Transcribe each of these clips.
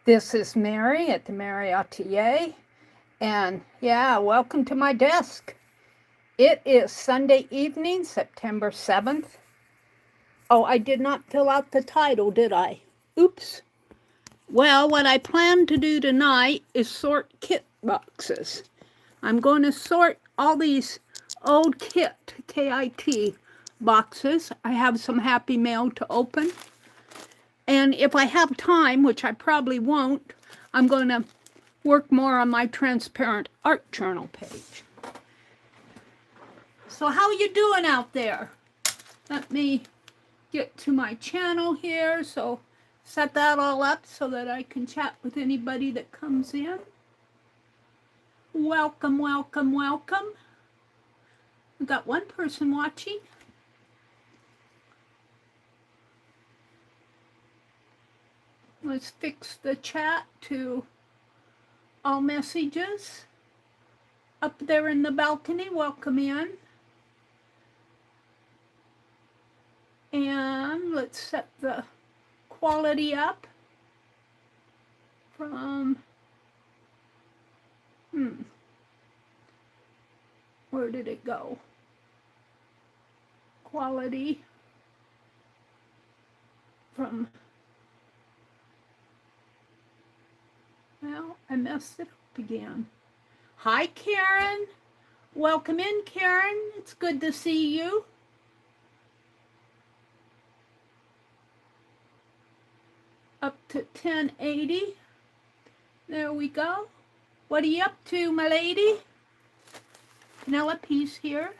This is Meri at the Meri Atelier, and yeah, welcome to my desk. It is Sunday evening, September 7th. Oh, I did not fill out the title, did I? Oops. Well, what I plan to do tonight is sort kit boxes. I'm going to sort all these old KIT boxes. I have some happy mail to open. And if I have time, which I probably won't, I'm going to work more on my transparent art journal page. So how you doing out there? Let me get to my channel here. So set that all up so that I can chat with anybody that comes in. Welcome, welcome, welcome. We've got one person watching. Let's fix the chat to all messages. Up there in the balcony, welcome in. And let's set the quality up from, where did it go? Quality from, well, I messed it up again. Hi, Karen. Welcome in, Karen. It's good to see you. Up to 1080. There we go. What are you up to, my lady? Penelope's here.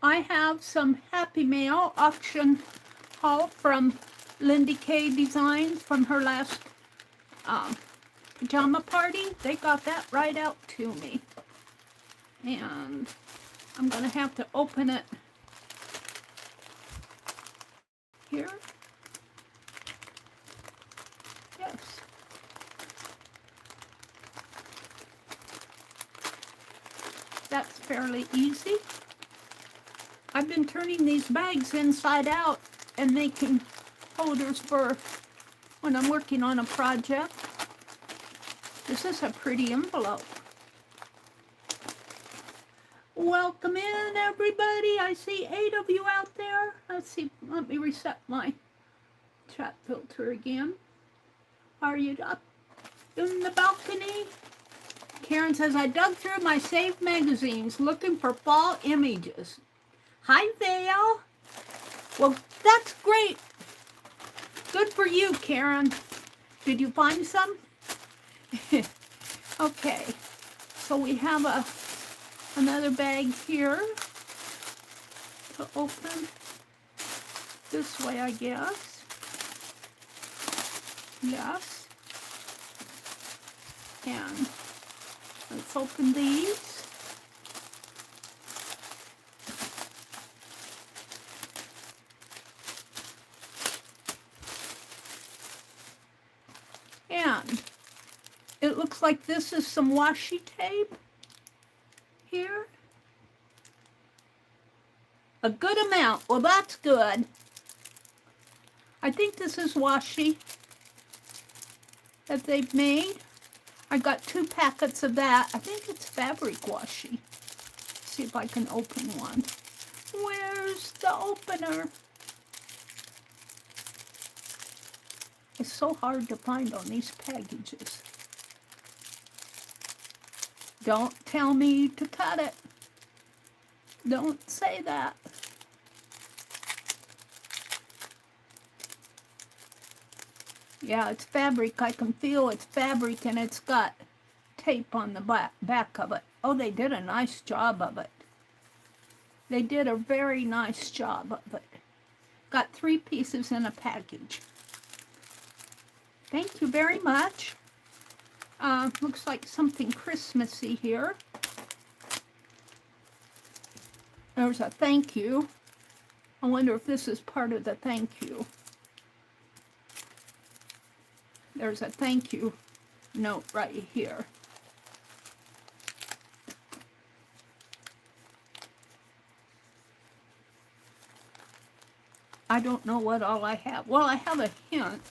I have some Happy Mail auction haul from Lindy K Designs from her last pajama party. They got that right out to me. And I'm going to have to open it here. Yes. That's fairly easy. I've been turning these bags inside out and making holders for when I'm working on a project. This is a pretty envelope. Welcome in, everybody. I see 8 of you out there. Let's see. Let me reset my chat filter again. Are you up in the balcony? Karen says, I dug through my saved magazines looking for fall images. Hi, Vale. Well, that's great. Good for you, Karen. Did you find some? Okay. So we have another bag here to open this way, I guess. Yes. And let's open these. And it looks like this is some washi tape here. A good amount. Well, that's good. I think this is washi that they've made. I got 2 packets of that. I think it's fabric washi. Let's see if I can open one. Where's the opener? It's so hard to find on these packages. Don't tell me to cut it. Don't say that. Yeah, it's fabric. I can feel it's fabric, and it's got tape on the back of it. Oh, they did a nice job of it. They did a very nice job of it. Got 3 pieces in a package. Thank you very much. Looks like something Christmassy here. There's a thank you. I wonder if this is part of the thank you. There's a thank you note right here. I don't know what all I have. Well, I have a hint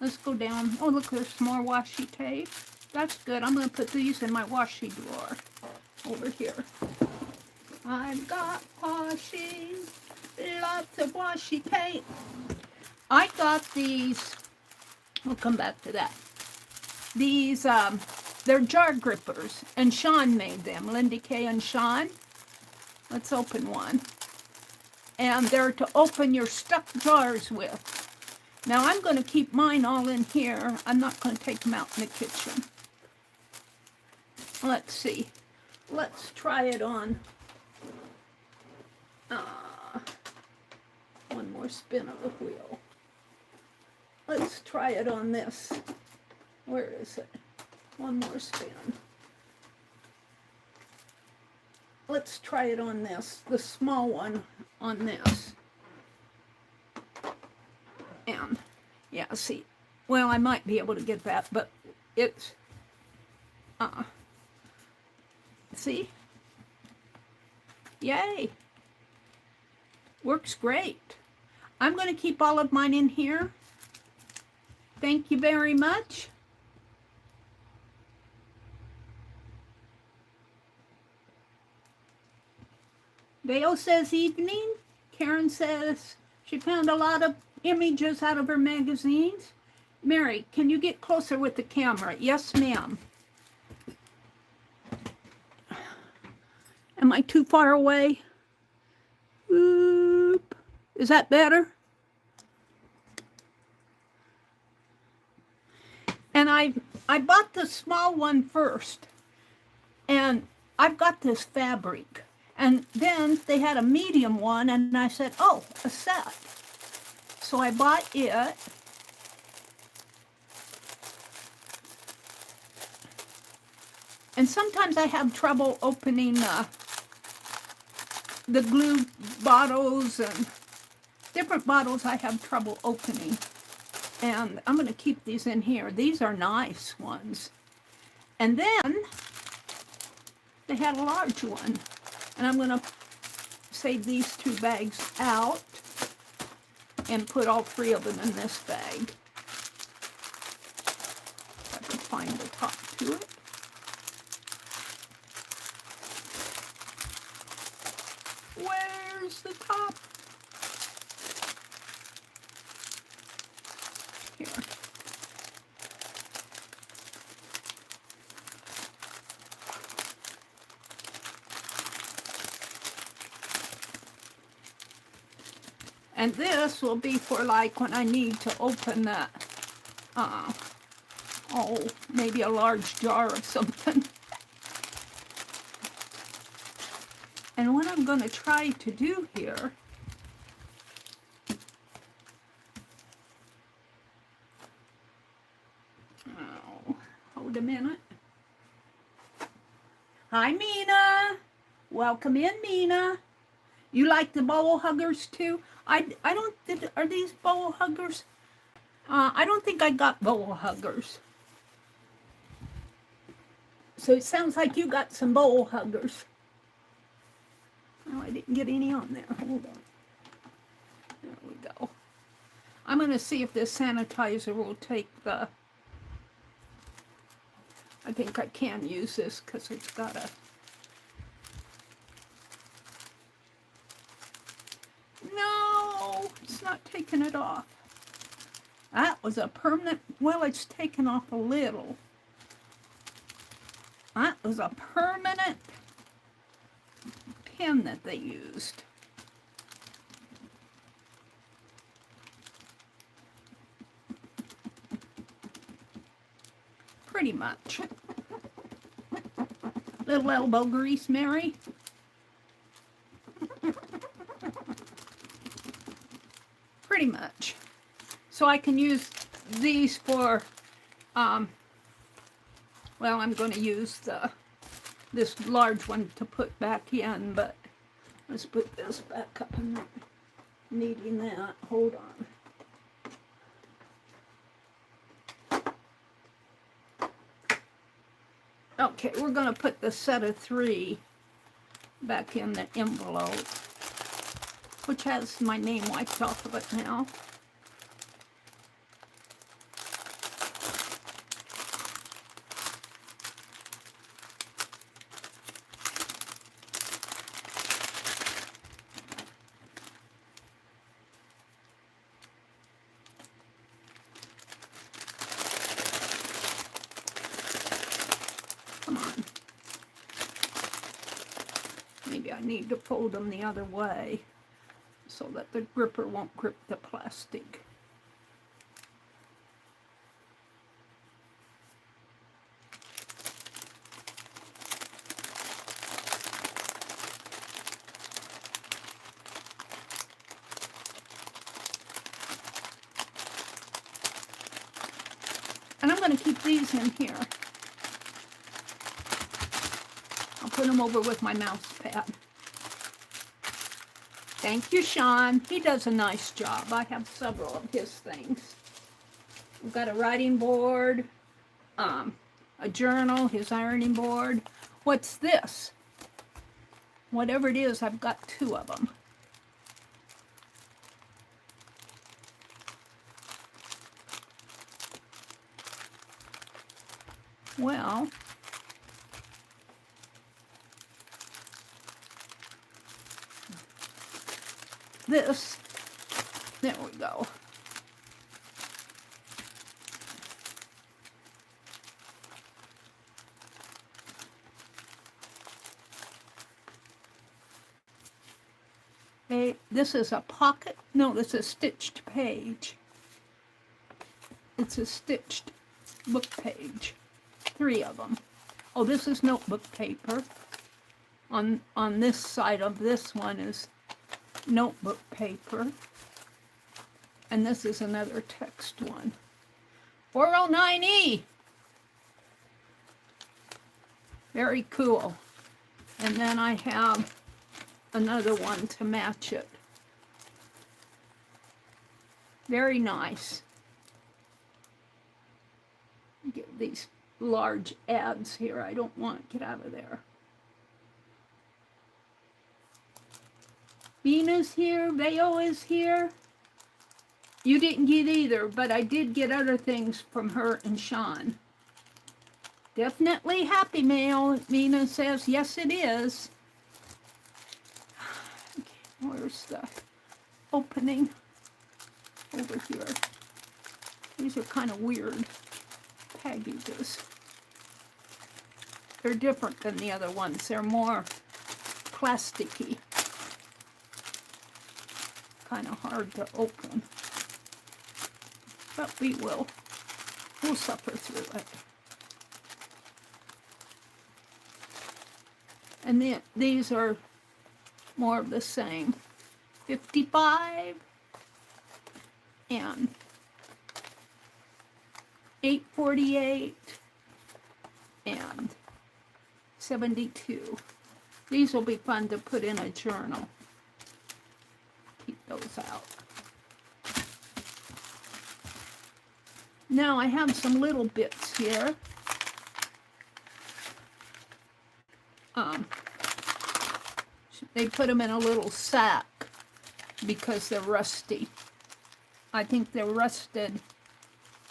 Let's go down. Oh, look, there's some more washi tape. That's good. I'm going to put these in my washi drawer over here. I've got washi, lots of washi tape. I got these, we'll come back to that. These, they're jar grippers, and Sean made them, Lindy Kay and Sean. Let's open one. And they're to open your stuck jars with. Now I'm going to keep mine all in here. I'm not going to take them out in the kitchen. Let's see. Let's try it on. One more spin of the wheel. Let's try it on this. Where is it? One more spin. Let's try it on this, the small one on this. And, yeah, see, well, I might be able to get that, but it's, see? Yay! Works great. I'm going to keep all of mine in here. Thank you very much. Dale says evening. Karen says she found a lot of images out of her magazines. Mary, can you get closer with the camera? Yes, ma'am. Am I too far away? Oop. Is that better? And I bought the small one first, and I've got this fabric. And then they had a medium one, and I said, oh, a set. So I bought it. And sometimes I have trouble opening the glue bottles, and different bottles I have trouble opening. And I'm going to keep these in here. These are nice ones. And then they had a large one. And I'm going to save these 2 bags out and put all 3 of them in this bag. If I can find the top to it. Where's the top? Here. And this will be for like when I need to open that, maybe a large jar of something. And what I'm going to try to do here, hold a minute. Hi, Mina. Welcome in, Mina. You like the bowl huggers too? I don't, are these bowl huggers? I don't think I got bowl huggers. So it sounds like you got some bowl huggers. Oh, I didn't get any on there. Hold on. There we go. I'm going to see if this sanitizer will take the... I think I can use this because it's got a... No, it's not taking it off. That was a permanent... Well, it's taken off a little. That was a permanent pin that they used. Pretty much. Little elbow grease, Mary. Pretty much. So I can use these for, well, I'm going to use this large one to put back in, but let's put this back up. I'm not needing that. Hold on. Okay, we're going to put the set of 3 back in the envelope, which has my name wiped off of it now. need to fold them the other way so that the gripper won't grip the plastic. And I'm going to keep these in here. I'll put them over with my mouse pad. Thank you, Sean. He does a nice job. I have several of his things. We've got a writing board, a journal, his ironing board. What's this? Whatever it is, I've got 2 of them. Well, this, there we go. Okay, this is a pocket, no, this is a stitched page. It's a stitched book page. 3 of them. Oh, this is notebook paper. On this side of this one is notebook paper. And this is another text one. 409E. Very cool. And then I have another one to match it. Very nice. Get these large ads here. I don't want to get out of there. Vina's here. Veo is here. You didn't get either, but I did get other things from her and Sean. Definitely Happy Mail. Vina says, yes, it is. Okay, where's the opening? Over here. These are kind of weird packages. They're different than the other ones. They're more plasticky. Kind of hard to open. But we'll suffer through it. And then these are more of the same. 55 and 848 and 72. These will be fun to put in a journal. Keep those out. Now I have some little bits here. They put them in a little sack because they're rusty. I think they're rusted.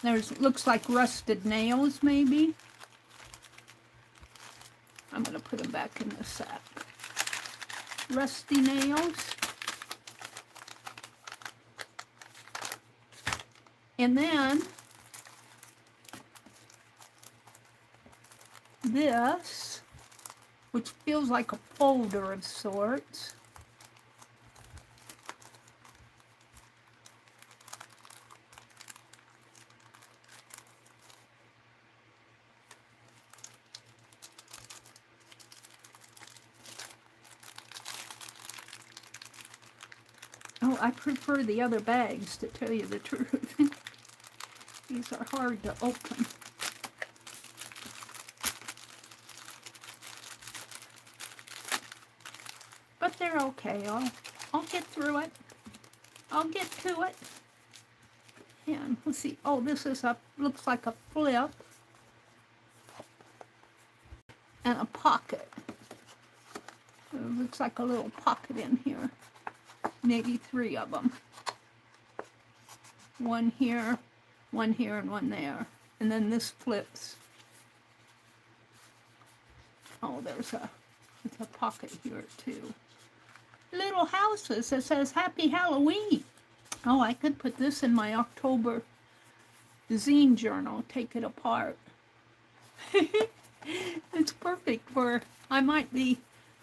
Looks like rusted nails, maybe. I'm going to put them back in the sack. Rusty nails. And then this, which feels like a folder of sorts. Oh, I prefer the other bags, to tell you the truth. These are hard to open. But they're okay. I'll get through it. I'll get to it. And let's see. Oh, this is looks like a flip. And a pocket. It looks like a little pocket in here. Maybe 3 of them. One here, and one there. And then this flips. Oh, there's a pocket here too. Little houses that says Happy Halloween. Oh, I could put this in my October zine journal. Take it apart. It's perfect for, I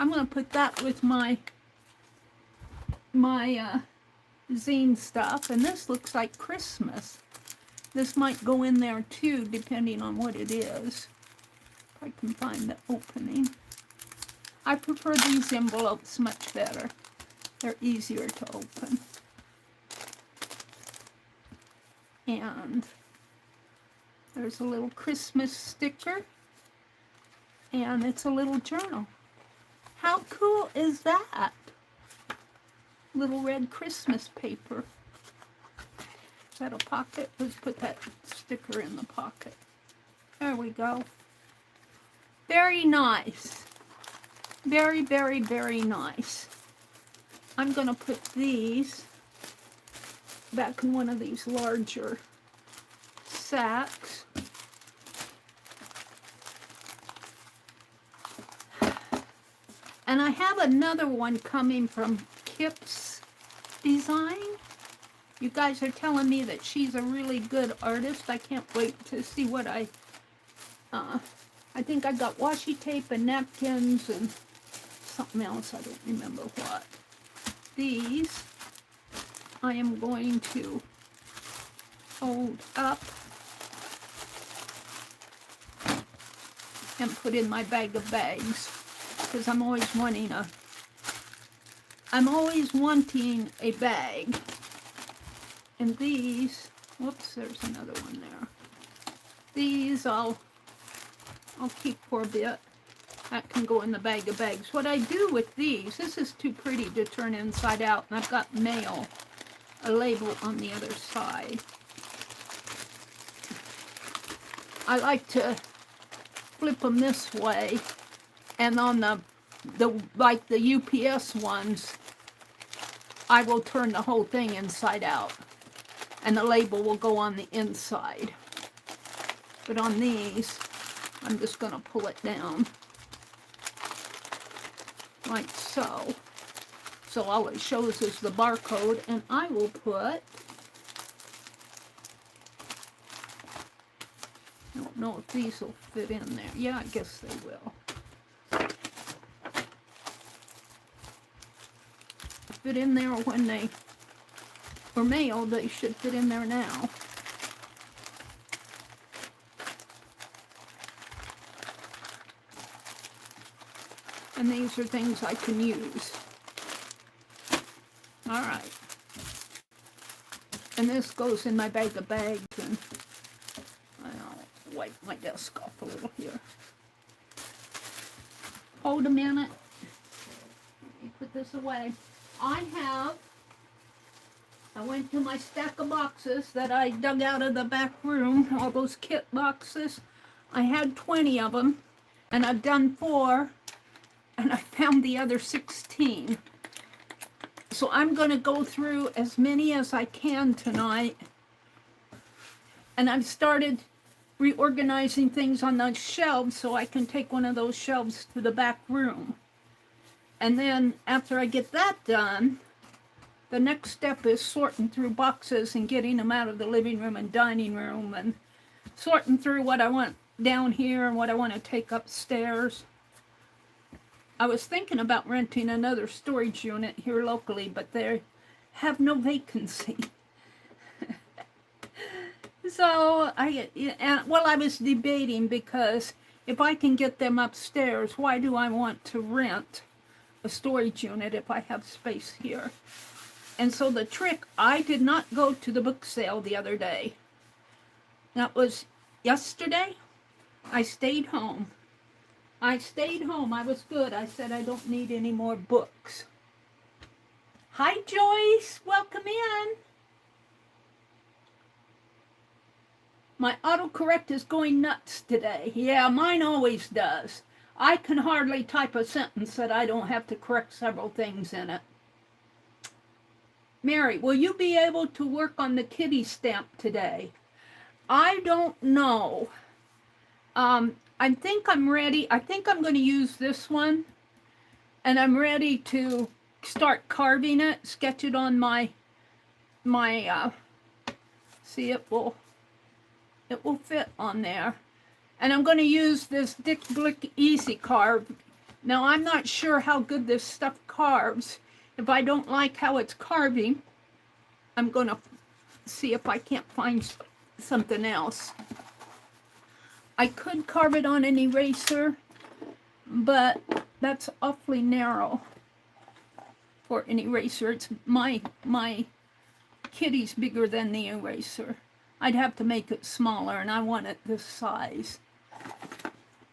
I'm going to put that with my zine stuff. And this looks like Christmas. This might go in there too, depending on what it is. If I can find the opening. I prefer these envelopes much better. They're easier to open. And there's a little Christmas sticker. And it's a little journal. How cool is that? Little red Christmas paper. Is that a pocket? Let's put that sticker in the pocket. There we go. Very nice. Very, very, very nice. I'm going to put these back in one of these larger sacks. And I have another one coming from Kip's Design. You guys are telling me that she's a really good artist. I can't wait to see what I think I got washi tape and napkins and something else. I don't remember what. These I am going to fold up and put in my bag of bags, because I'm always wanting a bag. And these, whoops, there's another one there. These I'll keep for a bit. That can go in the bag of bags. What I do with these, this is too pretty to turn inside out, and I've got mail, a label on the other side. I like to flip them this way, and on like the UPS ones, I will turn the whole thing inside out, and the label will go on the inside. But on these, I'm just going to pull it down, like so. So all it shows is the barcode, and I will put, I don't know if these will fit in there. Yeah, I guess they will. Fit in there when they were mailed. They should fit in there now. And these are things I can use. All right. And this goes in my bag of bags, and I'll wipe my desk off a little here. Hold a minute. Let me put this away. I went to my stack of boxes that I dug out of the back room, all those kit boxes. I had 20 of them, and I've done 4, and I found the other 16. So I'm going to go through as many as I can tonight. And I've started reorganizing things on those shelves so I can take one of those shelves to the back room. And then after I get that done, the next step is sorting through boxes and getting them out of the living room and dining room, and sorting through what I want down here and what I want to take upstairs. I was thinking about renting another storage unit here locally, but they have no vacancy. So I was debating, because if I can get them upstairs, why do I want to rent a storage unit if I have space here? And so the trick, I did not go to the book sale the other day. That was yesterday. I stayed home. I was good. I said I don't need any more books. Hi, Joyce. Welcome in. My autocorrect is going nuts today. Yeah, mine always does. I can hardly type a sentence that I don't have to correct several things in it. Mary, will you be able to work on the kitty stamp today? I don't know. I think I'm ready. I think I'm going to use this one, and I'm ready to start carving it, sketch it on my see, it will fit on there. And I'm going to use this Dick Blick Easy Carve Now, I'm not sure how good this stuff carves. If I don't like how it's carving, I'm going to see if I can't find something else. I could carve it on an eraser, but that's awfully narrow for an eraser. It's my kitty's bigger than the eraser. I'd have to make it smaller, and I want it this size.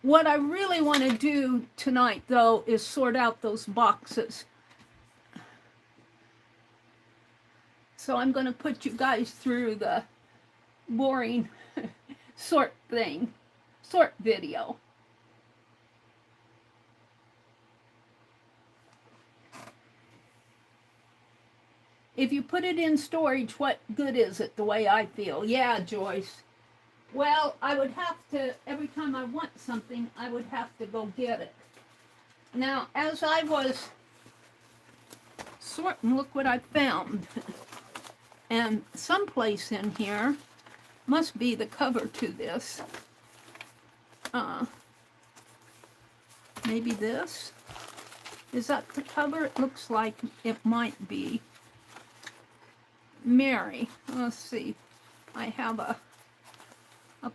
What I really want to do tonight, though, is sort out those boxes. So I'm going to put you guys through the boring sort video. If you put it in storage, what good is it, the way I feel? Yeah, Joyce. Well, I would have to, every time I want something, I would have to go get it. Now, as I was sorting, look what I found. And someplace in here must be the cover to this. Maybe this? Is that the cover? It looks like it might be. Meri. Let's see. I have a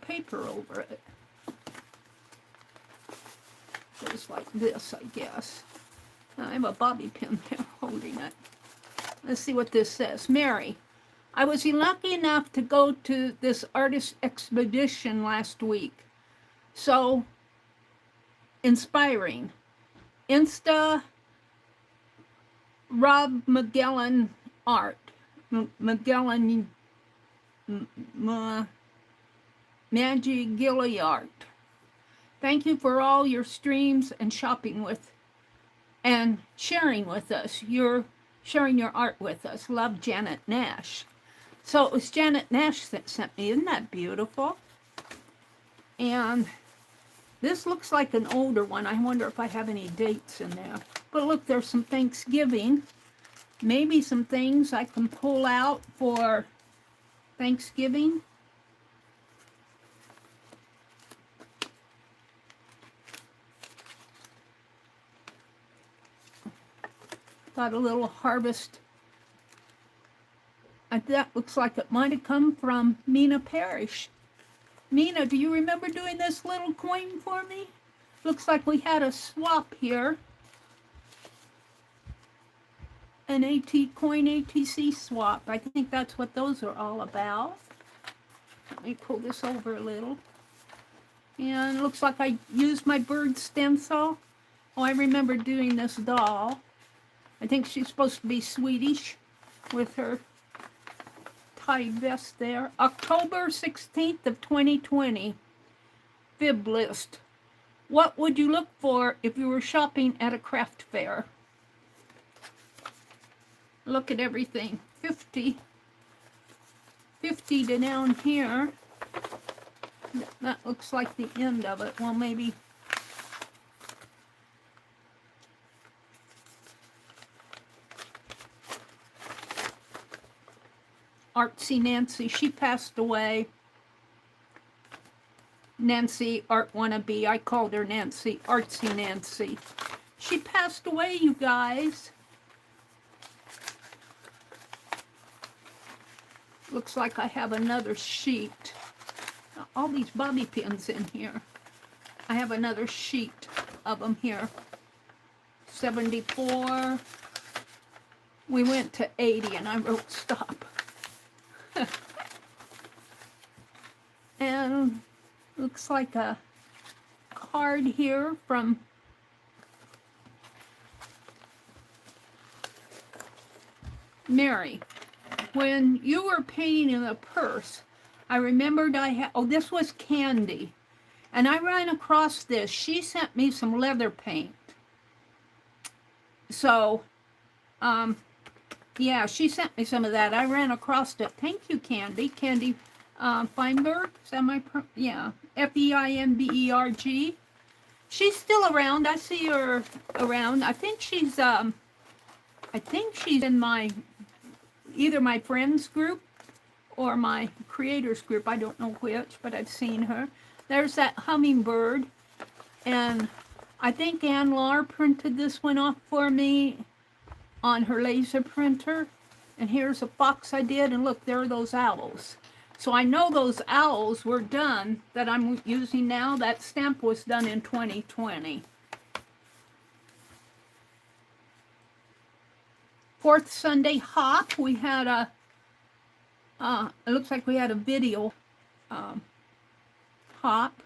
paper over it. Goes like this, I guess. I have a bobby pin there holding it. Let's see what this says. Meri, I was lucky enough to go to this artist expedition last week. So inspiring. Rob Magellan Art. Magellan Magic Gilly Art. Thank you for all your streams and shopping with and sharing with us. You're sharing your art with us. Love, Janet Nash. So it was Janet Nash that sent me. Isn't that beautiful? And this looks like an older one. I wonder if I have any dates in there. But look, there's some Thanksgiving. Maybe some things I can pull out for Thanksgiving. Got a little harvest. That looks like it might have come from Mina Parrish. Mina, do you remember doing this little coin for me? Looks like we had a swap here. An coin ATC swap. I think that's what those are all about. Let me pull this over a little. And it looks like I used my bird stencil. Oh, I remember doing this doll. I think she's supposed to be Swedish with her tie vest there. October 16th of 2020. Fib list. What would you look for if you were shopping at a craft fair? Look at everything. 50 to down here. That looks like the end of it. Well, maybe. Artsy Nancy, she passed away. Nancy Art Wannabe, I called her Nancy, Artsy Nancy. She passed away, you guys. Looks like I have another sheet. All these bobby pins in here. I have another sheet of them here. 74. We went to 80 and I wrote stop. And looks like a card here from Meri. When you were painting in a purse, I remembered I had, oh, this was Candy. And I ran across this. She sent me some leather paint. So, yeah, she sent me some of that. I ran across it. Thank you, Candy. Candy Feinberg. Is that my, yeah. Feinberg. She's still around. I see her around. I think she's in my, either my friends group or my creators group. I don't know which, but I've seen her. There's that hummingbird. And I think Ann Lar printed this one off for me on her laser printer. And here's a fox I did, and look, there are those owls. So I know those owls were done that I'm using now. That stamp was done in 2020. Fourth Sunday hop, we had a, it looks like we had a video hop.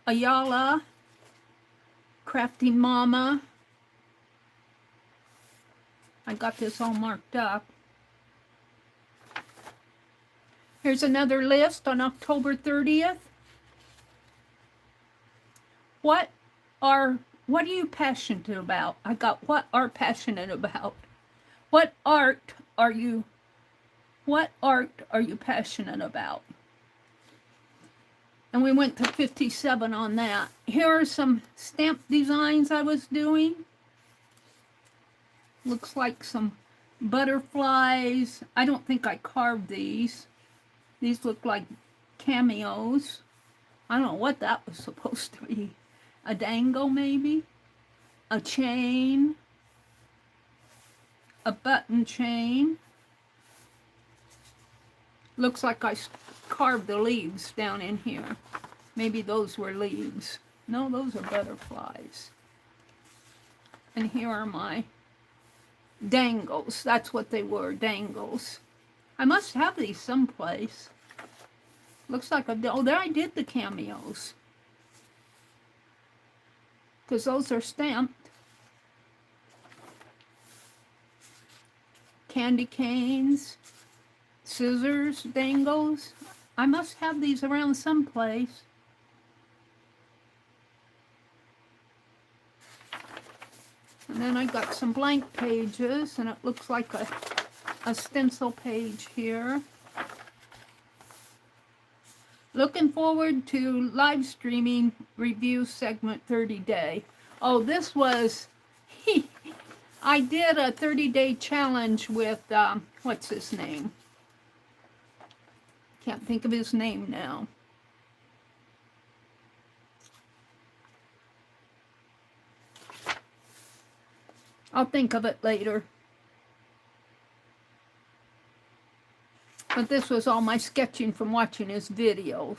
Ayala, Crafty Mama. I got this all marked up. Here's another list on October 30th. What are you passionate about? I got what are passionate about. What art are you passionate about? And we went to 57 on that. Here are some stamp designs I was doing. Looks like some butterflies. I don't think I carved these. These look like cameos. I don't know what that was supposed to be. A dangle, maybe? A chain. A button chain. Looks like I carved the leaves down in here. Maybe those were leaves. No, those are butterflies. And here are my dangles. That's what they were, dangles. I must have these someplace. Looks like oh, there I did the cameos. Because those are stamped. Candy canes, scissors, dangles. I must have these around someplace. And then I got some blank pages, and it looks like a stencil page here. Looking forward to live streaming review segment 30-day. Oh, this was, I did a 30-day challenge with, what's his name? Can't think of his name now. I'll think of it later. But this was all my sketching from watching his videos.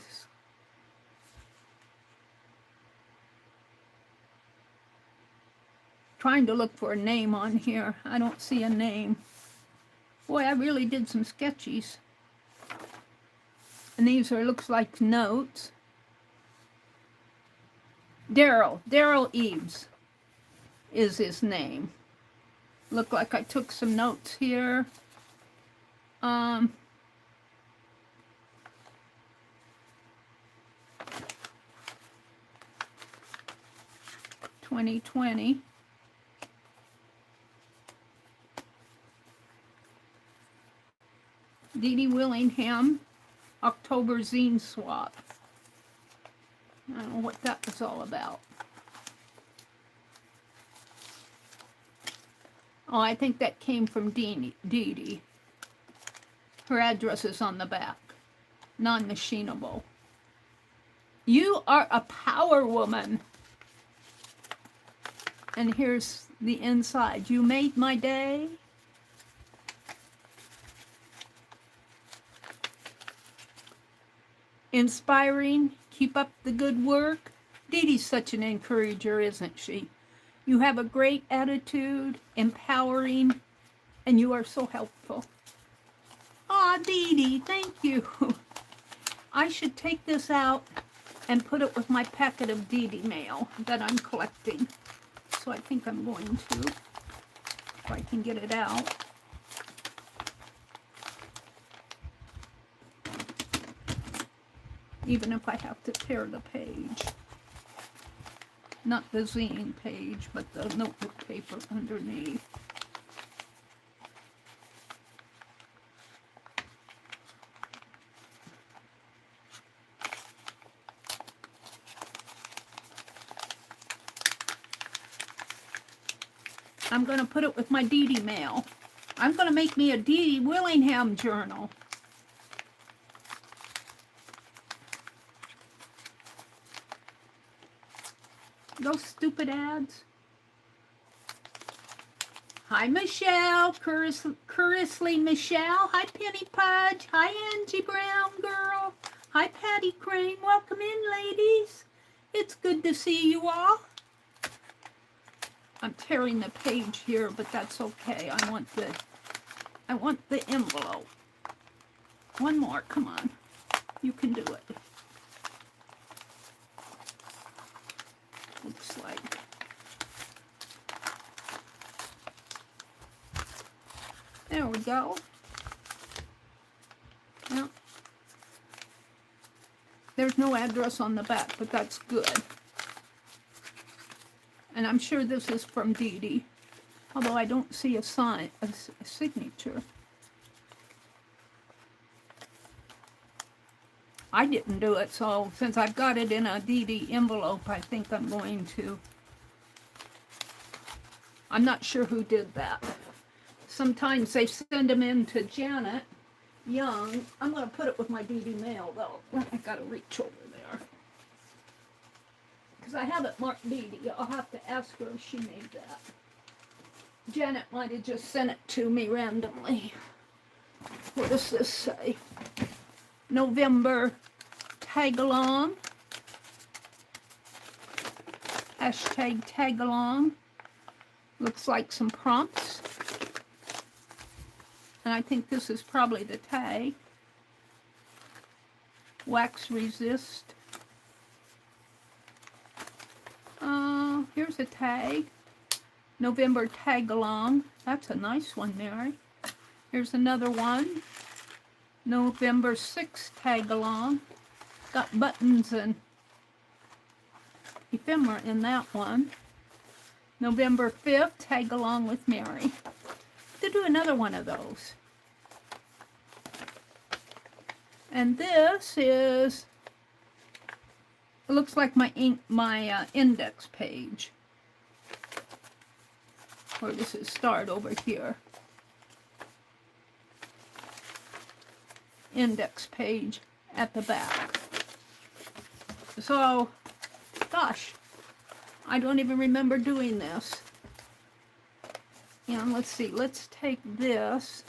Trying to look for a name on here. I don't see a name. Boy, I really did some sketchies. And these are, looks like notes. Daryl Eves is his name. Look like I took some notes here. 2020. Dee Dee Willingham, October zine swap. I don't know what that was all about. Oh, I think that came from Dee Dee. Her address is on the back. Non-machinable. You are a power woman. And here's the inside. You made my day. Inspiring. Keep up the good work. Dee Dee's such an encourager, isn't she? You have a great attitude, empowering, and you are so helpful. Aw, Dee Dee, thank you. I should take this out and put it with my packet of Dee Dee mail that I'm collecting. So I think I'm going to, if I can get it out. Even if I have to tear the page. Not the zine page, but the notebook paper underneath. I'm going to put it with my Dee Dee mail. I'm going to make me a Dee Dee Willingham journal. Those stupid ads. Hi, Michelle. Curiously Michelle. Hi, Penny Pudge. Hi, Angie Brown girl. Hi, Patty Crane. Welcome in, ladies. It's good to see you all. I'm tearing the page here, but that's okay. I want the envelope. One more. Come on. You can do it. Looks like. There we go. Well, there's no address on the back, but that's good. And I'm sure this is from Dee Dee, although I don't see a sign, a signature. I didn't do it, so since I've got it in a Dee Dee envelope, I think I'm going to. I'm not sure who did that. Sometimes they send them in to Janet Young. I'm going to put it with my Dee Dee mail, though. I got to reach over there. Because I have it marked Dee Dee. I'll have to ask her if she made that. Janet might have just sent it to me randomly. What does this say? November tag-along. Hashtag tag-along. Looks like some prompts. And I think this is probably the tag. Wax resist. Here's a tag. November tag-along. That's a nice one, Mary. Here's another one. November 6th tag-along. Got buttons and ephemera in that one. November 5th tag-along with Mary. To do another one of those. And this is, it looks like my index page. Or this is start over here. Index page at the back. So, gosh, I don't even remember doing this. And let's see, let's take this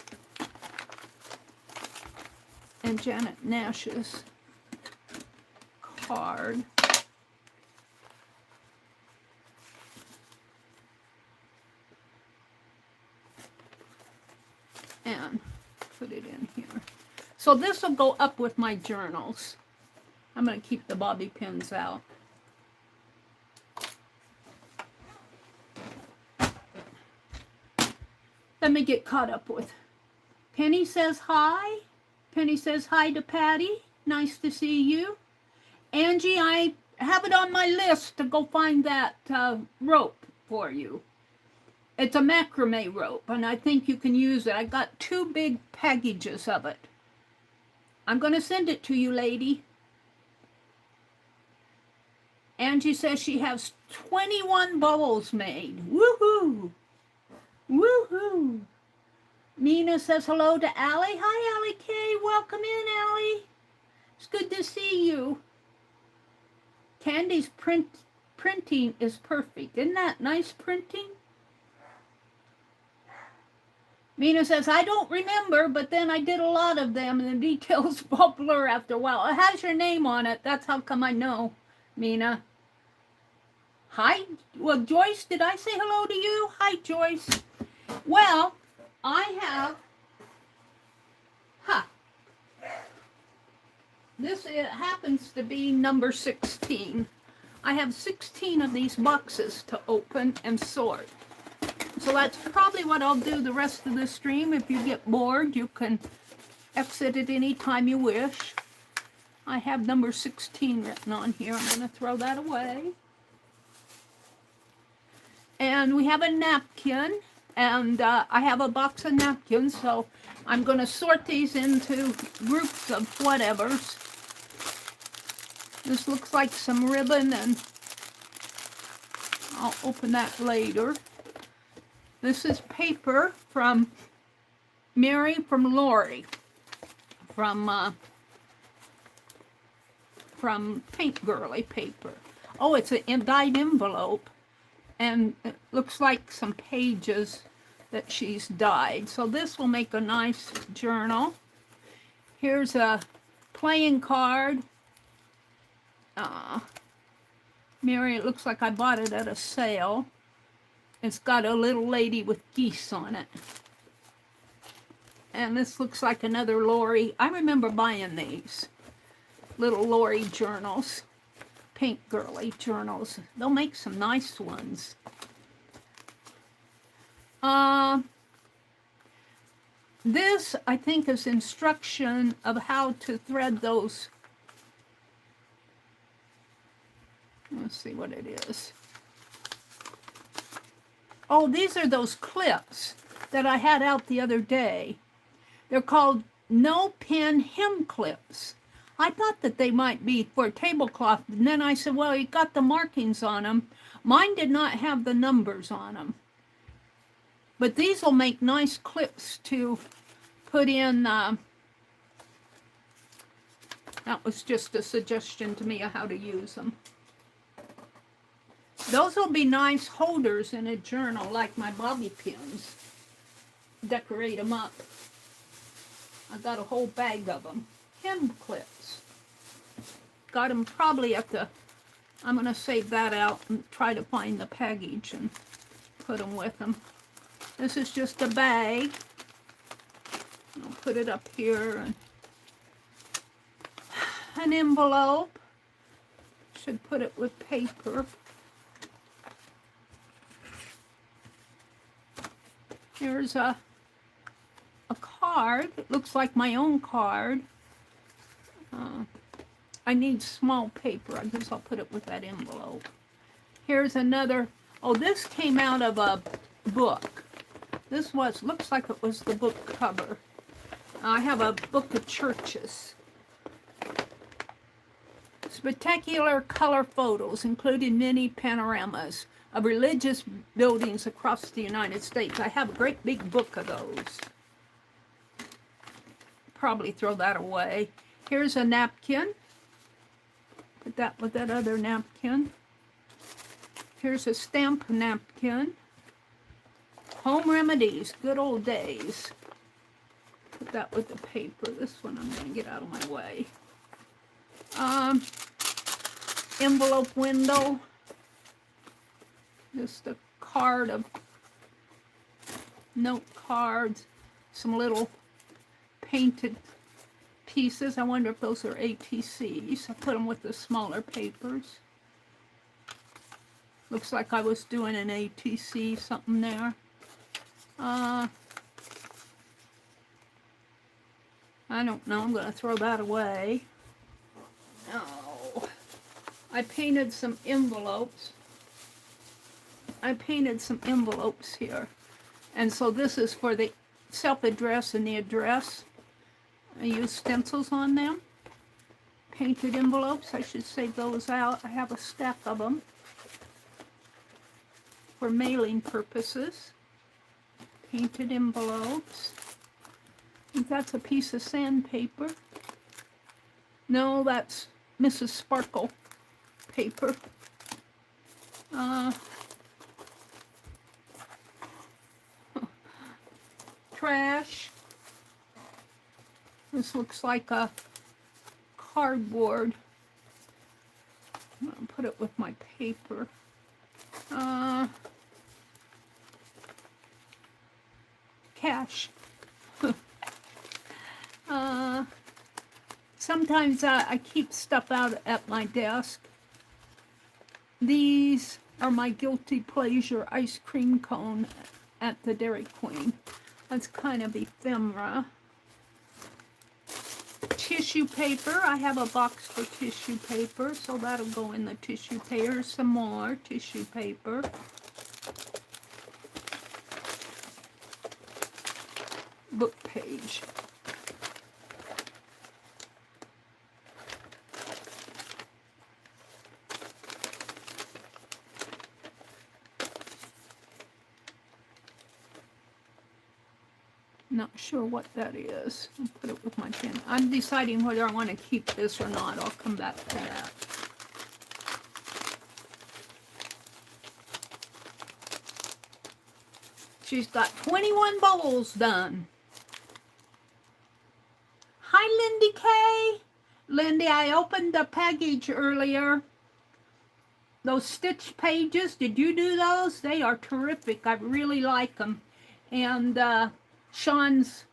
and Janet Nash's card. And put it in here. So this will go up with my journals. I'm going to keep the bobby pins out. Let me get caught up with. Penny says hi. Penny says hi to Patty. Nice to see you. Angie, I have it on my list to go find that rope for you. It's a macrame rope, and I think you can use it. I got 2 big packages of it. I'm going to send it to you, lady. Angie says she has 21 bowls made. Woohoo! Woohoo! Nina says hello to Allie. Hi, Allie K. Welcome in, Allie. It's good to see you. Candy's printing is perfect. Isn't that nice printing? Mina says, I don't remember, but then I did a lot of them, and the details all blur after a while. It has your name on it. That's how come I know, Mina. Hi. Well, Joyce, did I say hello to you? Hi, Joyce. Well, I have, this it happens to be number 16. I have 16 of these boxes to open and sort. So that's probably what I'll do the rest of the stream. If you get bored, you can exit at any time you wish. I have number 16 written on here. I'm going to throw that away. And we have a napkin. And I have a box of napkins, so I'm going to sort these into groups of whatevers. This looks like some ribbon, and I'll open that later. This is paper from Mary from Lori, from Paint Girly paper. Oh, it's a dyed envelope, and it looks like some pages that she's dyed. So this will make a nice journal. Here's a playing card. Mary, it looks like I bought it at a sale. It's got a little lady with geese on it. And this looks like another Lori. I remember buying these little Lori journals, pink girly journals. They'll make some nice ones. This, I think, is instruction of how to thread those. Let's see what it is. Oh, these are those clips that I had out the other day. They're called no-pin hem clips. I thought that they might be for a tablecloth, and then I said, well, you got the markings on them. Mine did not have the numbers on them. But these will make nice clips to put in. That was just a suggestion to me of how to use them. Those will be nice holders in a journal, like my bobby pins. Decorate them up. I got a whole bag of them. Hem clips. Got them probably at the, I'm going to save that out and try to find the package and put them with them. This is just a bag. I'll put it up here. And an envelope. Should put it with paper. Here's a card. It looks like my own card. I need small paper. I guess I'll put it with that envelope. Here's another. Oh, this came out of a book. This looks like it was the book cover. I have a book of churches. Spectacular color photos, including many panoramas of religious buildings across the United States. I have a great big book of those. Probably throw that away. Here's a napkin. Put that with that other napkin. Here's a stamp napkin. Home remedies, good old days. Put that with the paper. This one I'm going to get out of my way. Envelope window. Just a card of note cards. Some little painted pieces. I wonder if those are ATCs. I put them with the smaller papers. Looks like I was doing an ATC, something there. I don't know. I'm going to throw that away. Oh, I painted some envelopes. I painted some envelopes here. And so this is for the self-address and the address. I use stencils on them. Painted envelopes. I should save those out. I have a stack of them for mailing purposes. Painted envelopes. I think that's a piece of sandpaper. No, that's Mrs. Sparkle paper. Trash. This looks like a cardboard. I'm going to put it with my paper. Cash. Sometimes I keep stuff out at my desk. These are my guilty pleasure ice cream cone at the Dairy Queen. That's kind of ephemera. Tissue paper. I have a box for tissue paper, so that'll go in the tissue paper. Some more tissue paper. Book page. Not sure what that is. I'll put it with my pen. I'm deciding whether I want to keep this or not. I'll come back to that. She's got 21 bowls done. Hi, Lindy K. Lindy, I opened the package earlier. Those stitch pages, did you do those? They are terrific. I really like them. And Sean's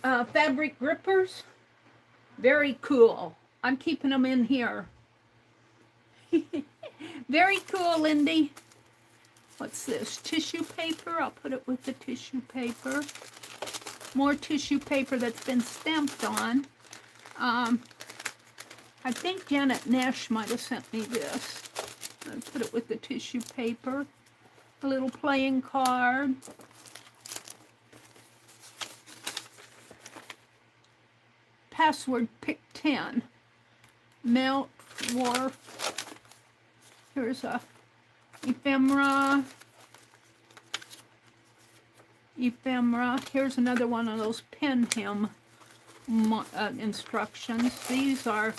fabric grippers, very cool. I'm keeping them in here. Very cool, Lindy. What's this? Tissue paper. I'll put it with the tissue paper. More tissue paper that's been stamped on. I think Janet Nash might have sent me this. I'll put it with the tissue paper. A little playing card. Password pick 10. Melt, Wharf. Here's a ephemera. Here's another one of those pen hem instructions. These are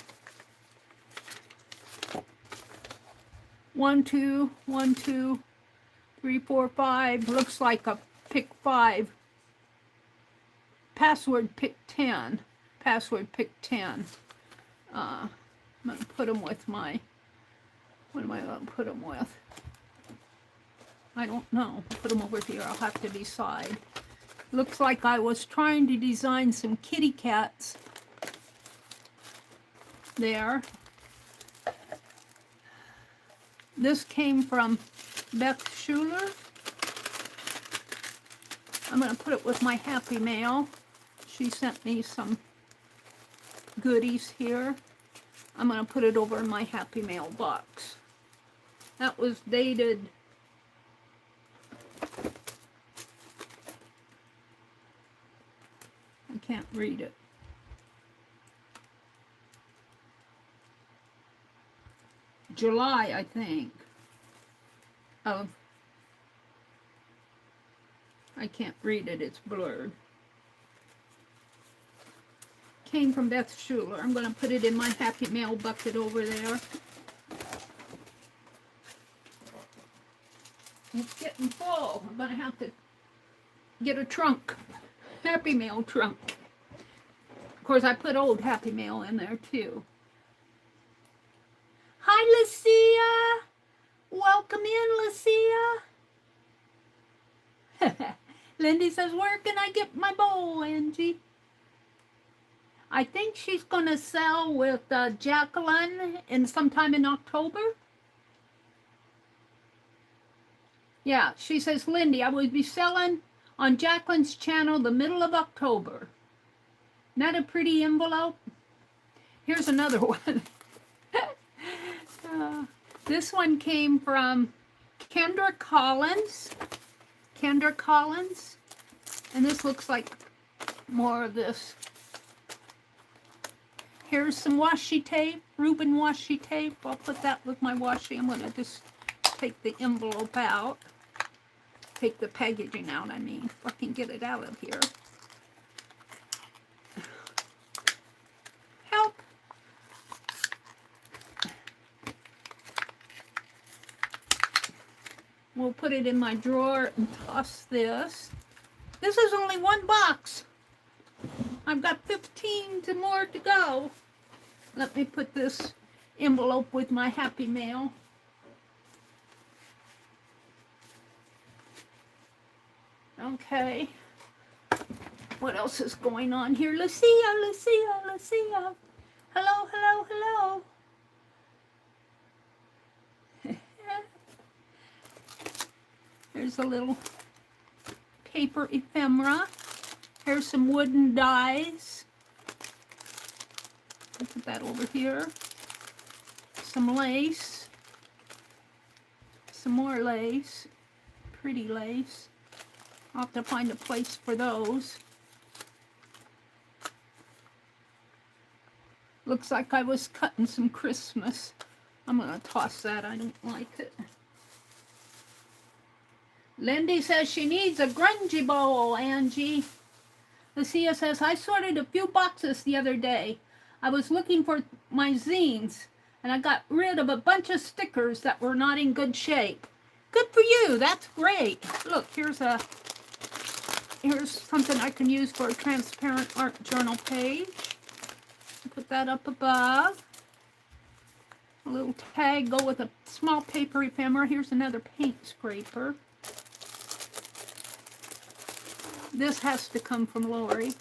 1, 2, 1, 2, 3, 4, 5. Looks like a pick 5. Password pick 10. Password pick 10. I'm going to put them with my, what am I going to put them with? I don't know. Put them over here. I'll have to decide. Looks like I was trying to design some kitty cats there. This came from Beth Schuler. I'm going to put it with my Happy Mail. She sent me some goodies here. I'm going to put it over in my Happy Mail box. That was dated I can't read it. July, I think. I can't read it, it's blurred. Came from Beth Schuler. I'm going to put it in my Happy Mail bucket over there. It's getting full. I'm going to have to get a trunk. Happy Mail trunk. Of course, I put old Happy Mail in there too. Hi, Lucia. Welcome in, Lucia. Lindy says, where can I get my bowl, Angie? I think she's going to sell with Jacqueline sometime in October. Yeah, she says, Lindy, I will be selling on Jacqueline's channel the middle of October. Isn't that a pretty envelope? Here's another one. This one came from Kendra Collins. Kendra Collins. And this looks like more of this. Here's some washi tape, Reuben washi tape. I'll put that with my washi. I'm going to just take the envelope out. Take the packaging out, I mean. If I can get it out of here. Help! We'll put it in my drawer and toss this. This is only one box. I've got 15 more to go. Let me put this envelope with my Happy Mail. Okay. What else is going on here? Lucia. Hello. Here's a little paper ephemera. Here's some wooden dies. I'll put that over here. Some lace. Some more lace. Pretty lace. I'll have to find a place for those. Looks like I was cutting some Christmas. I'm going to toss that. I don't like it. Lindy says she needs a grungy bowl, Angie. Lucia says, I sorted a few boxes the other day. I was looking for my zines, and I got rid of a bunch of stickers that were not in good shape. Good for you. That's great. Look, here's something I can use for a transparent art journal page. Put that up above. A little tag, go with a small paper ephemera. Here's another paint scraper. This has to come from Lori.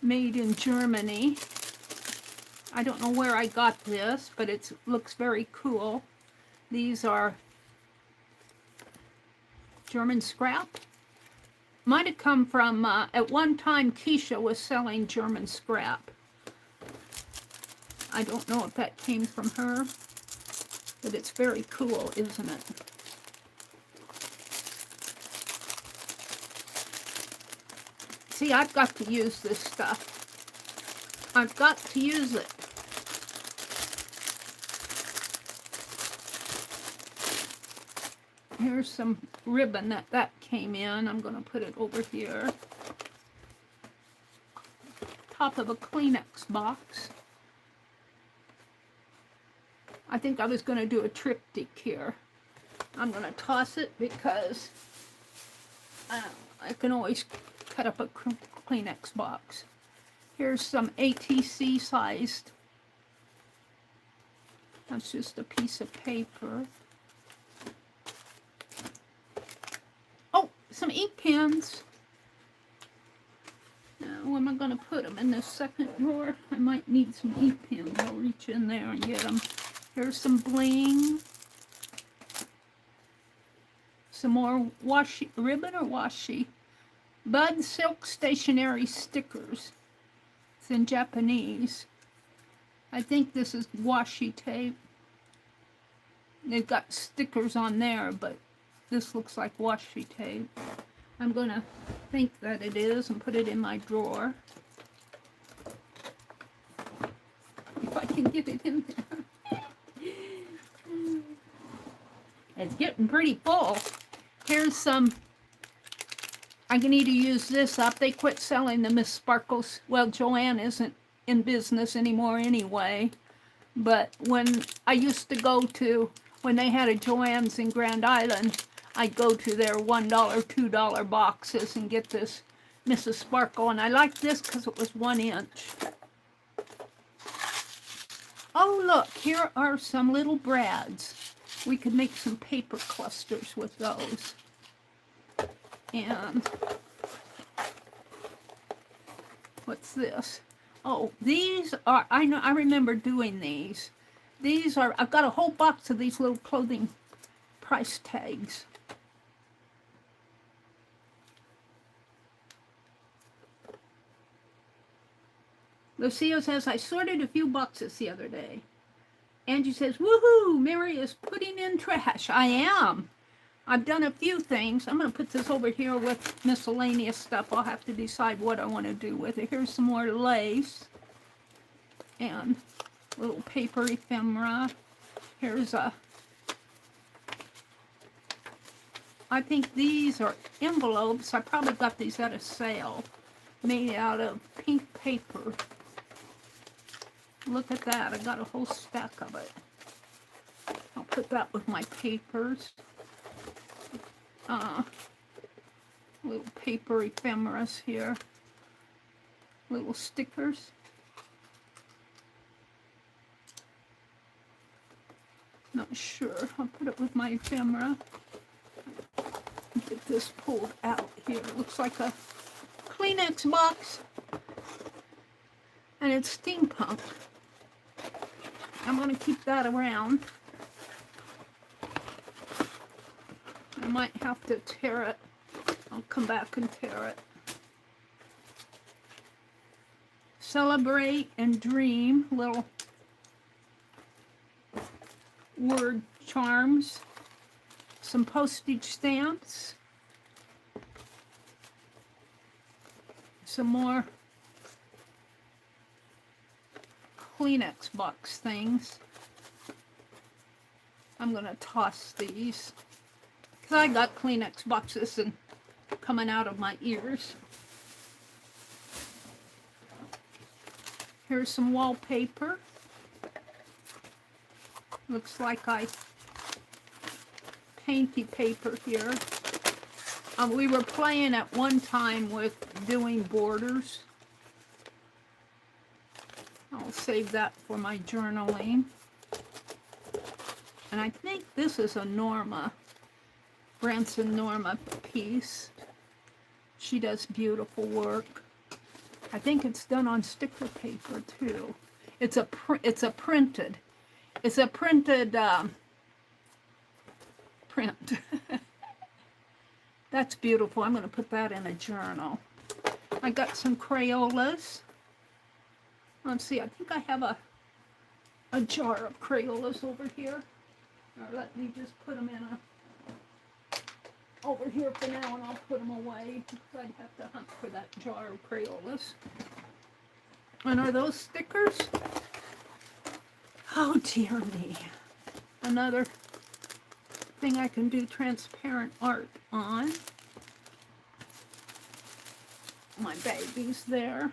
Made in Germany. I don't know where I got this, but it looks very cool. These are German scrap. Might have come from, at one time Keisha was selling German scrap. I don't know if that came from her, but it's very cool, isn't it? See, I've got to use this stuff. I've got to use it. Here's some ribbon that came in. I'm going to put it over here. Top of a Kleenex box. I think I was going to do a triptych here. I'm going to toss it because I can always cut up a Kleenex box. Here's some ATC sized. That's just a piece of paper. Oh, some ink pens. Now, where am I going to put them? In this second drawer? I might need some ink pens. I'll reach in there and get them. Here's some bling. Some more washi, ribbon or washi? Bud Silk Stationery stickers. It's in Japanese. I think this is washi tape. They've got stickers on there, but this looks like washi tape. I'm going to think that it is and put it in my drawer. If I can get it in there. It's getting pretty full. Here's some, I need to use this up. They quit selling the Miss Sparkles. Well, Joanne isn't in business anymore anyway. But when I used to go to, when they had a Joanne's in Grand Island, I'd go to their $1, $2 boxes and get this Mrs. Sparkle. And I liked this because it was 1 inch. Oh, look, here are some little brads. We could make some paper clusters with those. And what's this? Oh, these are, I remember doing these. These are, I've got a whole box of these little clothing price tags. Lucia says, I sorted a few boxes the other day. Angie says, woohoo, Meri is putting in trash. I am. I've done a few things. I'm going to put this over here with miscellaneous stuff. I'll have to decide what I want to do with it. Here's some more lace. And little paper ephemera. Here's a, I think these are envelopes. I probably got these at a sale. Made out of pink paper. Look at that. I got a whole stack of it. I'll put that with my papers. Little paper ephemeras here. Little stickers. Not sure. I'll put it with my ephemera. Get this pulled out here. It looks like a Kleenex box. And it's steampunk. I'm going to keep that around. I might have to tear it. I'll come back and tear it. Celebrate and dream. Little word charms. Some postage stamps. Some more Kleenex box things. I'm going to toss these. Because I got Kleenex boxes and coming out of my ears. Here's some wallpaper. Looks like I painty paper here. We were playing at one time with doing borders. I'll save that for my journaling. And I think this is a Norma, Branson Norma piece. She does beautiful work. I think it's done on sticker paper too. It's a printed print. That's beautiful. I'm going to put that in a journal. I got some Crayolas. Let's see, I think I have a jar of Crayolas over here. Or let me just put them in over here for now, and I'll put them away. I'd have to hunt for that jar of Crayolas. And are those stickers? Oh dear me. Another thing I can do transparent art on. My baby's there.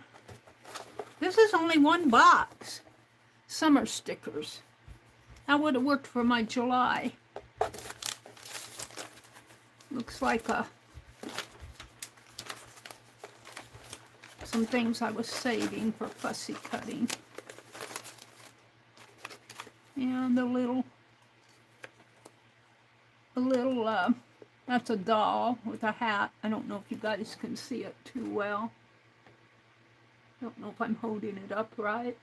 This is only one box. Summer stickers. That would have worked for my July. Looks like some things I was saving for fussy cutting. And a little, that's a doll with a hat. I don't know if you guys can see it too well. I don't know if I'm holding it up right.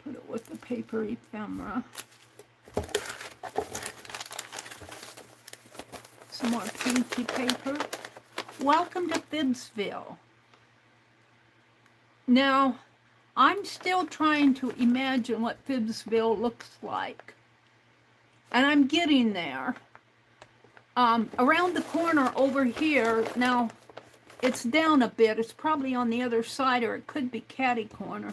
Put it with the paper ephemera. Some more pinky paper. Welcome to Phibbsville. Now, I'm still trying to imagine what Phibbsville looks like. And I'm getting there. Around the corner over here, now it's down a bit. It's probably on the other side, or it could be catty corner.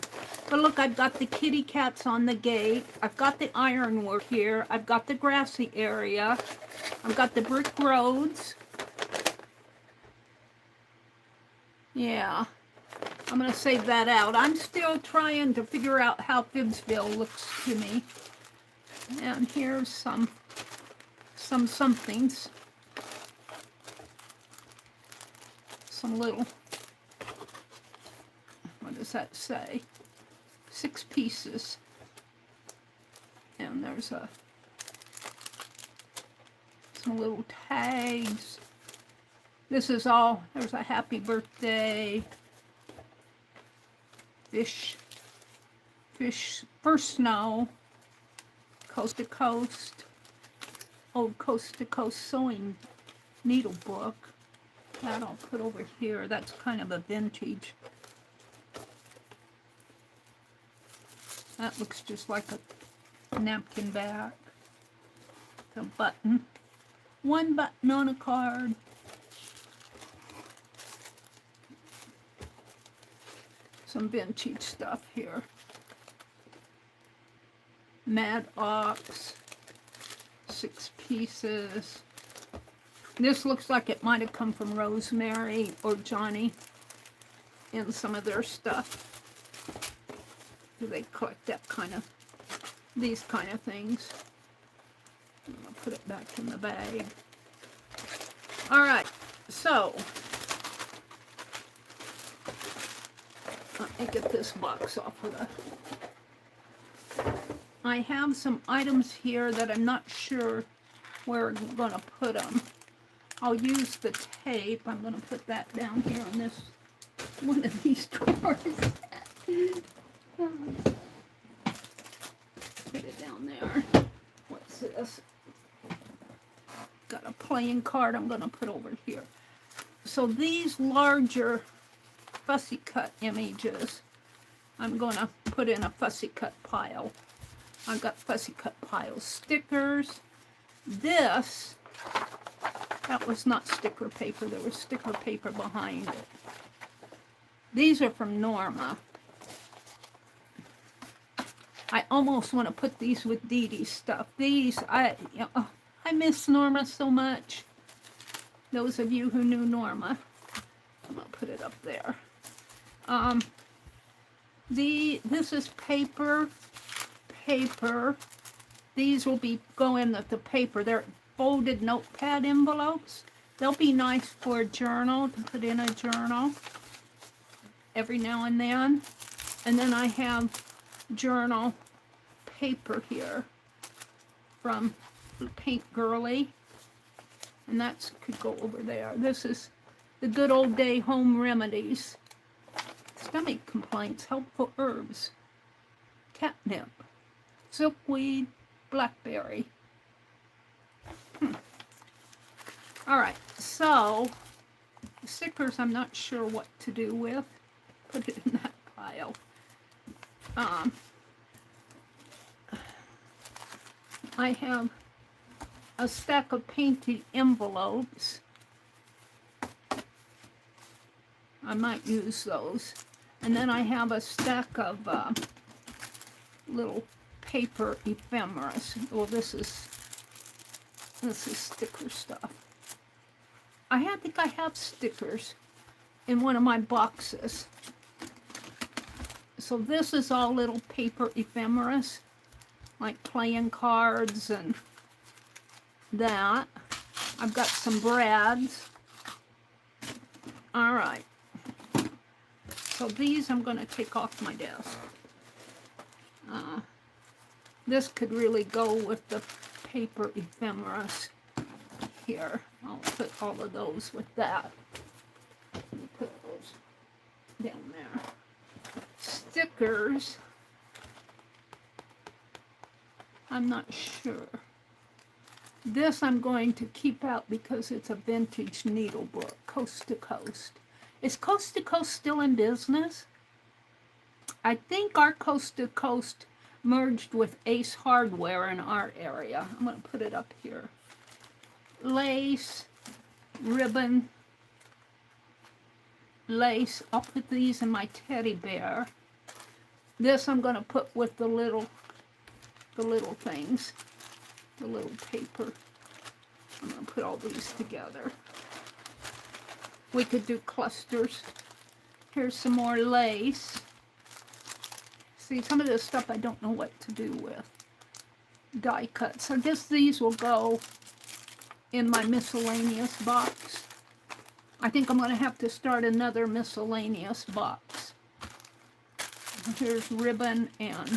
But look, I've got the kitty cats on the gate. I've got the ironwork here. I've got the grassy area. I've got the brick roads. Yeah. I'm going to save that out. I'm still trying to figure out how Phibbsville looks to me. And here's some somethings. Some little, what does that say? 6 pieces. And there's some little tags. This is all, there's a happy birthday. Fish, first snow, coast to coast, old coast to coast sewing needle book. That I'll put over here. That's kind of a vintage. That looks just like a napkin back. The button. One button on a card. Some vintage stuff here. Mad Ox, 6 pieces. This looks like it might have come from Rosemary or Johnny in some of their stuff. They collect that kind of, these kind of things. I'll put it back in the bag. All right, so let me get this box off of the... I have some items here that I'm not sure where I'm going to put them. I'll use the tape. I'm going to put that down here in this, one of these drawers. Put it down there. What's this? Got a playing card I'm going to put over here. So these larger fussy cut images, I'm going to put in a fussy cut pile. I've got fussy cut pile stickers. This, that was not sticker paper. There was sticker paper behind it. These are from Norma. I almost want to put these with Dee Dee's stuff. These, I miss Norma so much. Those of you who knew Norma. I'm going to put it up there. This is paper. These will be go in the paper. They're folded notepad envelopes. They'll be nice for a journal, to put in a journal every now and then. And then I have journal paper here from Paint Girly. And that could go over there. This is the good old day home remedies. Stomach complaints, helpful herbs, catnip, silkweed, blackberry. All right, so the stickers I'm not sure what to do with. Put it in that pile. I have a stack of painted envelopes. I might use those. And then I have a stack of little paper ephemeras. Well, this is sticker stuff. I think I have stickers in one of my boxes. So this is all little paper ephemeras, like playing cards and that. I've got some brads. All right. So these I'm going to take off my desk. This could really go with the paper ephemeras here. I'll put all of those with that. Put those down there. Stickers. I'm not sure. This I'm going to keep out because it's a vintage needle book, Coast to Coast. Is Coast to Coast still in business? I think our Coast to Coast merged with Ace Hardware in our area. I'm going to put it up here. Lace, ribbon, lace. I'll put these in my teddy bear. This I'm going to put with the little things, the little paper. I'm going to put all these together. We could do clusters. Here's some more lace. See, some of this stuff I don't know what to do with. Die cuts. I guess these will go in my miscellaneous box. I think I'm going to have to start another miscellaneous box. Here's ribbon, and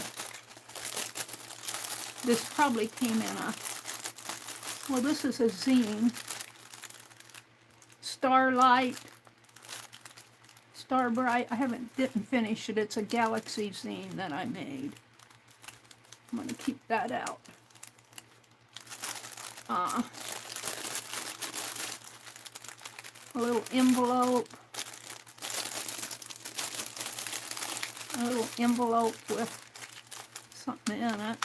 this probably came in a, well, this is a zine. Starlight, Starbright. I didn't finish it. It's a galaxy zine that I made. I'm going to keep that out. A little envelope. A little envelope with something in it.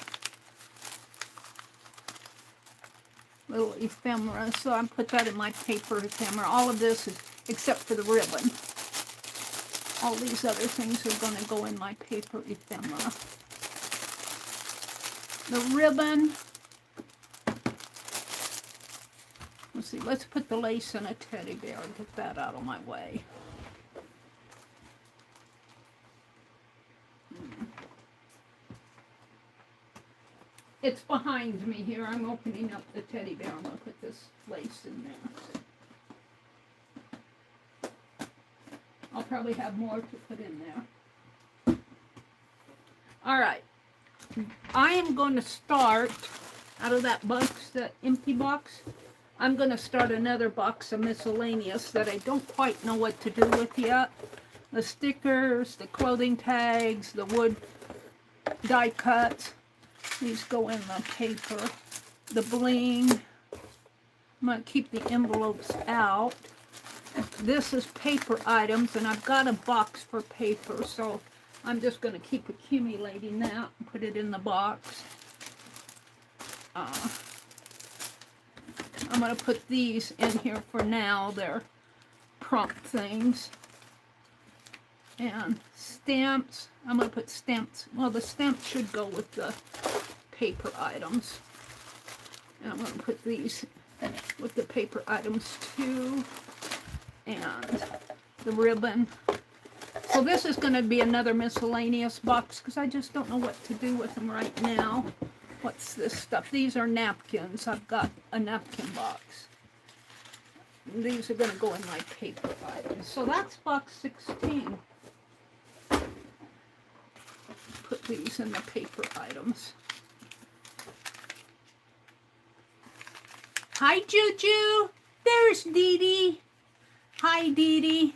Little ephemera. So I put that in my paper ephemera. All of this is, except for the ribbon. All these other things are going to go in my paper ephemera. The ribbon. Let's see, let's put the lace in a teddy bear and get that out of my way. It's behind me here. I'm opening up the teddy bear. I'm going to put this lace in there. I'll probably have more to put in there. All right. I am going to start out of that box, that empty box. I'm going to start another box of miscellaneous that I don't quite know what to do with yet. The stickers, the clothing tags, the wood die cuts. These go in the paper. The bling. I'm going to keep the envelopes out. This is paper items, and I've got a box for paper, so I'm just going to keep accumulating that and put it in the box. I'm going to put these in here for now. They're prompt things. And stamps. I'm going to put stamps. Well, the stamps should go with the paper items. And I'm going to put these with the paper items too. And the ribbon. So this is going to be another miscellaneous box because I just don't know what to do with them right now. What's this stuff? These are napkins. I've got a napkin box. These are going to go in my paper items. So that's box 16. Put these in the paper items. Hi, Juju. There's Dee Dee. Hi, Dee Dee.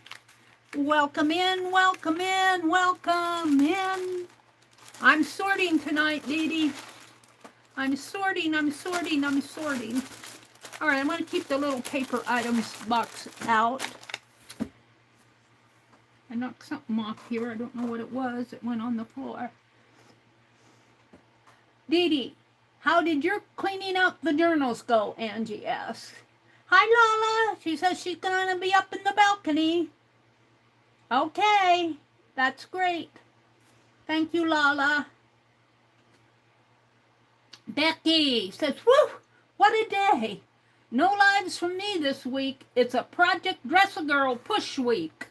Welcome in, welcome in, welcome in. I'm sorting tonight, Dee Dee. I'm sorting. All right, I'm going to keep the little paper items box out. I knocked something off here. I don't know what it was. It went on the floor. Dee Dee, how did your cleaning up the journals go? Angie asks. Hi, Lala. She says she's going to be up in the balcony. Okay, that's great. Thank you, Lala. Becky says, whew, what a day. No lives from me this week. It's a Project Dress-A-Girl push week.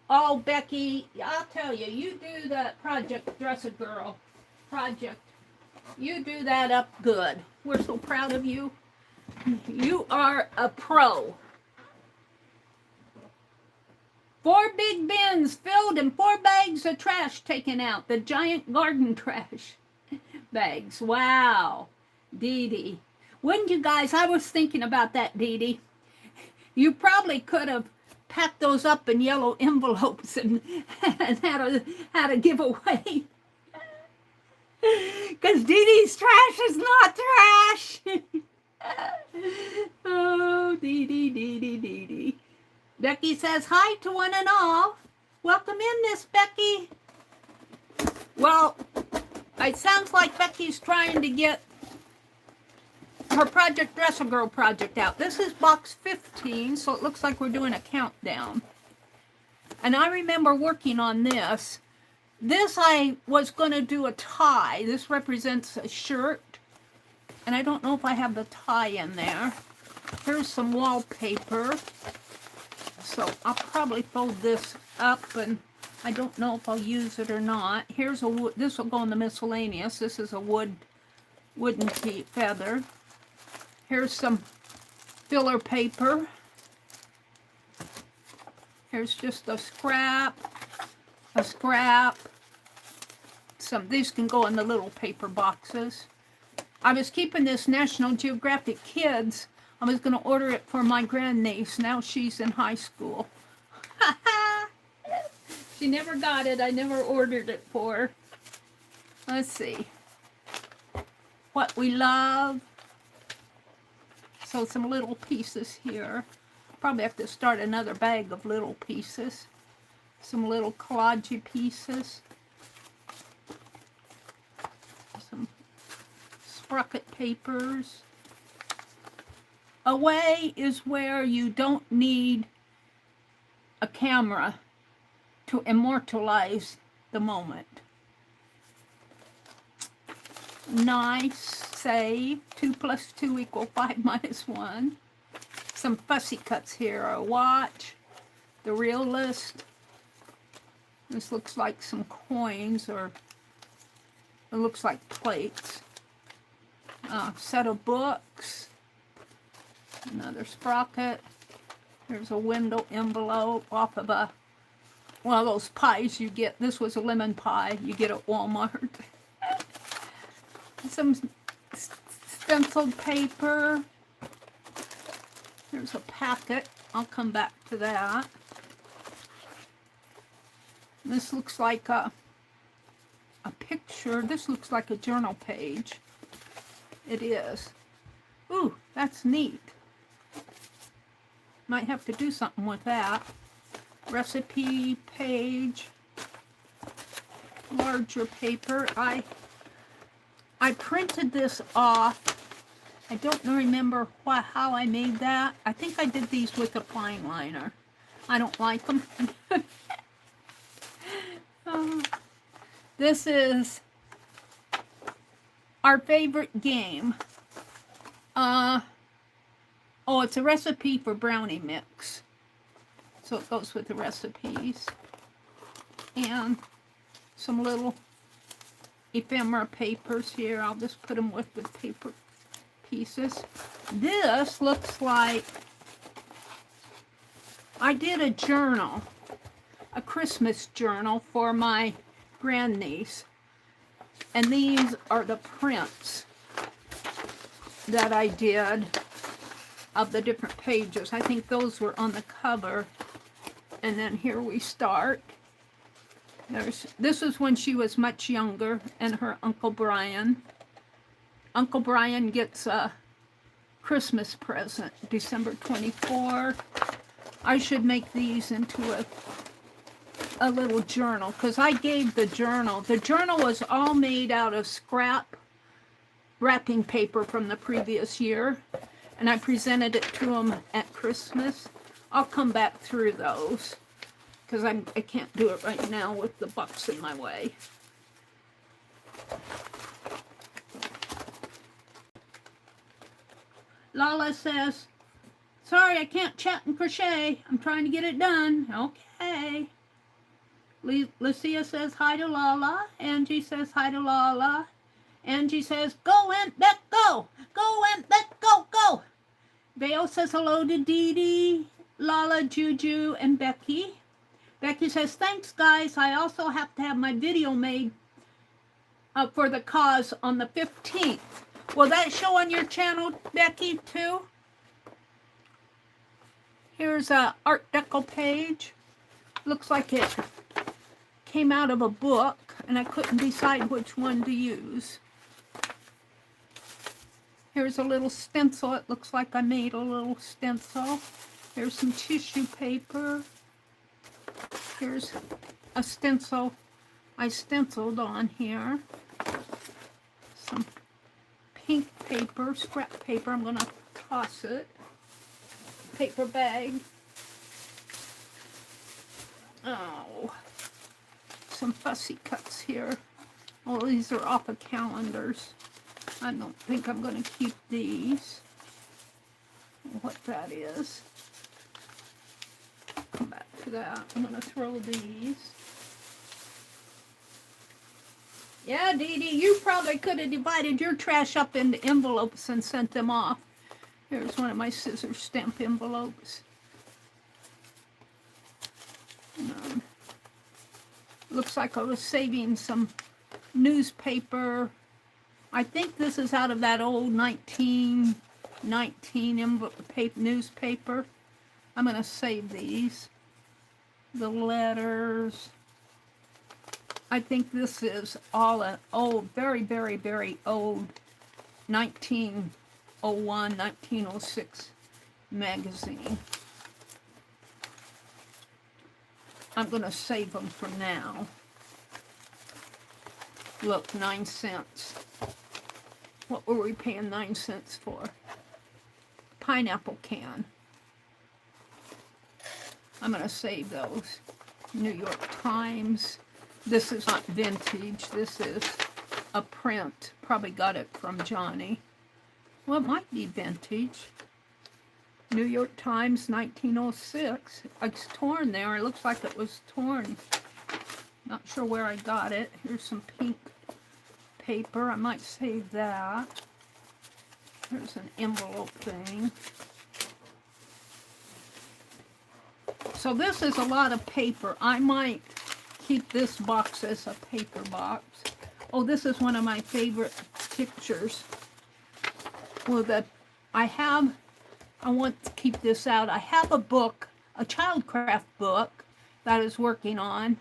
Oh, Becky, I'll tell you, you do that Project Dress-A-Girl project. You do that up good. We're so proud of you. You are a pro. 4 big bins filled and 4 bags of trash taken out. The giant garden trash bags. Wow. Dee Dee. Wouldn't you guys, I was thinking about that, Dee Dee. You probably could have packed those up in yellow envelopes and had a giveaway. Because Dee Dee's trash is not trash. Oh, Dee Dee, Dee Dee, Dee Dee. Becky says, hi to one and all. Welcome in, Miss Becky. Well, it sounds like Becky's trying to get her Project Dress-A-Girl project out. This is box 15, so it looks like we're doing a countdown. And I remember working on this. This I was going to do a tie. This represents a shirt. And I don't know if I have the tie in there. Here's some wallpaper. So I'll probably fold this up, and I don't know if I'll use it or not. Here's a wood. This will go in the miscellaneous. This is a wooden feather. Here's some filler paper. Here's just a scrap. These can go in the little paper boxes. I was keeping this National Geographic Kids. I was going to order it for my grandniece. Now she's in high school. She never got it. I never ordered it for her. Let's see. What we love. So some little pieces here. Probably have to start another bag of little pieces. Some little collage pieces. Some sprocket papers. Away is where you don't need a camera to immortalize the moment. Nice. Save. 2 + 2 = 5 - 1. Some fussy cuts here. A watch. The real list. This looks like some coins, or it looks like plates. A set of books. Another sprocket. There's a window envelope off of one of those pies you get. This was a lemon pie you get at Walmart. Some stenciled paper. There's a packet. I'll come back to that. This looks like a picture. This looks like a journal page. It is. Ooh, that's neat. Might have to do something with that. Recipe page. Larger paper. I printed this off. I don't remember how I made that. I think I did these with a fine liner. I don't like them. This is our favorite game. Oh, it's a recipe for brownie mix. So it goes with the recipes. and some little ephemera papers here. I'll just put them with the paper pieces. This looks like I did a journal, a Christmas journal for my grandniece. And these are the prints that I did of the different pages. I think those were on the cover. And then here we start. This is when she was much younger, and her Uncle Brian. Uncle Brian gets a Christmas present, December 24. I should make these into a little journal, because I gave the journal. The journal was all made out of scrap wrapping paper from the previous year, and I presented it to them at Christmas. I'll come back through those, because I can't do it right now with the box in my way. Lala says, sorry, I can't chat and crochet. I'm trying to get it done. Okay. Lucia says hi to Lala. Angie says hi to Lala. Angie says, go, Aunt Beck, go. Go, Aunt Beck, go, go. Vale says hello to Dee Dee, Lala, Juju, and Becky. Becky says, thanks, guys. I also have to have my video made for the cause on the 15th. Will that show on your channel, Becky, too? Here's a Art Deco page. Looks like it came out of a book, and I couldn't decide which one to use. Here's a little stencil. It looks like I made a little stencil. Here's some tissue paper. Here's a stencil I stenciled on here. Some pink paper, scrap paper. I'm going to toss it. Paper bag. Oh, some fussy cuts here. Oh, these are off of calendars. I don't think I'm going to keep these. What that is. Come back to that. I'm going to throw these. Yeah, Dee Dee, you probably could have divided your trash up into envelopes and sent them off. Here's one of my scissor stamp envelopes. Looks like I was saving some newspaper. I think this is out of that old 1919 newspaper. I'm going to save these. The letters. I think this is all an old, very, very, very old 1901, 1906 magazine. I'm going to save them for now. Look, 9 cents. What were we paying 9 cents for? Pineapple can. I'm going to save those. New York Times. This is not vintage. This is a print. Probably got it from Johnny. Well, it might be vintage. New York Times, 1906. It's torn there. It looks like it was torn. Not sure where I got it. Here's some pink paper. I might save that. There's an envelope thing. So this is a lot of paper. I might keep this box as a paper box. Oh, this is one of my favorite pictures. Well, I want to keep this out. I have a book, a childcraft book that I was working on.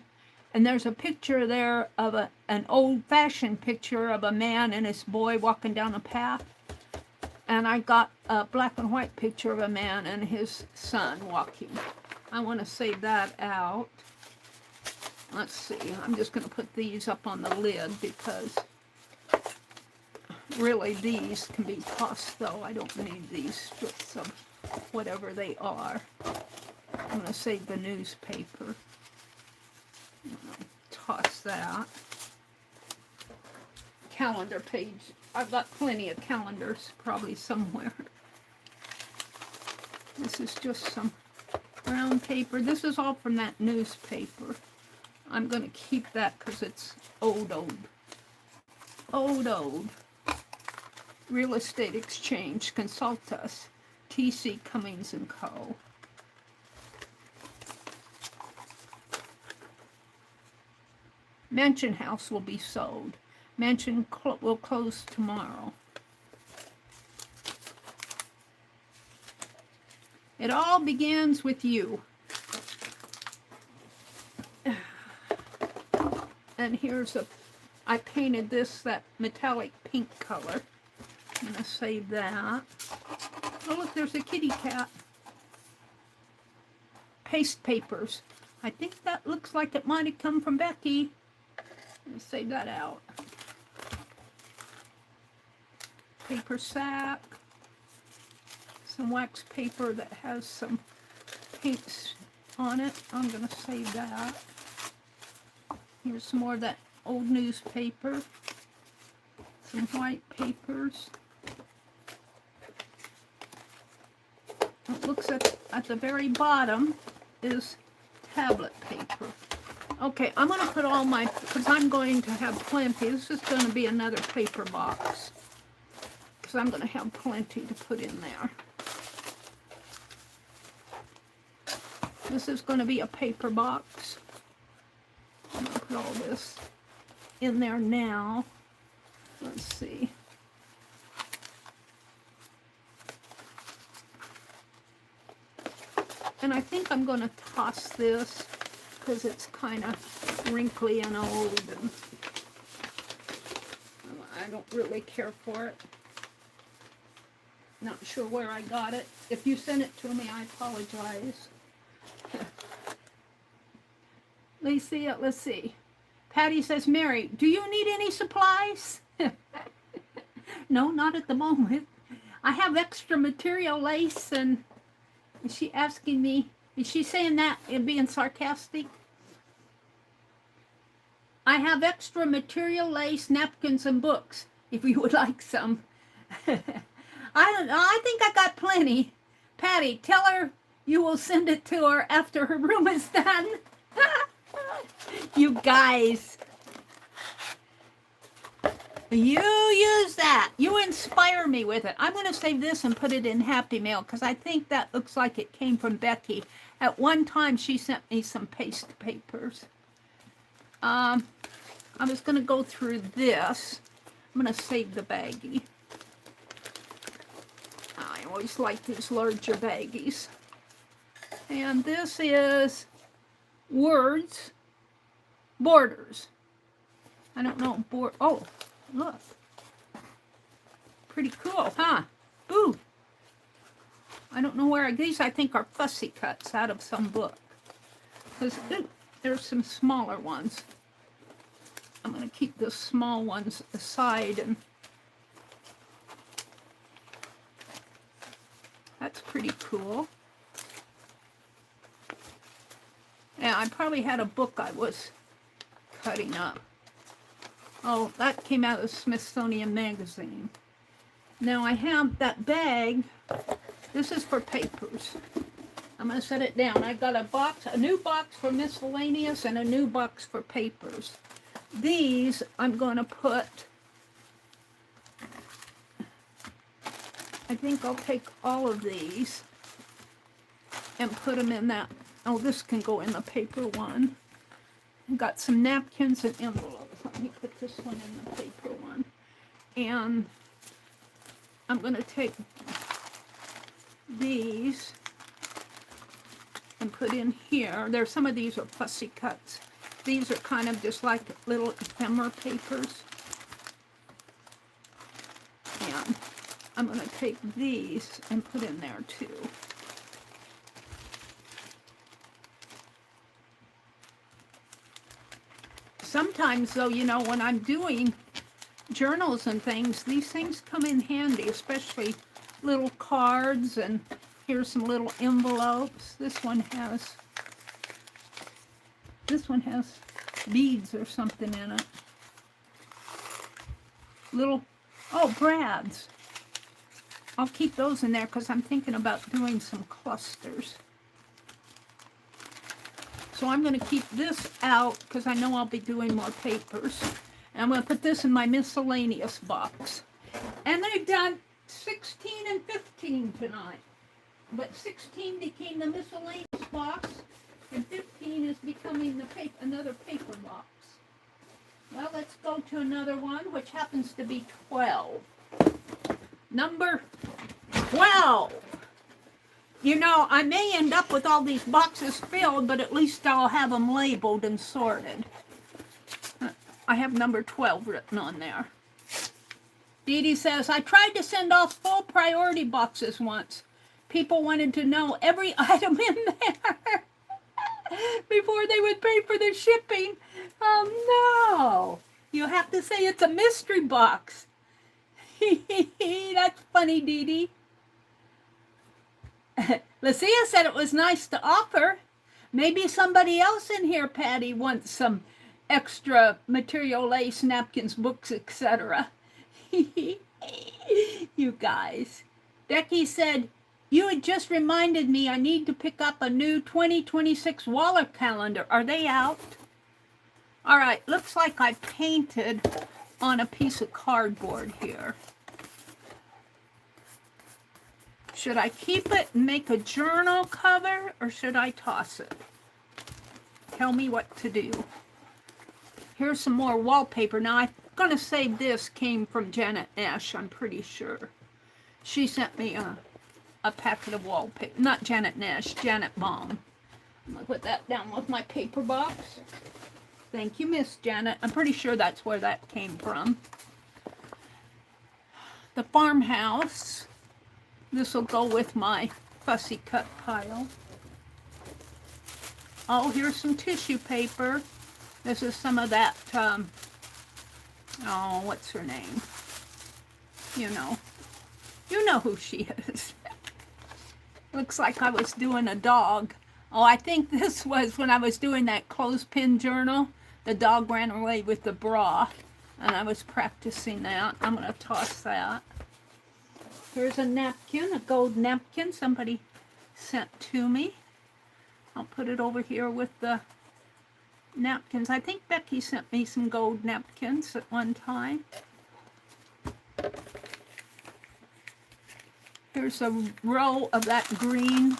And there's a picture there of an old-fashioned picture of a man and his boy walking down a path. And I got a black and white picture of a man and his son walking. I want to save that out. Let's see. I'm just going to put these up on the lid because really these can be tossed, though. I don't need these strips of whatever they are. I'm going to save the newspaper. Toss that. Calendar page. I've got plenty of calendars probably somewhere. This is just some brown paper. This is all from that newspaper. I'm going to keep that because it's old. Real Estate Exchange. Consult us. T.C. Cummings & Co. Mansion house will be sold. Mansion will close tomorrow. It all begins with you. And here's I painted that metallic pink color. I'm going to save that. Oh, look, there's a kitty cat. Paste papers. I think that looks like it might have come from Becky. Let's save that out. Paper sack. Some wax paper that has some paints on it. I'm going to save that. Here's some more of that old newspaper. Some white papers. It looks at the very bottom is tablet paper. Okay, I'm going to put all my, because I'm going to have plenty. This is going to be another paper box. Because I'm going to have plenty to put in there. This is going to be a paper box. I'm going to put all this in there now. Let's see. And I think I'm going to toss this because it's kind of wrinkly and old, and I don't really care for it. Not sure where I got it. If you sent it to me, I apologize. Let's see. Patty says, Mary, do you need any supplies? No, not at the moment. I have extra material lace, and is she asking me, is she saying that and being sarcastic? I have extra material lace, napkins, and books, if you would like some. I don't know, I think I got plenty. Patty, tell her you will send it to her after her room is done. You guys. You use that. You inspire me with it. I'm going to save this and put it in Happy Mail because I think that looks like it came from Becky. At one time, she sent me some paste papers. I was going to go through this. I'm going to save the baggie. I always like these larger baggies. And this is words, borders. I don't know, oh, look. Pretty cool, huh? Ooh. I don't know where these, I think, are fussy cuts out of some book. Because there's some smaller ones. I'm going to keep the small ones aside, and that's pretty cool. Yeah, I probably had a book I was cutting up. Oh, that came out of Smithsonian Magazine. Now I have that bag. This is for papers. I'm going to set it down. I got a new box for miscellaneous and a new box for papers. These I'm going to put, I think I'll take all of these and put them in that. Oh, this can go in the paper one. I've got some napkins and envelopes. Let me put this one in the paper one. And I'm going to take these and put in here. There's some of these are fussy cuts. These are kind of just like little ephemera papers. And I'm going to take these and put in there too. Sometimes, though, you know, when I'm doing journals and things, these things come in handy, especially little cards, and here's some little envelopes. This one has beads or something in it. Little, oh, brads. I'll keep those in there because I'm thinking about doing some clusters. So I'm going to keep this out because I know I'll be doing more papers. And I'm going to put this in my miscellaneous box. And I've done 16 and 15 tonight. But 16 became the miscellaneous box, and 15 is becoming the another paper box. Well, let's go to another one, which happens to be 12. Number 12. You know, I may end up with all these boxes filled, but at least I'll have them labeled and sorted. I have number 12 written on there. Dee Dee says, I tried to send off full priority boxes once. People wanted to know every item in there before they would pay for the shipping. Oh, no. You have to say it's a mystery box. That's funny, Dee Dee. Lucia said it was nice to offer. Maybe somebody else in here, Patty, wants some extra material, lace, napkins, books, etc. You guys. Becky said, you had just reminded me I need to pick up a new 2026 Waller calendar. Are they out? All right, looks like I painted on a piece of cardboard here. Should I keep it and make a journal cover, or should I toss it? Tell me what to do. Here's some more wallpaper. Now, I'm going to say this came from Janet Nash, I'm pretty sure. She sent me a packet of wallpaper. Not Janet Nash, Janet Baum. I'm going to put that down with my paper box. Thank you, Miss Janet. I'm pretty sure that's where that came from. The farmhouse. This will go with my fussy cut pile. Oh, here's some tissue paper. This is some of that, oh, what's her name? You know who she is. Looks like I was doing a dog. Oh, I think this was when I was doing that clothespin journal. The dog ran away with the bra, and I was practicing that. I'm going to toss that. Here's a napkin, a gold napkin somebody sent to me. I'll put it over here with the napkins. I think Becky sent me some gold napkins at one time. Here's a roll of that green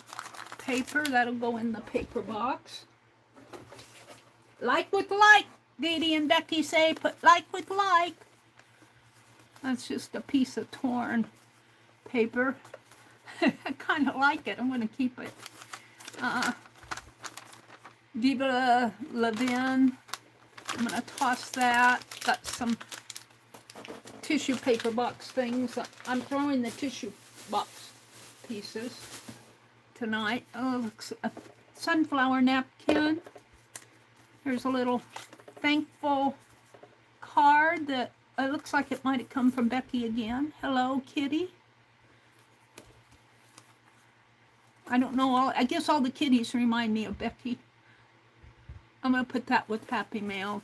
paper. That'll go in the paper box. Like with like, Dee Dee and Becky say, put like with like. That's just a piece of torn paper. I kind of like it. I'm going to keep it. Diva Levin. I'm going to toss that. Got some tissue paper box things. I'm throwing the tissue box pieces tonight. Oh, looks a sunflower napkin. Here's a little thankful card that looks like it might have come from Becky again. Hello, Kitty. I don't know. I guess all the kitties remind me of Becky. I'm going to put that with Happy Mail.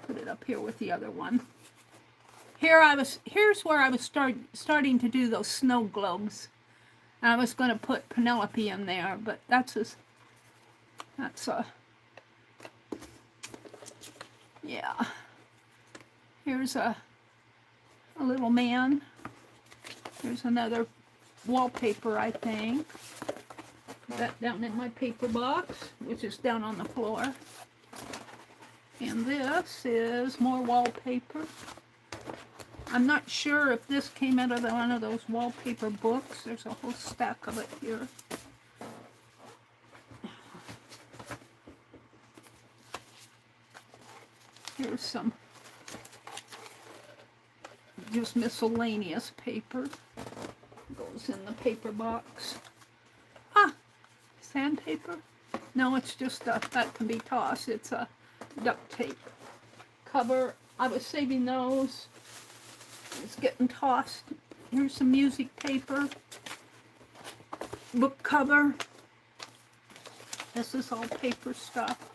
Put it up here with the other one. Here's where I was starting to do those snow globes. And I was going to put Penelope in there, but yeah. Here's a little man. Here's another wallpaper, I think. Put that down in my paper box, which is down on the floor. And this is more wallpaper. I'm not sure if this came out of one of those wallpaper books. There's a whole stack of it here. Here's some just miscellaneous paper. Goes in the paper box. Ah, sandpaper? No, it's just that can be tossed. It's a duct tape cover. I was saving those. It's getting tossed. Here's some music paper. Book cover. This is all paper stuff.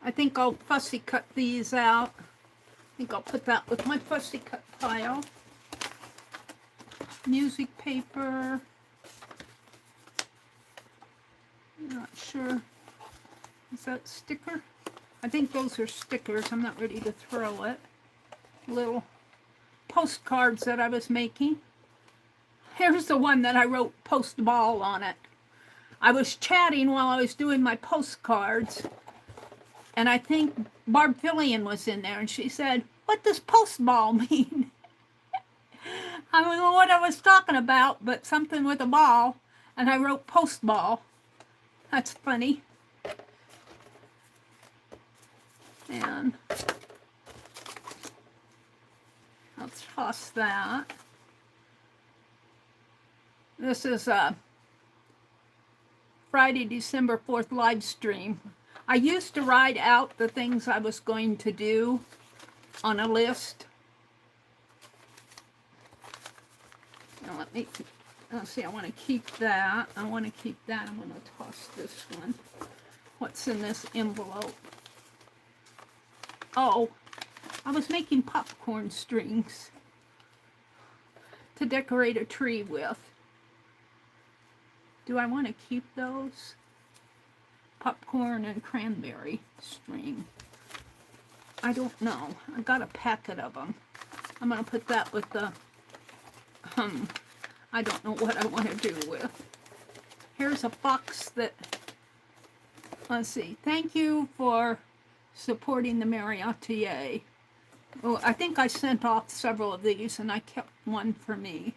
I think I'll fussy cut these out. I think I'll put that with my fussy cut pile. Music paper. Not sure. Is that sticker? I think those are stickers. I'm not ready to throw it. Little postcards that I was making. Here's the one that I wrote post ball on it. I was chatting while I was doing my postcards, and I think Barb Fillion was in there, and she said, "What does post ball mean?" I don't know what I was talking about, but something with a ball, and I wrote post ball. That's funny. And I'll toss that. This is a Friday, December 4th live stream. I used to write out the things I was going to do on a list. Now let's see, I want to keep that. I'm going to toss this one. What's in this envelope? Oh, I was making popcorn strings to decorate a tree with. Do I want to keep those? Popcorn and cranberry string. I don't know. I got a packet of them. I'm going to put that with the, I don't know what I want to do with. Here's a box that, let's see. Thank you for supporting the Meri Atelier. Oh, I think I sent off several of these and I kept one for me.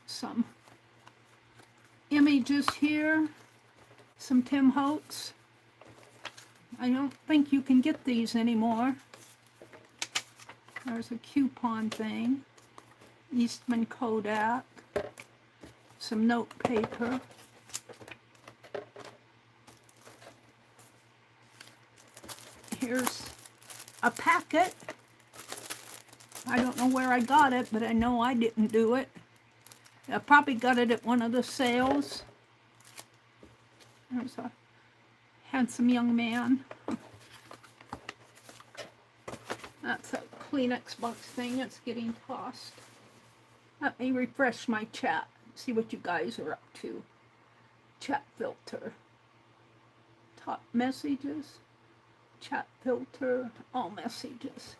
Some images here, some Tim Holtz. I don't think you can get these anymore. There's a coupon thing. Eastman Kodak. Some note paper. Here's a packet. I don't know where I got it, but I know I didn't do it. I probably got it at one of the sales. There's a handsome young man. That's a Kleenex box thing that's getting tossed. Let me refresh my chat. See what you guys are up to. Chat filter. Top messages. Chat filter. All messages.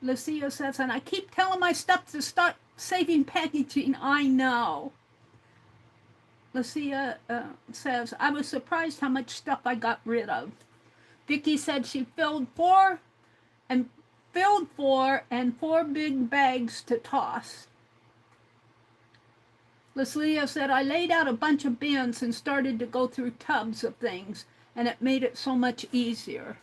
Lucia says, and I keep telling my stuff to start saving packaging. I know. Lucia says, I was surprised how much stuff I got rid of. Vicky said she filled four and 4 big bags to toss. Lucia said, I laid out a bunch of bins and started to go through tubs of things, and it made it so much easier.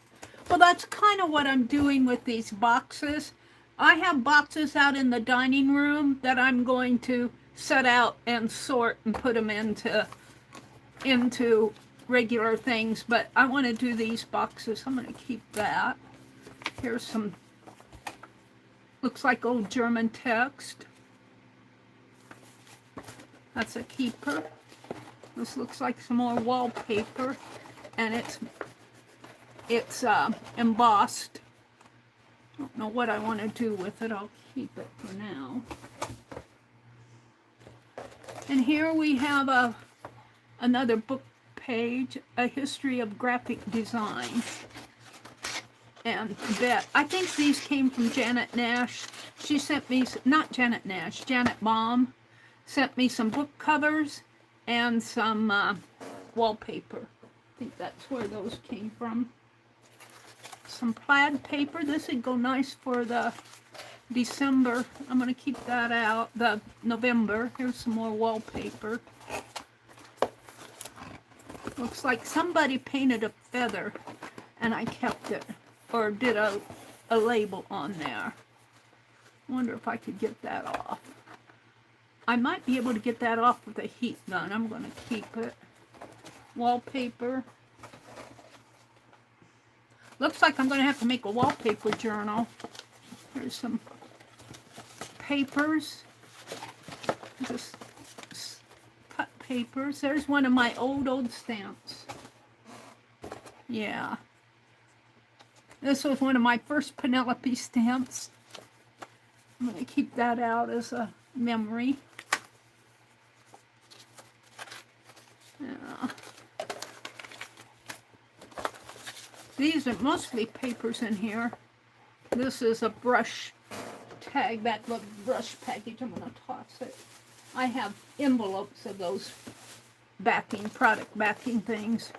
Well, that's kind of what I'm doing with these boxes. I have boxes out in the dining room that I'm going to set out and sort and put them into regular things, but I want to do these boxes. I'm going to keep that. Here's some, looks like old German text. That's a keeper. This looks like some more wallpaper, and it's embossed. Don't know what I want to do with it. I'll keep it for now. And here we have another book page, A History of Graphic Design. And that, I think these came from Janet Nash. She sent me, not Janet Nash, Janet Baum sent me some book covers and some wallpaper. I think that's where those came from. Some plaid paper. This would go nice for the December. I'm going to keep that out. The November. Here's some more wallpaper. Looks like somebody painted a feather and I kept it, or did a label on there. I wonder if I could get that off. I might be able to get that off with a heat gun. I'm going to keep it. Wallpaper. Looks like I'm going to have to make a wallpaper journal. There's some papers. Just cut papers. There's one of my old stamps. Yeah. This was one of my first Penelope stamps. I'm going to keep that out as a memory. These are mostly papers in here. This is a brush tag, that little brush package. I'm going to toss it. I have envelopes of those backing, product backing things.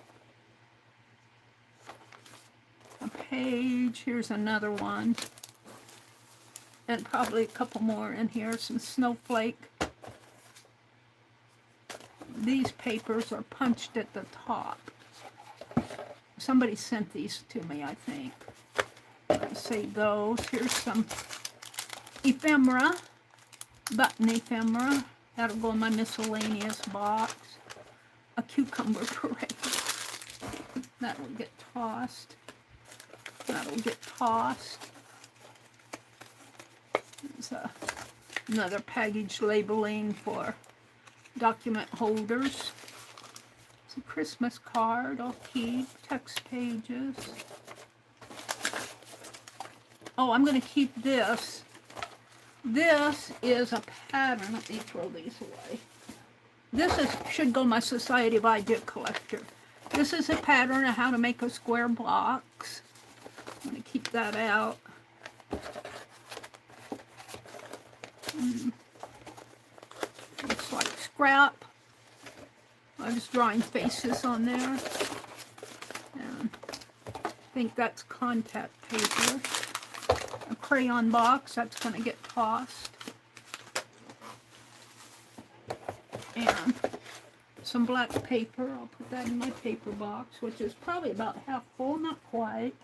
A page, here's another one. And probably a couple more in here, some snowflake. These papers are punched at the top. Somebody sent these to me, I think. Let's see those. Here's some ephemera, button ephemera. That'll go in my miscellaneous box. A cucumber parade. That will get tossed. That'll get tossed. There's another package labeling for document holders. It's a Christmas card I'll keep. Text pages. Oh, I'm going to keep this. This is a pattern. Let me throw these away. This should go in my Society of Idea Collector. This is a pattern of how to make a square box. I'm going to keep that out. Looks like scrap. I was drawing faces on there. And I think that's contact paper. A crayon box, that's going to get tossed. And some black paper, I'll put that in my paper box, which is probably about half full, not quite.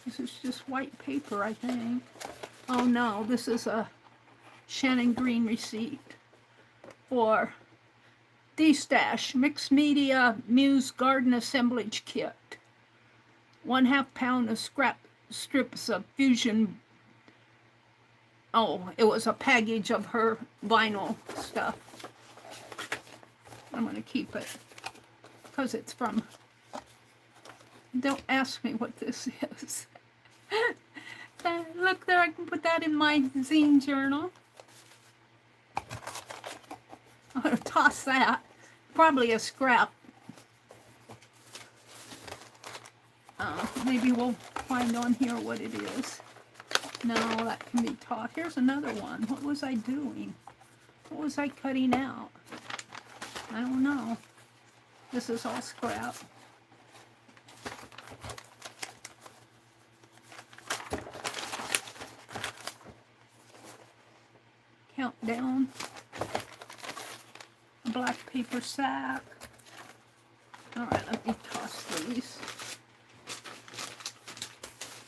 This is just white paper, I think. Oh no, this is a Shannon Green receipt for D-Stash Mixed Media Muse Garden Assemblage Kit. 1/2 pound of scrap strips of fusion. Oh, it was a package of her vinyl stuff. I'm going to keep it because it's from... Don't ask me what this is. Look there, I can put that in my zine journal. I'm going to toss that. Probably a scrap. Maybe we'll find on here what it is. No, that can be tossed. Here's another one. What was I doing? What was I cutting out? I don't know. This is all scrap. Countdown. A black paper sack. Alright, let me toss these.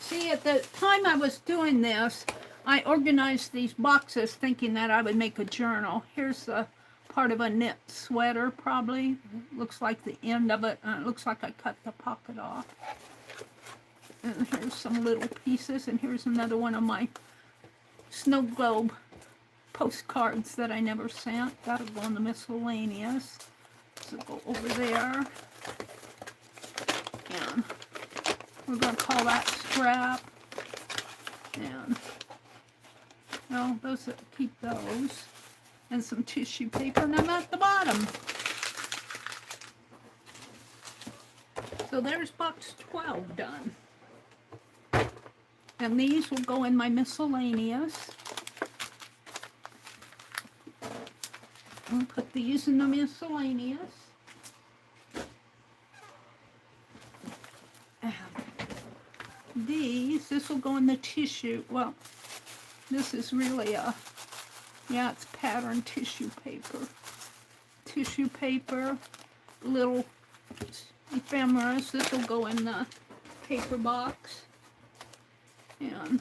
See, at the time I was doing this, I organized these boxes thinking that I would make a journal. Here's the part of a knit sweater, probably. Looks like the end of it. It looks like I cut the pocket off. And here's some little pieces, and here's another one of my snow globe postcards that I never sent. That'll go in the miscellaneous. So go over there. And we're going to call that scrap. And, well, those, keep those. And some tissue paper, and I'm at the bottom. So there's box 12 done. And these will go in my miscellaneous. I'll put these in the miscellaneous. This will go in the tissue. Well, this is really a, yeah, it's pattern tissue paper. Tissue paper, little ephemeras. This will go in the paper box. And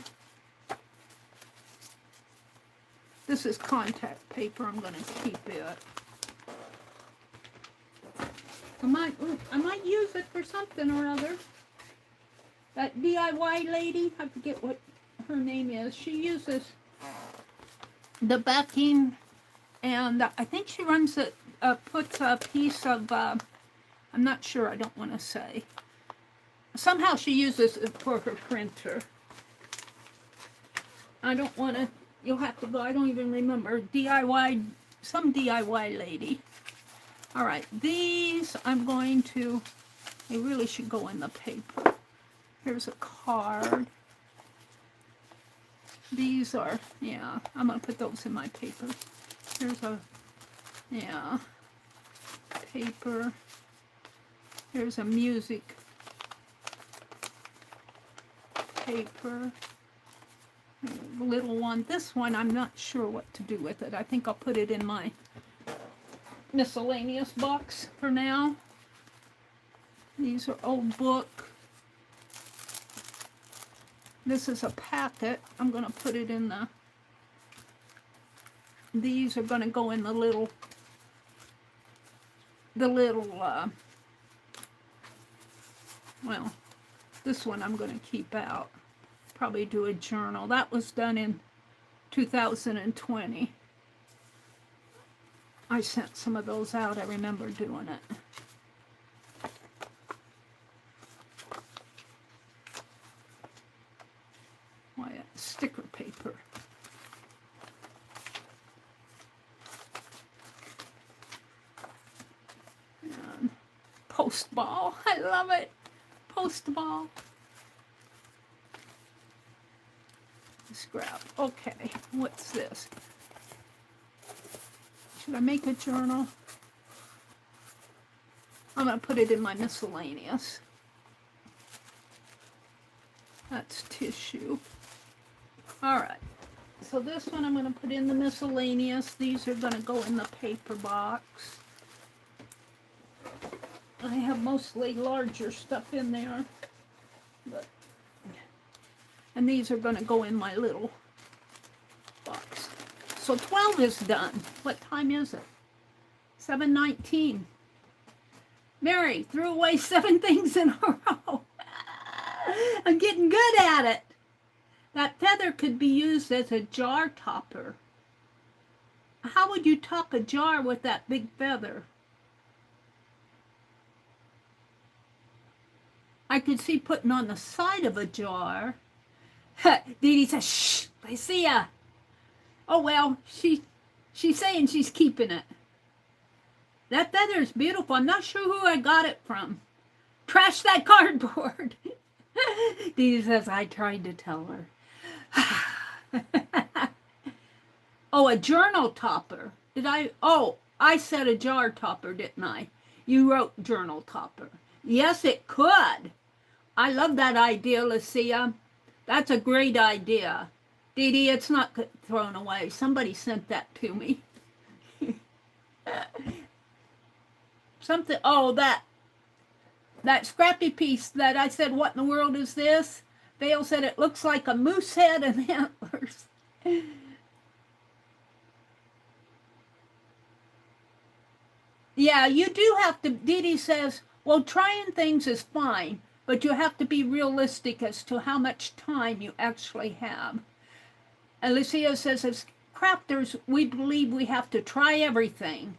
this is contact paper. I'm going to keep it. I might use it for something or other. That DIY lady, I forget what her name is. She uses the backing, and I think she runs it, puts a piece of, I'm not sure, I don't want to say. Somehow she uses it for her printer. I don't want to, you'll have to go, I don't even remember, DIY, some DIY lady. All right, these I'm going to, they really should go in the paper. Here's a card. These are, yeah, I'm going to put those in my paper. Here's a, yeah, paper. Here's a music paper. A little one. This one, I'm not sure what to do with it. I think I'll put it in my miscellaneous box for now. These are old book. This is a packet. I'm going to put it in the, these are going to go in the little, well, this one I'm going to keep out. Probably do a journal. That was done in 2020. I sent some of those out. I remember doing it. Why, sticker paper. And post ball. I love it. Post ball. Scrap. Okay, what's this? Should I make a journal? I'm going to put it in my miscellaneous. That's tissue. All right. So this one I'm going to put in the miscellaneous. These are going to go in the paper box. I have mostly larger stuff in there. But and these are going to go in my little box. So 12 is done. What time is it? 7:19. Mary threw away 7 things in a row. I'm getting good at it. That feather could be used as a jar topper. How would you top a jar with that big feather? I could see putting on the side of a jar. Dee Dee says, shh, I see ya. Oh, well, she's saying she's keeping it. That feather is beautiful. I'm not sure who I got it from. Trash that cardboard. Dee Dee says, I tried to tell her. Oh, a journal topper. Did I? Oh, I said a jar topper, didn't I? You wrote journal topper. Yes, it could. I love that idea, Lucia. That's a great idea. Dee Dee, it's not thrown away. Somebody sent that to me. Something, oh, that scrappy piece that I said, what in the world is this? Vale said it looks like a moose head and antlers. Yeah, you do have to, Dee Dee says, well, trying things is fine, but you have to be realistic as to how much time you actually have. And Lucia says, as crafters, we believe we have to try everything.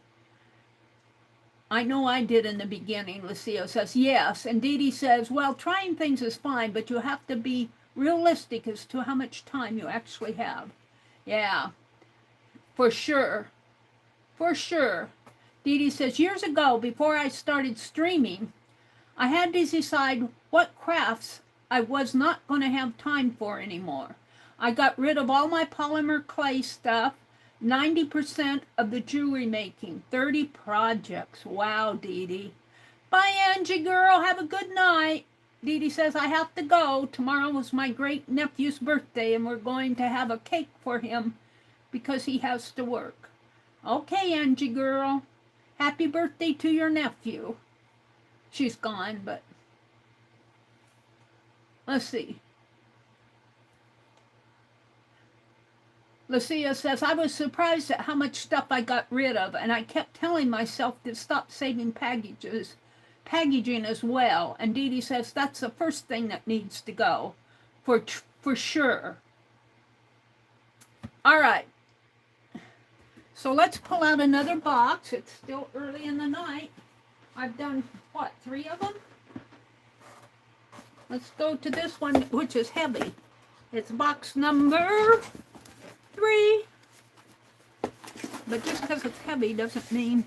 I know I did in the beginning, Lucia says, yes. And Dee Dee says, well, trying things is fine, but you have to be realistic as to how much time you actually have. Yeah, for sure. For sure. Dee Dee says, years ago, before I started streaming, I had to decide what crafts I was not going to have time for anymore. I got rid of all my polymer clay stuff, 90% of the jewelry making, 30 projects. Wow, Dee Dee. Bye, Angie girl. Have a good night. Dee Dee says, I have to go. Tomorrow is my great nephew's birthday, and we're going to have a cake for him because he has to work. Okay, Angie girl. Happy birthday to your nephew. She's gone, but let's see. Lucia says, I was surprised at how much stuff I got rid of, and I kept telling myself to stop saving packaging as well. And Dee Dee says, that's the first thing that needs to go, for sure. All right. So let's pull out another box. It's still early in the night. I've done, what, 3 of them? Let's go to this one, which is heavy. It's box number 3. But just because it's heavy doesn't mean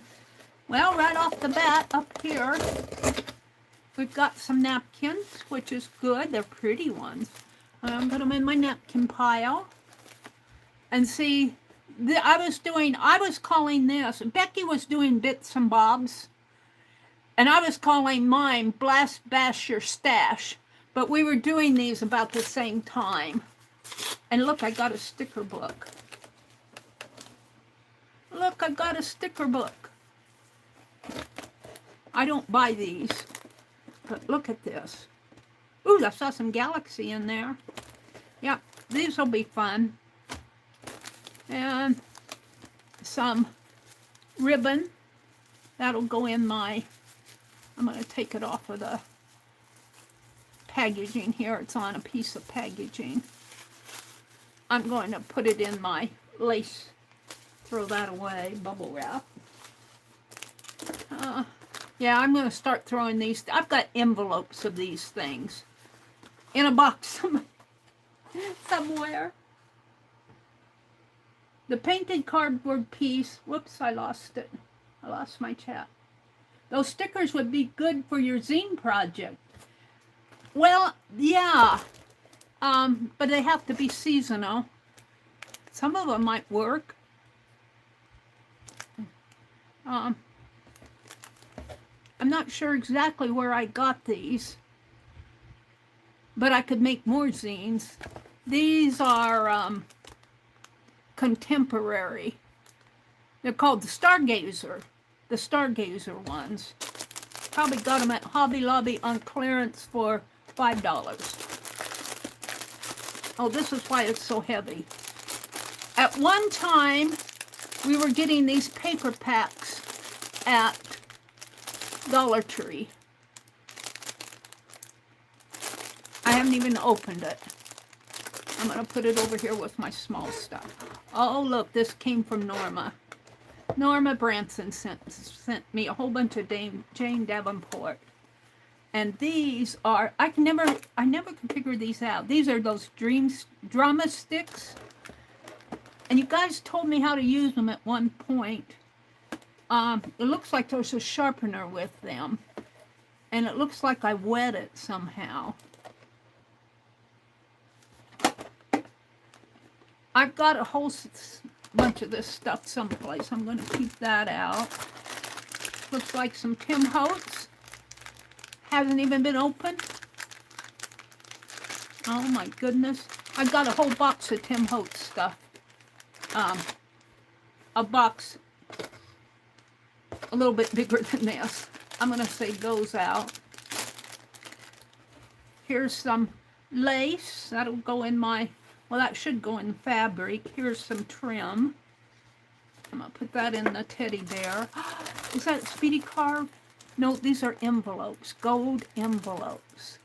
Well, right off the bat, up here, we've got some napkins, which is good. They're pretty ones. I'm put them in my napkin pile. And see, I was calling this, Becky was doing bits and bobs, and I was calling mine Blast Bash Your Stash, but we were doing these about the same time. And look, I got a sticker book. Look, I got a sticker book. I don't buy these, but look at this. Ooh, I saw some galaxy in there. Yep, these will be fun. And some ribbon. That'll go in my, I'm going to take it off of the packaging here. It's on a piece of packaging. I'm going to put it in my lace. Throw that away, bubble wrap. Yeah, I'm going to start throwing these. I've got envelopes of these things in a box somewhere. The painted cardboard piece. Whoops, I lost it. I lost my chat. Those stickers would be good for your zine project. Well, yeah. But they have to be seasonal. Some of them might work. I'm not sure exactly where I got these, but I could make more zines. These are contemporary. They're called the Stargazer ones. Probably got them at Hobby Lobby on clearance for $5. Oh, this is why it's so heavy. At one time, we were getting these paper packs at Dollar Tree. I haven't even opened it. I'm going to put it over here with my small stuff. Oh, look, this came from Norma. Norma Branson sent me a whole bunch of Jane Davenport. And these are, I never could figure these out. These are those drama sticks. And you guys told me how to use them at one point. It looks like there's a sharpener with them. And it looks like I wet it somehow. I've got a whole bunch of this stuff someplace. I'm going to keep that out. Looks like some Tim Holtz. Hasn't even been opened. Oh my goodness. I've got a whole box of Tim Holtz stuff. A box a little bit bigger than this. I'm going to say those out. Here's some lace. That'll go in my, well, that should go in fabric. Here's some trim. I'm going to put that in the teddy bear. Is that Speedy Carve? No, these are envelopes. Gold envelopes.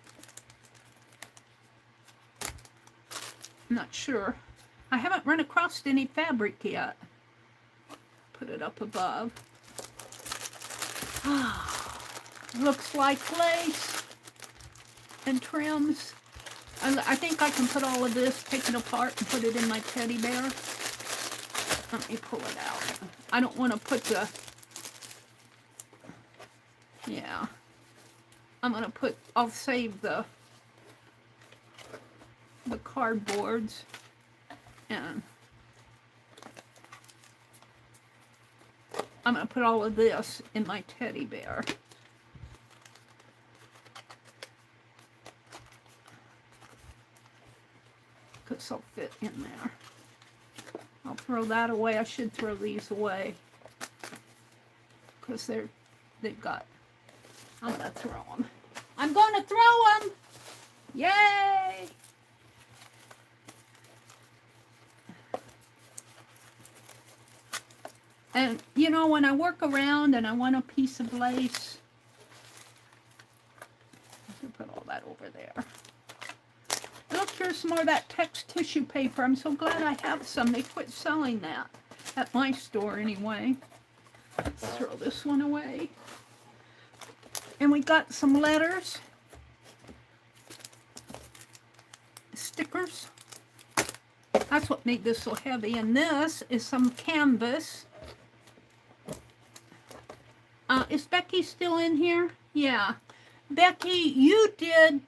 I'm not sure. I haven't run across any fabric yet. Put it up above. Looks like lace and trims. I think I can put all of this, take it apart and put it in my teddy bear. Let me pull it out. I don't want to put the, yeah. I'm going to put, I'll save the cardboards. And I'm going to put all of this in my teddy bear. Because they'll fit in there. I'll throw that away. I should throw these away. Because they've got, I'm going to throw them. I'm going to throw them! Yay! And, you know, when I work around and I want a piece of lace, I'll put all that over there. Look, here's some more of that text tissue paper. I'm so glad I have some. They quit selling that at my store anyway. Let's throw this one away. And we got some letters, stickers. That's what made this so heavy. And this is some canvas. is Becky still in here? Yeah. Becky, you did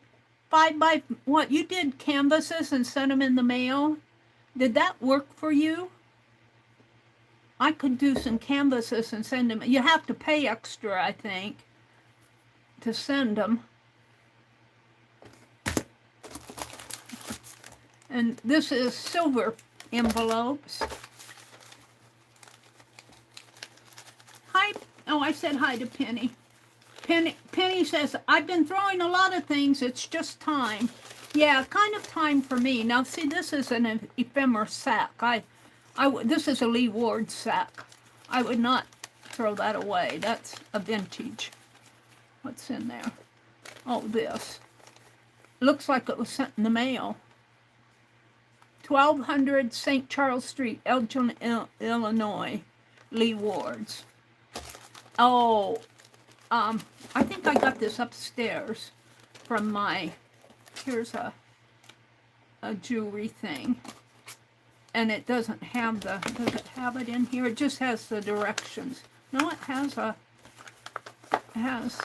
5x, what, you did canvases and sent them in the mail. Did that work for you? I could do some canvases and send them. You have to pay extra, I think, to send them. And this is silver envelopes. Hi. Oh, I said hi to Penny. Penny says, I've been throwing a lot of things. It's just time. Yeah, kind of time for me. Now, see, this is an ephemera sack. This is a Lee Ward sack. I would not throw that away. That's a vintage. What's in there? Oh, this. Looks like it was sent in the mail. 1200 St. Charles Street, Elgin, Illinois. Lee Ward's. Oh, I think I got this upstairs from my, here's a jewelry thing. And it doesn't have does it have it in here? It just has the directions. No, it has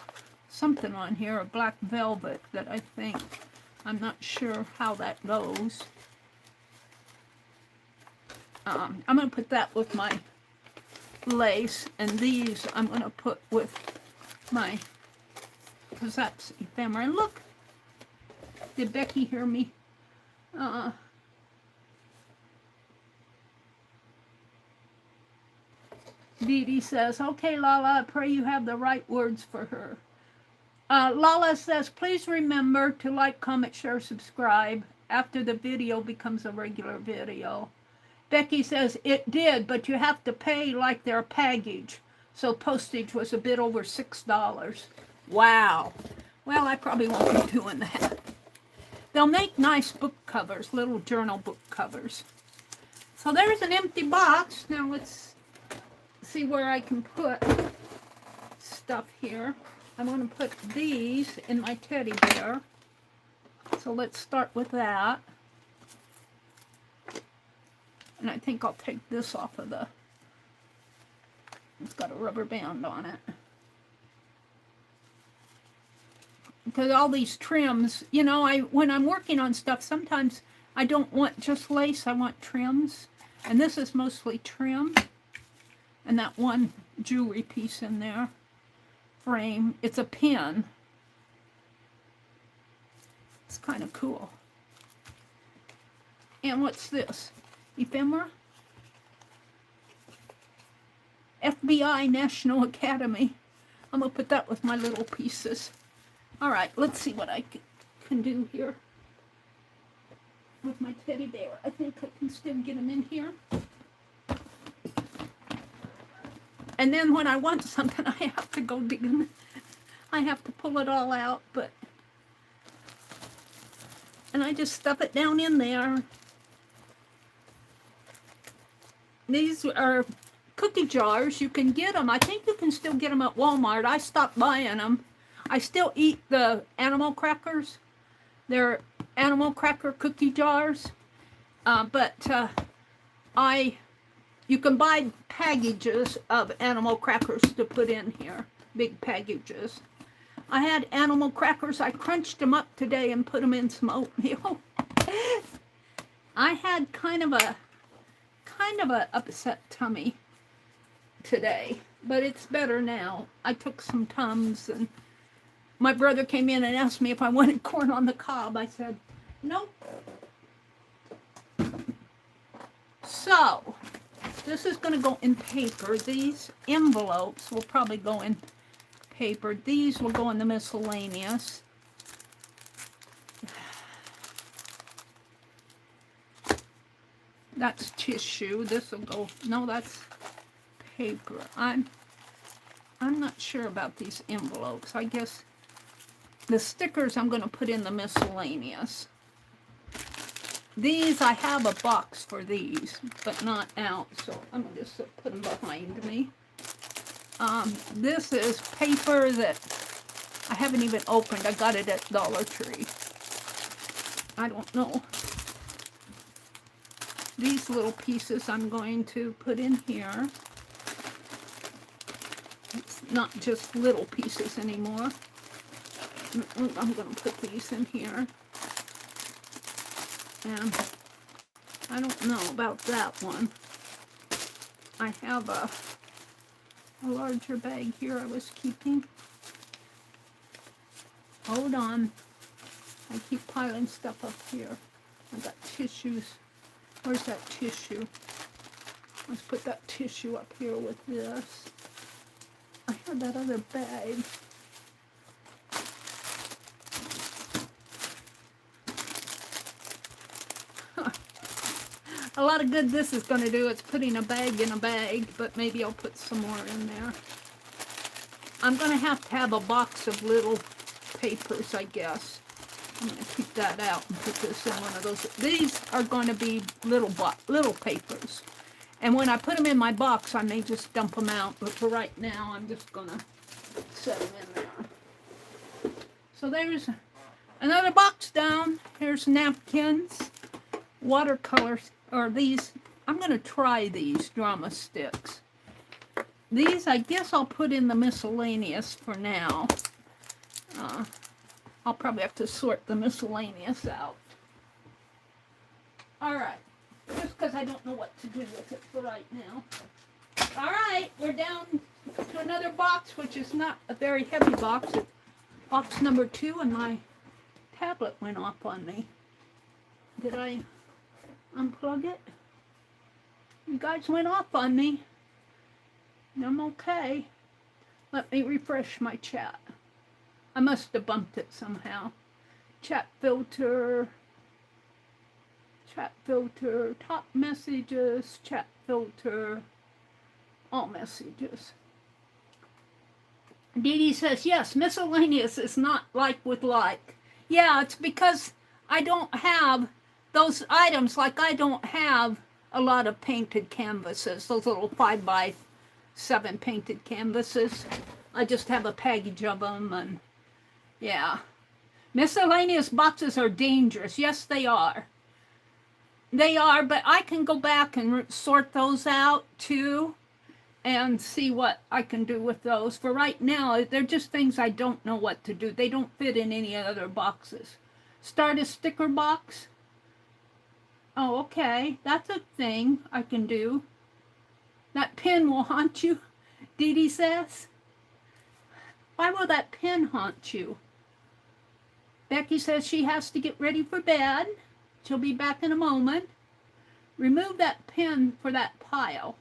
something on here, a black velvet that I think, I'm not sure how that goes. I'm going to put that with my lace, and these I'm going to put with my, because that's ephemera. And look, did Becky hear me? Dee Dee says, okay, Lala, I pray you have the right words for her. Lala says, please remember to like, comment, share, subscribe after the video becomes a regular video. Becky says, it did, but you have to pay like their package. So postage was a bit over $6. Wow. Well, I probably won't be doing that. They'll make nice book covers, little journal book covers. So there's an empty box. Now let's see where I can put stuff here. I want to put these in my teddy bear. So let's start with that. And I think I'll take this off of the, it's got a rubber band on it. Because all these trims, you know, when I'm working on stuff, sometimes I don't want just lace, I want trims. And this is mostly trim. And that one jewelry piece in there, frame, it's a pin. It's kind of cool. And what's this? Ephemera? FBI National Academy. I'm going to put that with my little pieces. All right, let's see what I can do here with my teddy bear. I think I can still get him in here. And then when I want something, I have to go digging. I have to pull it all out, and I just stuff it down in there. These are cookie jars. You can get them. I think you can still get them at Walmart. I stopped buying them. I still eat the animal crackers. They're animal cracker cookie jars. You can buy packages of animal crackers to put in here. Big packages. I had animal crackers. I crunched them up today and put them in some oatmeal. I had kind of a upset tummy today, but it's better now. I took some Tums, and my brother came in and asked me if I wanted corn on the cob. I said, nope. So, this is going to go in paper. These envelopes will probably go in paper. These will go in the miscellaneous. That's tissue. This will go, no, that's paper. I'm not sure about these envelopes. I guess the stickers I'm going to put in the miscellaneous. These, I have a box for these, but not out, so I'm going to just put them behind me. This is paper that I haven't even opened. I got it at Dollar Tree. I don't know. These little pieces I'm going to put in here. What's not just little pieces anymore. I'm going to put these in here. And I don't know about that one. I have a larger bag here I was keeping. Hold on. I keep piling stuff up here. I got tissues. Where's that tissue? Let's put that tissue up here with this. I had that other bag. A lot of good this is going to do. It's putting a bag in a bag, but maybe I'll put some more in there. I'm going to have a box of little papers, I guess. I'm going to keep that out and put this in one of those. These are going to be little papers. And when I put them in my box, I may just dump them out. But for right now, I'm just going to set them in there. So there's another box down. Here's napkins, watercolors, or these. I'm going to try these drama sticks. These, I guess I'll put in the miscellaneous for now. I'll probably have to sort the miscellaneous out. All right. Just because I don't know what to do with it for right now. All right. We're down to another box, which is not a very heavy box. It's box number 2, and my tablet went off on me. Did I unplug it? You guys went off on me. I'm okay. Let me refresh my chat. I must have bumped it somehow. Chat filter, top messages, chat filter, all messages. Dee Dee says, yes, miscellaneous is not like with like. Yeah, it's because I don't have those items, like I don't have a lot of painted canvases, those little 5x7 painted canvases. I just have a package of them, and yeah. Miscellaneous boxes are dangerous. Yes, they are. They are, but I can go back and sort those out too and see what I can do with those. For right now, they're just things I don't know what to do. They don't fit in any other boxes. Start a sticker box. Oh, okay. That's a thing I can do. That pin will haunt you, Dee Dee says. Why will that pin haunt you? Becky says she has to get ready for bed. She'll be back in a moment. Remove that pin for that pile.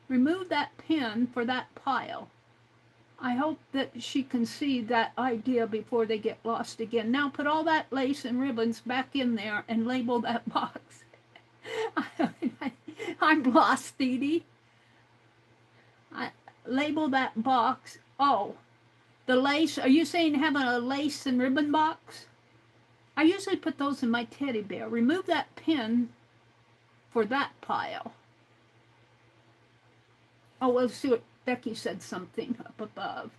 Remove that pin for that pile. I hope that she can see that idea before they get lost again. Now put all that lace and ribbons back in there and label that box. I'm lost, Dee Dee. Label that box. Oh, the lace. Are you saying having a lace and ribbon box? I usually put those in my teddy bear. Remove that pin for that pile. Oh, we'll see what Becky said something up above.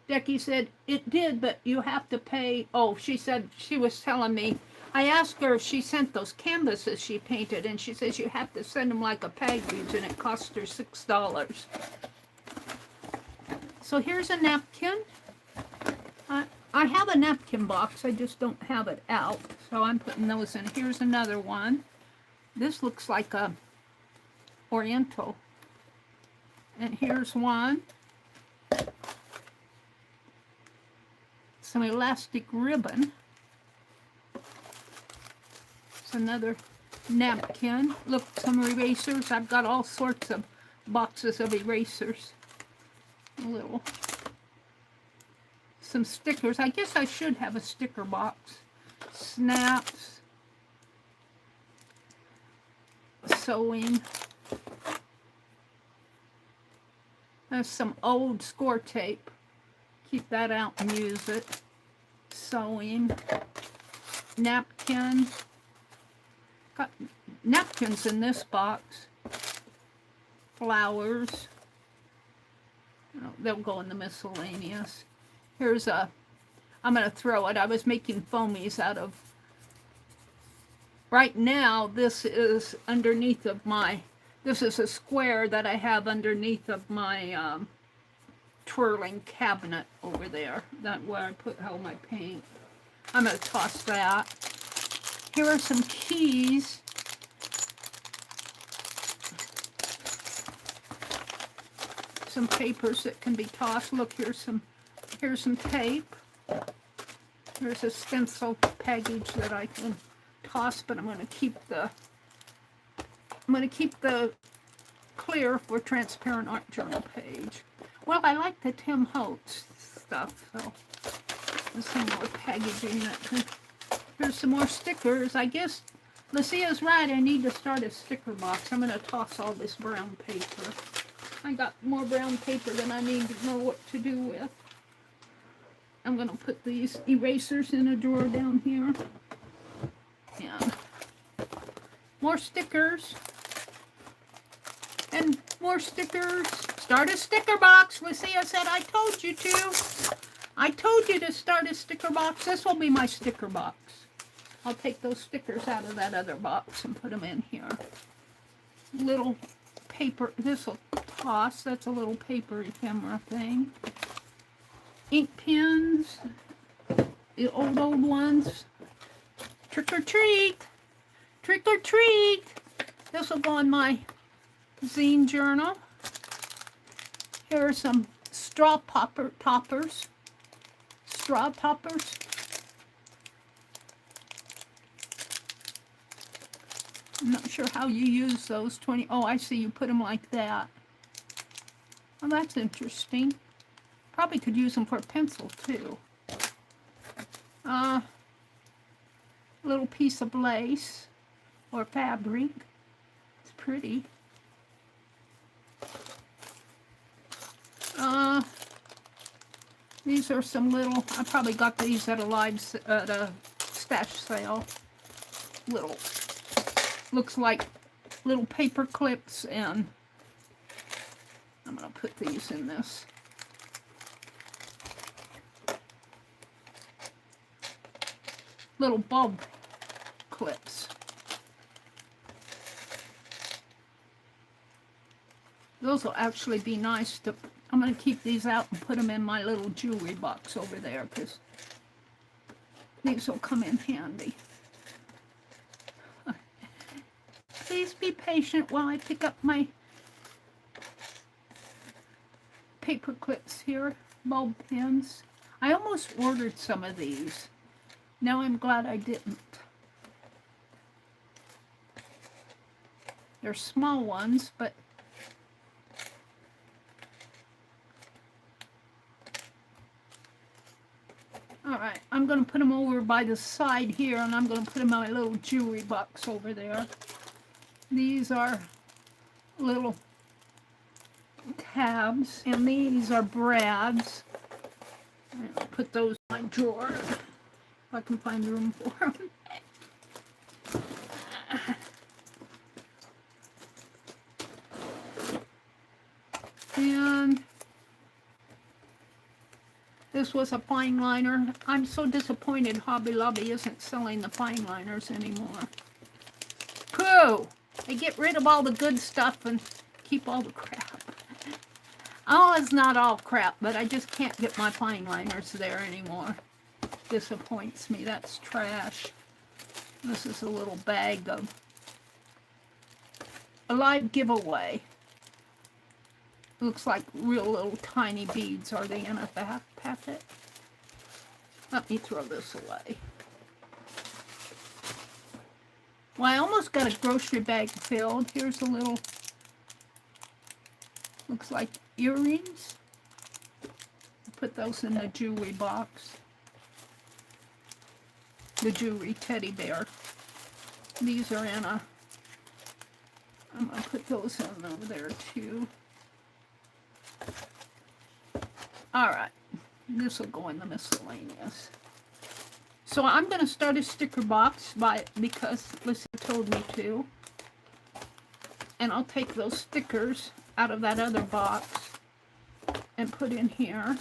Becky said, it did, but you have to pay. Oh, she said, she was telling me, I asked her if she sent those canvases she painted, and she says you have to send them like a package, and it cost her $6. So here's a napkin. I have a napkin box, I just don't have it out, so I'm putting those in. Here's another one. This looks like a Oriental. And here's one. Some elastic ribbon. It's another napkin. Look, some erasers. I've got all sorts of boxes of erasers. A little. Some stickers. I guess I should have a sticker box. Snaps. Sewing. There's some old score tape. Keep that out and use it. Sewing. Napkin. Got napkins in this box. Flowers. Oh, they'll go in the miscellaneous. Here's a, I'm going to throw it. I was making foamies out of, right now this is underneath of my, this is a square that I have underneath of my twirling cabinet over there. That's where I put all my paint. I'm going to toss that. Here are some keys. Some papers that can be tossed. Look, here's some tape. There's a stencil package that I can toss, but I'm going to keep the clear for transparent art journal page. Well, I like the Tim Holtz stuff, so there's some more packaging. Here's some more stickers. I guess Lucia's right. I need to start a sticker box. I'm going to toss all this brown paper. I got more brown paper than I need to know what to do with. I'm going to put these erasers in a drawer down here. And more stickers. And more stickers. Start a sticker box. Lucia said I told you to. I told you to start a sticker box. This will be my sticker box. I'll take those stickers out of that other box and put them in here. Little paper. This will toss. That's a little paper ephemera thing. Ink pens. The old ones. Trick or treat. Trick or treat. This will go in my zine journal. Here are some straw toppers. Straw toppers. I'm not sure how you use those. Oh, I see. You put them like that. Well, that's interesting. Probably could use them for a pencil, too. Little piece of lace or fabric. It's pretty. These are some little, I probably got these at a stash sale. Little, looks like little paper clips, and I'm going to put these in this. Little bulb clips. Those will actually be nice to, I'm going to keep these out and put them in my little jewelry box over there, because these will come in handy. Please be patient while I pick up my paper clips here, bulb pins. I almost ordered some of these. Now I'm glad I didn't. They're small ones, but alright, I'm going to put them over by the side here, and I'm going to put them in my little jewelry box over there. These are little tabs, and these are brads. I'll put those in my drawer if I can find room for them. And this was a fine liner. I'm so disappointed Hobby Lobby isn't selling the fine liners anymore. Pooh! They get rid of all the good stuff and keep all the crap. Oh, it's not all crap, but I just can't get my fine liners there anymore. Disappoints me. That's trash. This is a little bag of a live giveaway. Looks like real little tiny beads. Are they in a packet? Let me throw this away. Well, I almost got a grocery bag filled. Here's a little, looks like earrings. Put those in the jewelry box. The jewelry teddy bear. These are in a, I'm going to put those in over there too. Alright, this will go in the miscellaneous. So I'm going to start a sticker box because Lisa told me to. And I'll take those stickers out of that other box and put in here.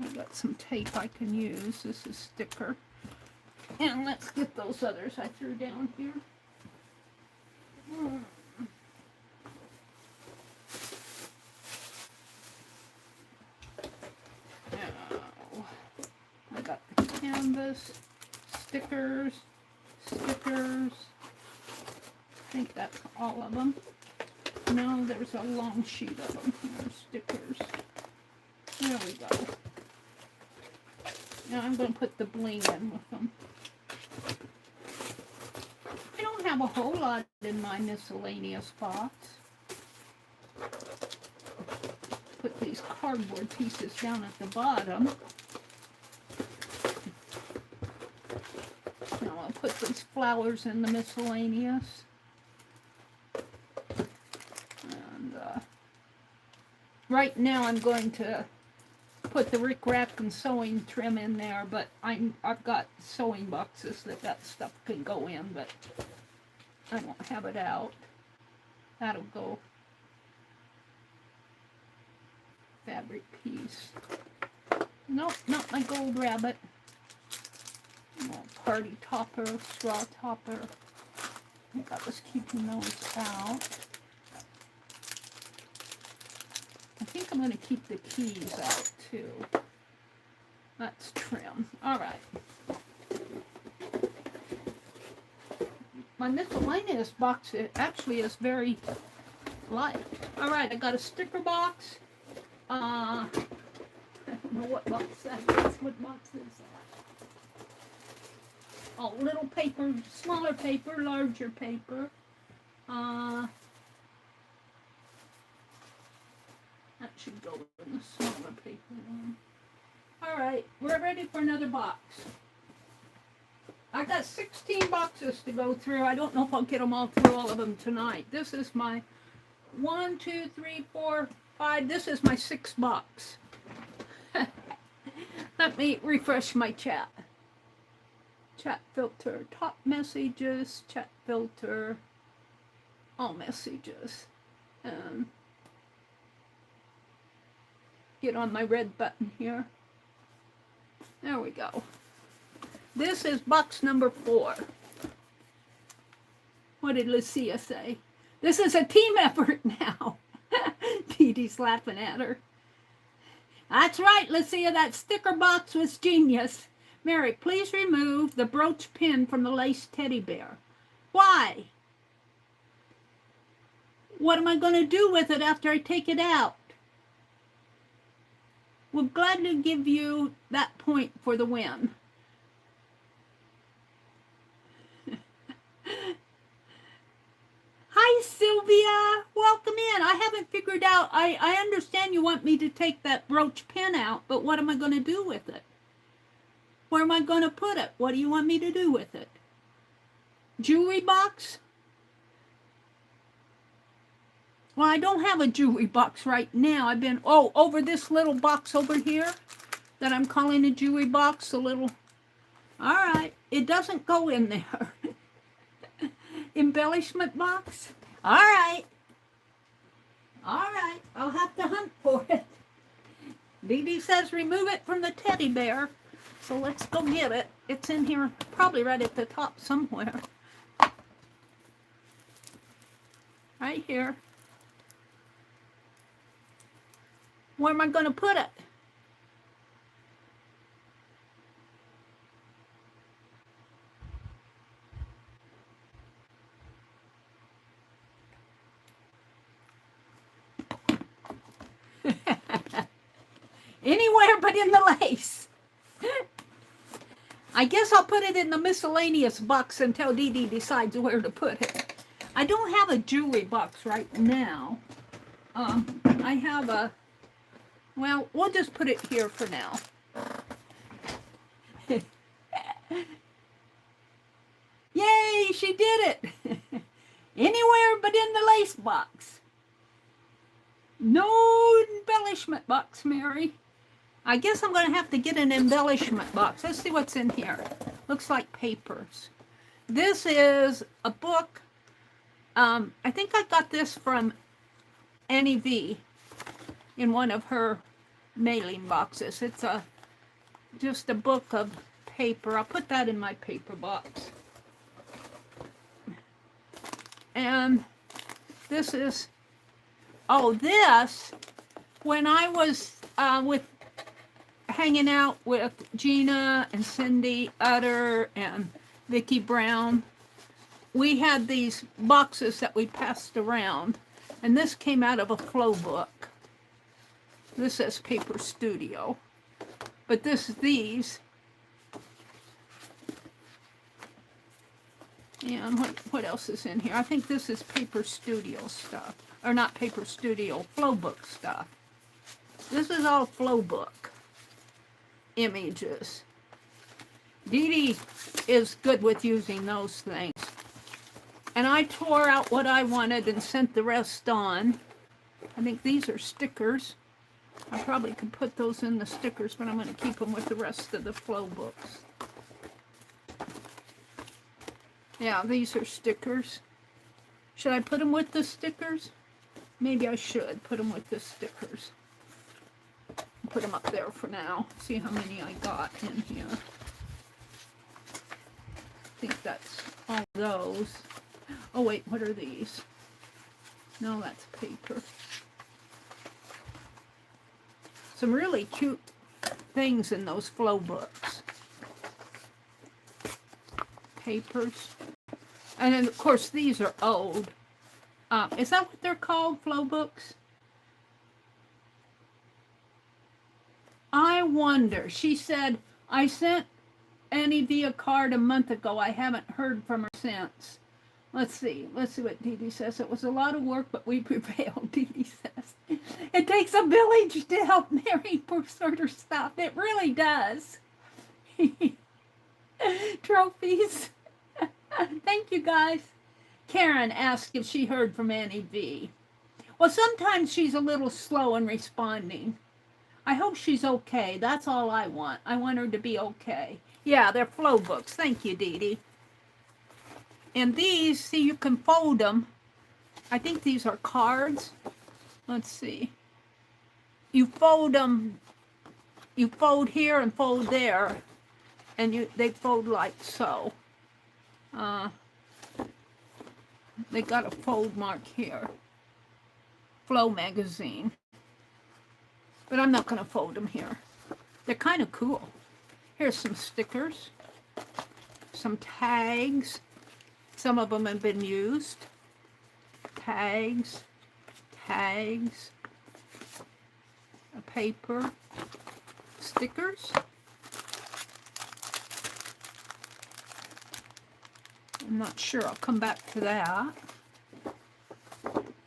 I got some tape I can use. This is sticker. And let's get those others I threw down here. boxes, stickers, stickers. I think that's all of them. No, there's a long sheet of them. Here's stickers. There we go. Now I'm going to put the bling in with them. I don't have a whole lot in my miscellaneous box. Put these cardboard pieces down at the bottom. Now I'll put these flowers in the miscellaneous. And right now I'm going to put the rickrack and sewing trim in there, but I've got sewing boxes that stuff can go in, but I won't have it out. That'll go. Fabric piece. Nope, not my gold rabbit. Oh, party topper, straw topper. I think I was keeping those out. I think I'm going to keep the keys out too. That's trim. Alright. My miscellaneous box actually is very light. Alright, I got a sticker box. I don't know what box that is. What box is that? Oh, little paper, smaller paper, larger paper. That should go in the smaller paper one. Alright, we're ready for another box. I got 16 boxes to go through. I don't know if I'll get them all through all of them tonight. This is my 1, 2, 3, 4, 5. This is my 6th box. Let me refresh my chat. Chat filter, top messages, chat filter, all messages. And get on my red button here. There we go. This is box number 4. What did Lucia say? This is a team effort now. Dee Dee's laughing at her. That's right, Lucia, that sticker box was genius. Meri, please remove the brooch pin from the lace teddy bear. Why? What am I going to do with it after I take it out? We'll gladly give you that point for the win. Hi, Sylvia. Welcome in. I haven't figured out. I understand you want me to take that brooch pin out, but what am I going to do with it? Where am I going to put it? What do you want me to do with it? Jewelry box? Well, I don't have a jewelry box right now. I've been, over this little box over here that I'm calling a jewelry box, a little, all right. It doesn't go in there. Embellishment box? All right. All right. I'll have to hunt for it. Dee Dee says remove it from the teddy bear. So let's go get it. It's in here, probably right at the top somewhere. Right here. Where am I going to put it? Anywhere but in the lace. I guess I'll put it in the miscellaneous box until Dee Dee decides where to put it. I don't have a jewelry box right now. I have a, well, we'll just put it here for now. Yay, she did it. Anywhere but in the lace box. No embellishment box, Meri. I guess I'm going to have to get an embellishment box. Let's see what's in here. Looks like papers. This is a book. I think I got this from Annie V in one of her mailing boxes. It's just a book of paper. I'll put that in my paper box. And this is, this, when I was with hanging out with Gina and Cindy Utter and Vicki Brown, we had these boxes that we passed around, and this came out of a flow book. This says Paper Studio, but these. And what else is in here? I think this is Paper Studio stuff. Or not Paper Studio, Flow Book stuff. This is all Flow Book images. Dee Dee is good with using those things. And I tore out what I wanted and sent the rest on. I think these are stickers. I probably could put those in the stickers, but I'm going to keep them with the rest of the Flow books. Yeah, these are stickers. Should I put them with the stickers? Maybe I should put them with the stickers. Put them up there for now. See how many I got in here. I think that's all those. Oh wait, what are these? No, that's paper. Some really cute things in those flow books. Papers. And then of course these are old. Is that what they're called, flow books? I wonder. She said, I sent Annie V a card a month ago. I haven't heard from her since. Let's see what Dee Dee says. It was a lot of work, but we prevailed, Dee Dee says. It takes a village to help Meri sort her stuff. It really does. Trophies. Thank you, guys. Karen asked if she heard from Annie V. Well, sometimes she's a little slow in responding. I hope she's okay. That's all I want. I want her to be okay. Yeah, they're flow books. Thank you, Dee Dee. And these, see, you can fold them. I think these are cards. Let's see. You fold them. You fold here and fold there. And they fold like so. They got a fold mark here. Flow magazine. But I'm not going to fold them here. They're kind of cool. Here's some stickers. Some tags. Some of them have been used. Tags. Tags. A paper. Stickers. I'm not sure. I'll come back to that.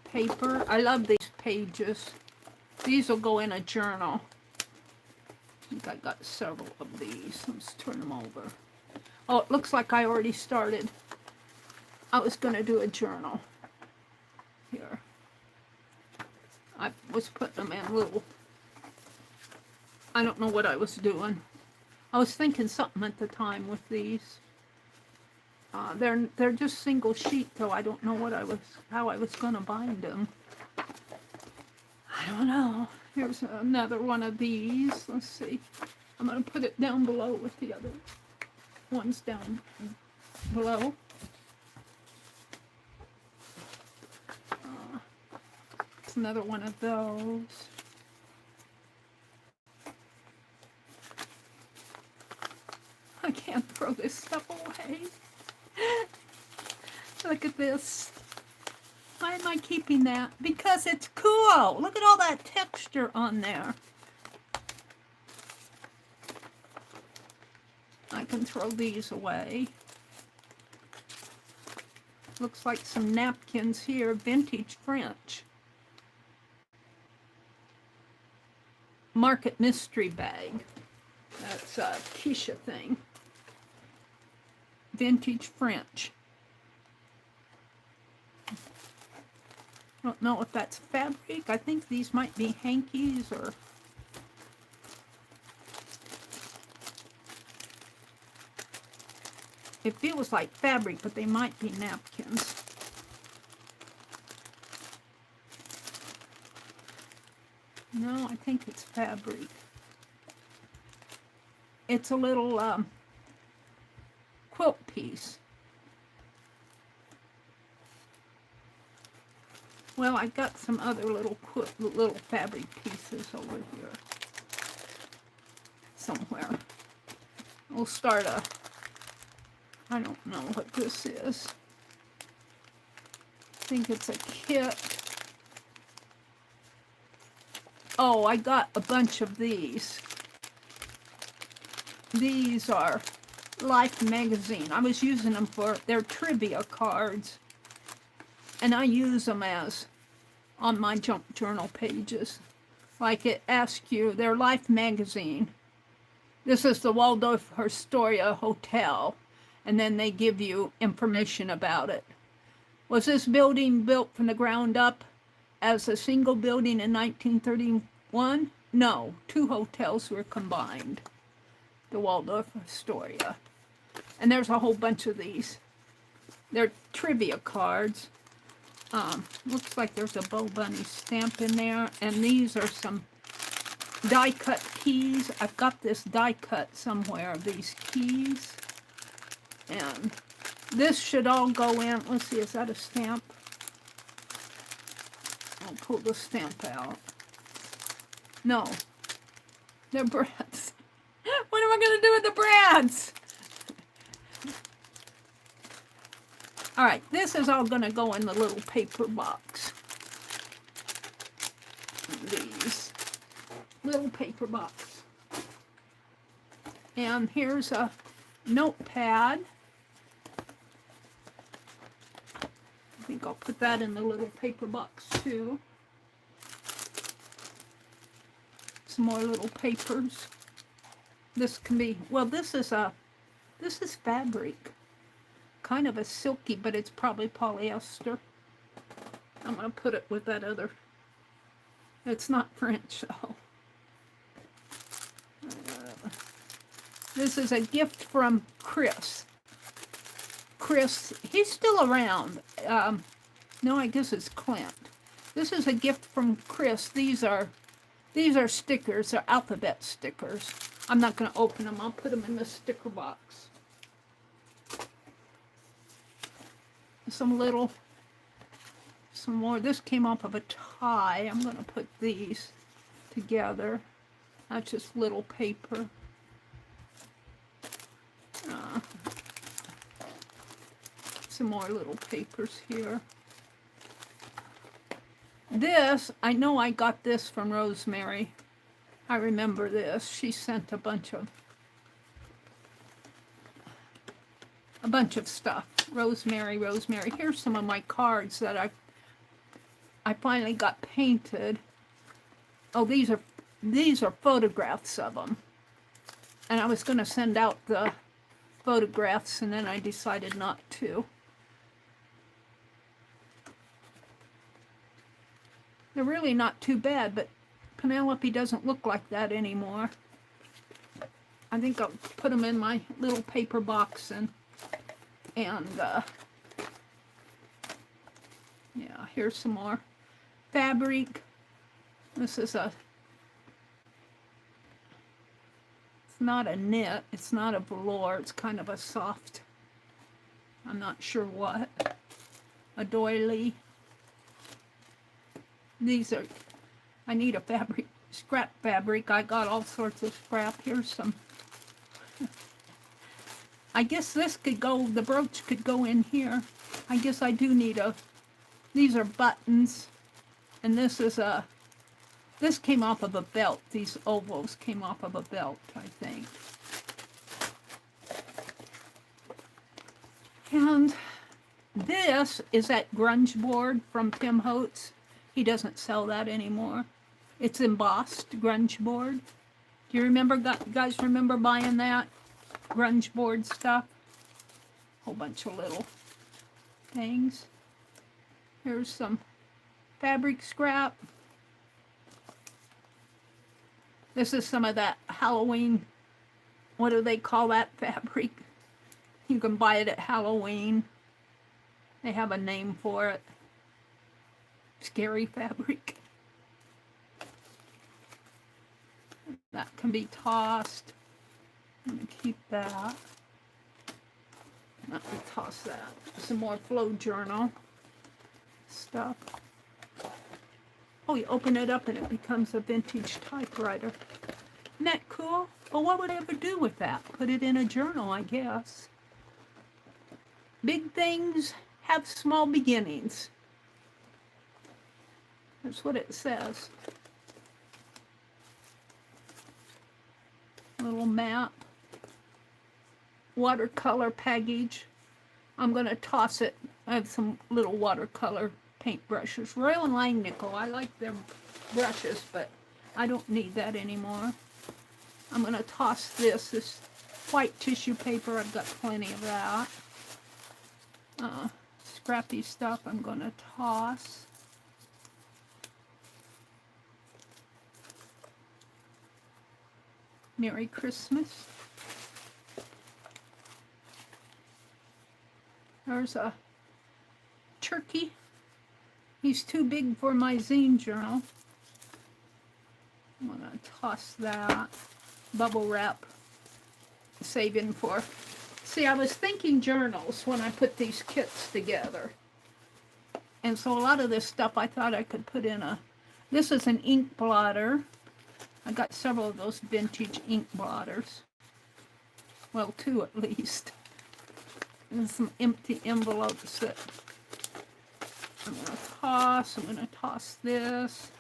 Paper. I love these pages. These will go in a journal. I think I got several of these. Let's turn them over. Oh, it looks like I already started. I was going to do a journal. Here. I was putting them in little... I don't know what I was doing. I was thinking something at the time with these. They're just single sheet, though. I don't know how I was going to bind them. I don't know. Here's another one of these. Let's see. I'm going to put it down below with the other ones down below. It's another one of those. I can't throw this stuff away. Look at this. Why am I keeping that? Because it's cool. Look at all that texture on there. I can throw these away. Looks like some napkins here. Vintage French. Market mystery bag. That's a Keisha thing. Vintage French. I don't know if that's fabric. I think these might be hankies or... It feels like fabric, but they might be napkins. No, I think it's fabric. It's a little quilt piece. Well, I got some other little fabric pieces over here. somewhere. We'll start I don't know what this is. I think it's a kit. Oh, I got a bunch of these. These are Life magazine. I was using them for their trivia cards. And I use them as on my junk journal pages. Like it asks you, their Life magazine. This is the Waldorf Astoria Hotel. And then they give you information about it. Was this building built from the ground up as a single building in 1931? No, 2 hotels were combined. The Waldorf Astoria. And there's a whole bunch of these. They're trivia cards. Looks like there's a Bo Bunny stamp in there. And these are some die-cut keys. I've got this die-cut somewhere of these keys. And this should all go in. Let's see, is that a stamp? I'll pull the stamp out. No. They're brads. What am I going to do with the brads? All right, this is all going to go in the little paper box. These little paper box. And here's a notepad. I think I'll put that in the little paper box too. Some more little papers. This can be, well, this is fabric. Kind of a silky, but it's probably polyester. I'm going to put it with that other. It's not French, though. This is a gift from Chris. Chris, he's still around. No, I guess it's Clint. This is a gift from Chris. These are stickers. They're alphabet stickers. I'm not going to open them. I'll put them in the sticker box. Some more. This came off of a tie. I'm going to put these together. That's just little paper. Some more little papers here. This, I know I got this from Rosemary. I remember this. She sent a bunch of stuff. Rosemary. Here's some of my cards that I finally got painted. Oh, these are photographs of them. And I was going to send out the photographs, and then I decided not to. They're really not too bad, but Penelope doesn't look like that anymore. I think I'll put them in my little paper box and yeah, here's some more fabric. This is it's not a knit, it's not a velour, it's kind of a soft, I'm not sure what, a doily. These are, I need a fabric, scrap fabric. I got all sorts of scrap. Here's some. I guess this could go, the brooch could go in here. I guess I do need these are buttons. And this is this came off of a belt. These ovals came off of a belt, I think. And this is that grunge board from Tim Holtz. He doesn't sell that anymore. It's embossed grunge board. Do you remember, guys remember buying that grunge board stuff? Whole bunch of little things. Here's some fabric scrap. This is some of that Halloween, what do they call that fabric? You can buy it at Halloween. They have a name for it. Scary fabric. That can be tossed. I'm going to keep that. Let me toss that. Some more flow journal stuff. Oh, you open it up and it becomes a vintage typewriter. Isn't that cool? Well, what would I ever do with that? Put it in a journal, I guess. Big things have small beginnings. That's what it says. Little map. Watercolor package. I'm going to toss it. I have some little watercolor paint brushes. Royal and Langnickel. I like their brushes, but I don't need that anymore. I'm going to toss this white tissue paper. I've got plenty of that. Scrappy stuff I'm going to toss. Merry Christmas. There's a turkey. He's too big for my zine journal. I'm going to toss that. Bubble wrap. Saving for... See, I was thinking journals when I put these kits together. And so a lot of this stuff I thought I could put in a... This is an ink blotter. I got several of those vintage ink blotters. Well, 2 at least. And some empty envelopes that I'm going to toss. I'm going to toss this.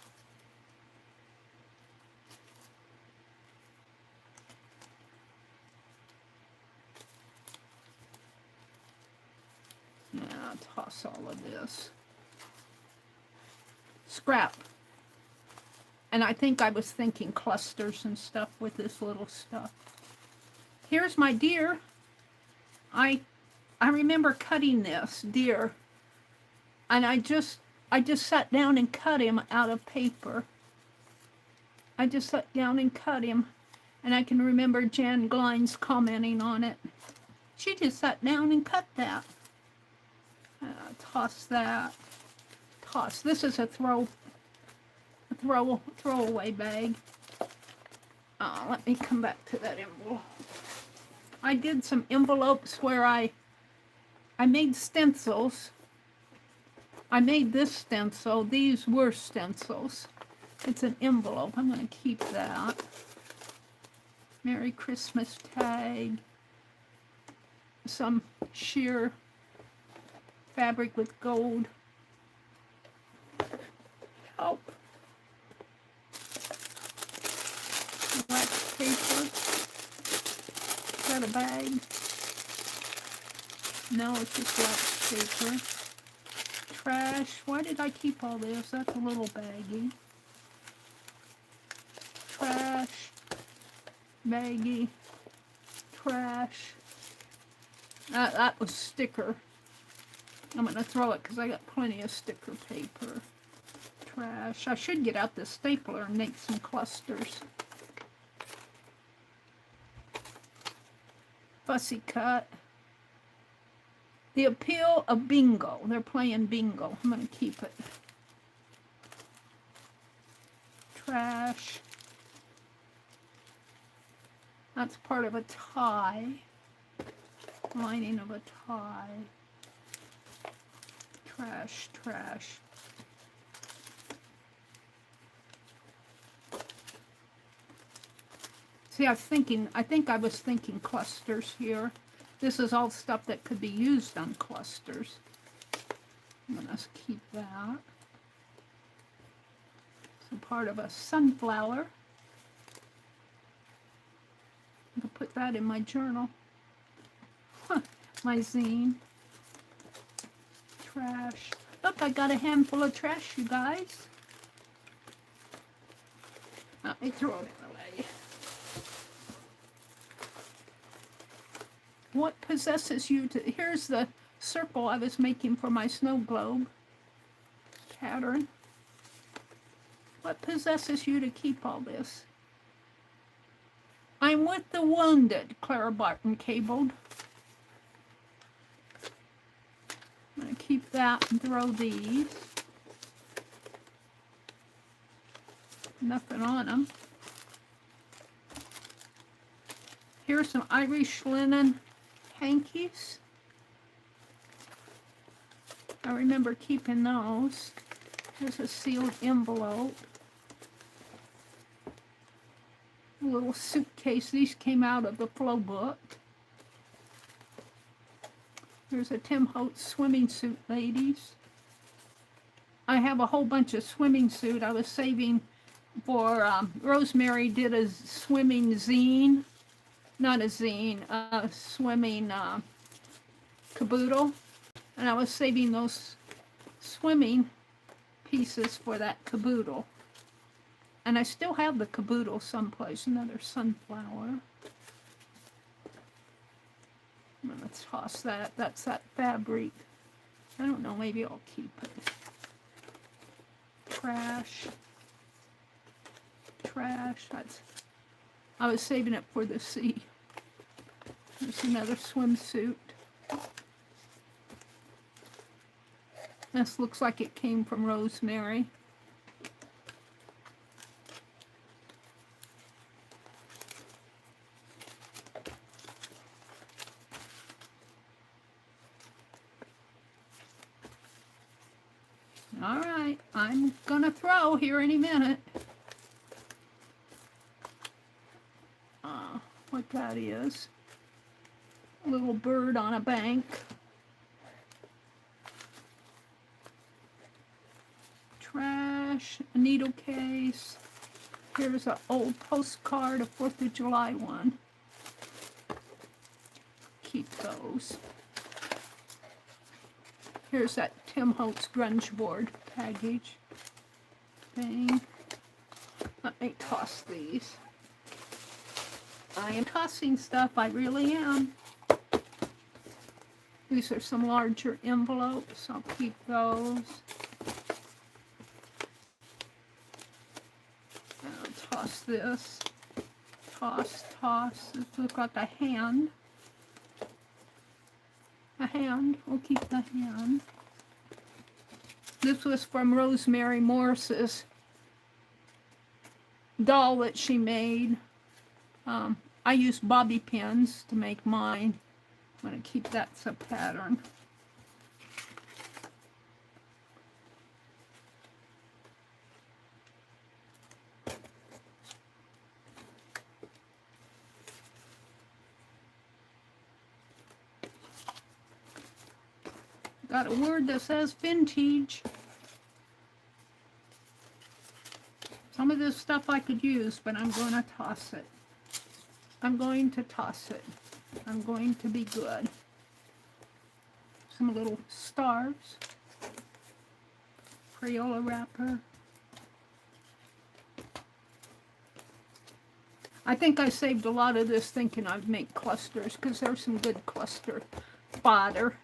Yeah, I'll toss all of this. Scrap. And I think I was thinking clusters and stuff with this little stuff. Here's my deer. I remember cutting this deer. And I just sat down and cut him out of paper. I just sat down and cut him. And I can remember Jan Glines commenting on it. She just sat down and cut that. Toss that. Toss. This is a throwaway bag. Let me come back to that envelope. I did some envelopes where I made stencils. I made this stencil. These were stencils. It's an envelope. I'm going to keep that. Merry Christmas tag. Some sheer fabric with gold. Help. Wax paper. Is that a bag? No, it's just wax paper. Trash. Why did I keep all this? That's a little baggie. Trash. Baggie. Trash. That was sticker. I'm going to throw it because I got plenty of sticker paper. Trash. I should get out the stapler and make some clusters. Fussy cut. The appeal of bingo. They're playing bingo. I'm going to keep it. Trash. That's part of a tie. Lining of a tie. Trash, trash. See, I think I was thinking clusters here. This is all stuff that could be used on clusters. I'm going to keep that. So part of a sunflower. I'm going to put that in my journal. My zine. Trash. Look, I got a handful of trash, you guys. Let me throw it away. What possesses you to... Here's the circle I was making for my snow globe pattern. What possesses you to keep all this? I'm with the wounded, Clara Barton cabled. I'm going to keep that and throw these. Nothing on them. Here's some Irish linen hankies. I remember keeping those. Here's a sealed envelope. little suitcase. These came out of the flow book. There's a Tim Holtz swimming suit, ladies. I have a whole bunch of swimming suit. I was saving for, Rosemary did a swimming zine. Not a zine, a swimming caboodle. And I was saving those swimming pieces for that caboodle. And I still have the caboodle someplace. Another sunflower. I'm going to toss that. That's that fabric. I don't know, maybe I'll keep it. Trash. Trash. I was saving it for the sea. There's another swimsuit. This looks like it came from Rosemary. All right, I'm gonna throw here any minute. What that is. A little bird on a bank. Trash, a needle case. Here's an old postcard, a 4th of July one. Keep those. Here's that Tim Holtz grunge board package thing. Let me toss these. I am tossing stuff, I really am. These are some larger envelopes, I'll keep those. I'll toss this. Toss, toss. This looks like a hand. A hand, we'll keep the hand. This was from Rosemary Morris's doll that she made. I use bobby pins to make mine. I'm going to keep that as a pattern. Got a word that says vintage. Some of this stuff I could use, but I'm going to toss it. I'm going to toss it. I'm going to be good. Some little stars. Crayola wrapper. I think I saved a lot of this thinking I'd make clusters, because there's some good cluster fodder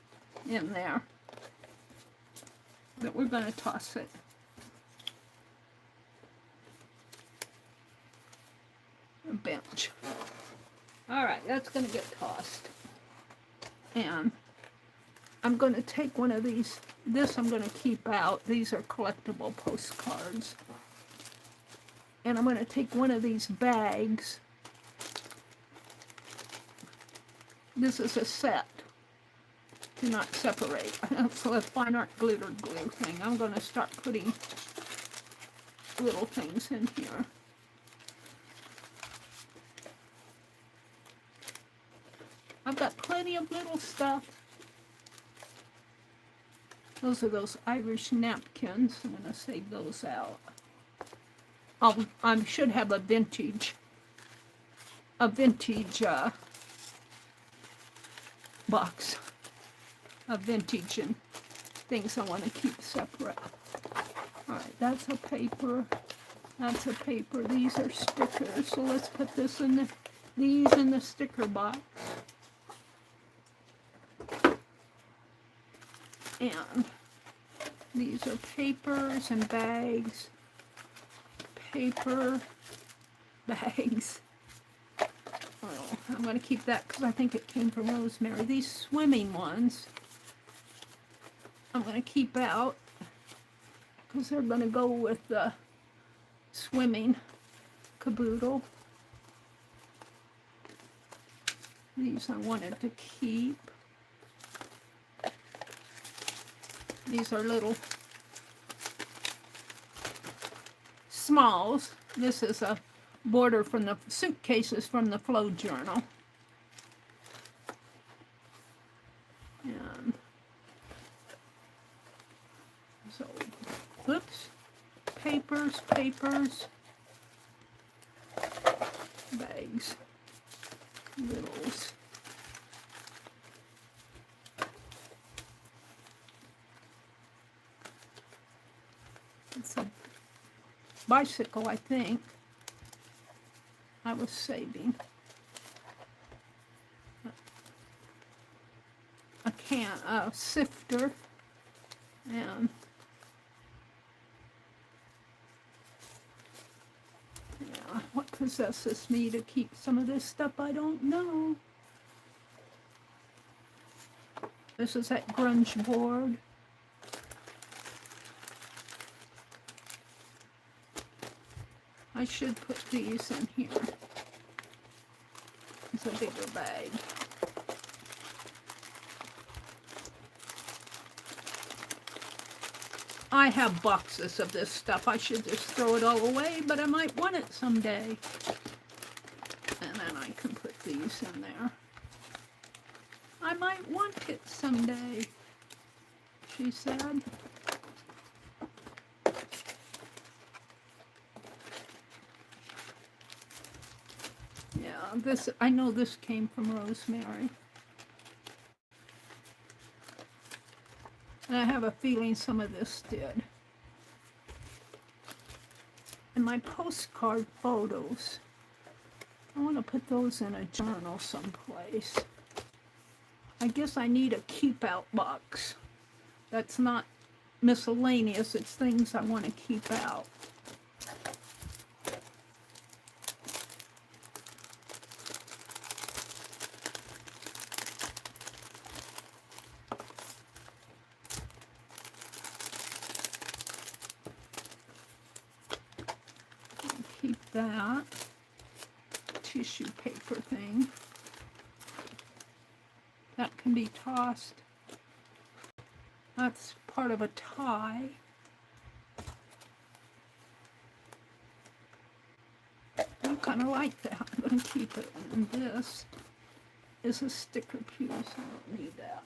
in there. But we're going to toss it. A bench. Alright, that's going to get tossed. And I'm going to take one of these. This I'm going to keep out. These are collectible postcards. And I'm going to take one of these bags. This is a set. Do not separate. So a fine art glitter glue thing. I'm going to start putting little things in here. I've got plenty of little stuff. Those are those Irish napkins. I'm going to save those out. I should have a vintage box of vintage and things I want to keep separate. Alright, that's a paper. That's a paper. These are stickers. So let's put these in the sticker box. And these are papers and bags. Paper, bags. Oh, I'm going to keep that because I think it came from Rosemary. These swimming ones, I'm going to keep out because they're going to go with the swimming caboodle. These I wanted to keep. These are little smalls. This is a border from the suitcases from the flow journal. And so, oops, papers, bags, littles. It's a bicycle, I think. I was saving. A sifter, and yeah, what possesses me to keep some of this stuff, I don't know. This is that grunge board. I should put these in here. It's a bigger bag. I have boxes of this stuff. I should just throw it all away, but I might want it someday. And then I can put these in there. I might want it someday, she said. Yeah, I know this came from Rosemary. And I have a feeling some of this did. And my postcard photos, I want to put those in a journal someplace. I guess I need a keep out box. That's not miscellaneous, it's things I want to keep out. That tissue paper thing that can be tossed. That's part of a tie. I kind of like that. I'm going to keep it. And this is a sticker piece. I don't need that.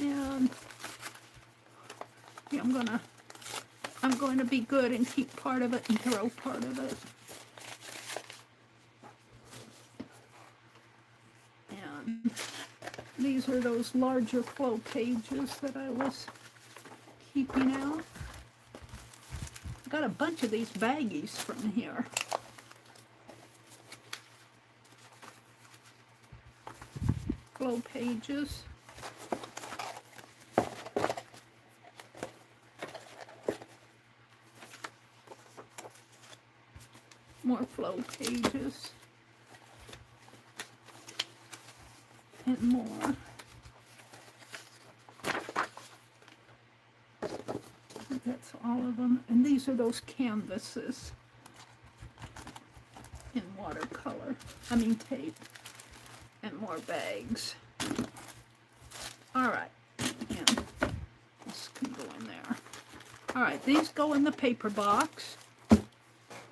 And yeah, I'm going to be good and keep part of it and throw part of it. And these are those larger flow pages that I was keeping out. I got a bunch of these baggies from here. Flow pages. More flow pages. And more. That's all of them. And these are those canvases in watercolor. I mean tape. And more bags. Alright. And this can go in there. Alright, these go in the paper box,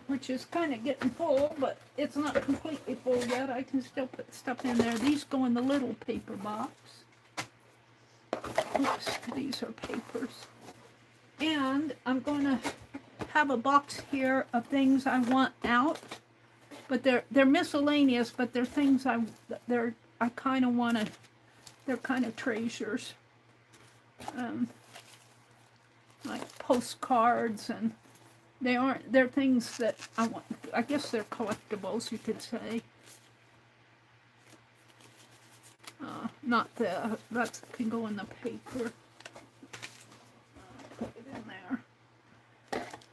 which is kind of getting full, but it's not completely full yet. I can still put stuff in there. These go in the little paper box. Oops, these are papers. And I'm going to have a box here of things I want out, but they're miscellaneous, but they're things I kind of want to, they're kind of treasures. Like postcards, and they're things that I want. I guess they're collectibles, you could say. Not that can go in the paper. Put it in there.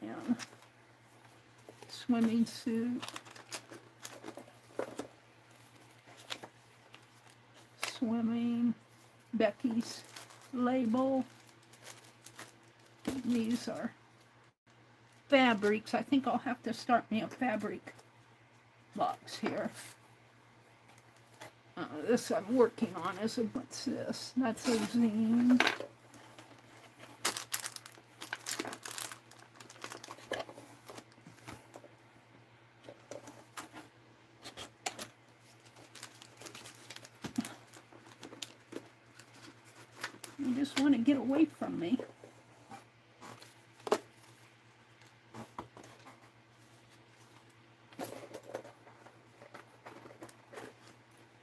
Yeah. Swimming suit. Swimming. Becky's label. These are fabrics. I think I'll have to start me a fabric box here. This I'm working on is what's this? That's a zine. You just want to get away from me.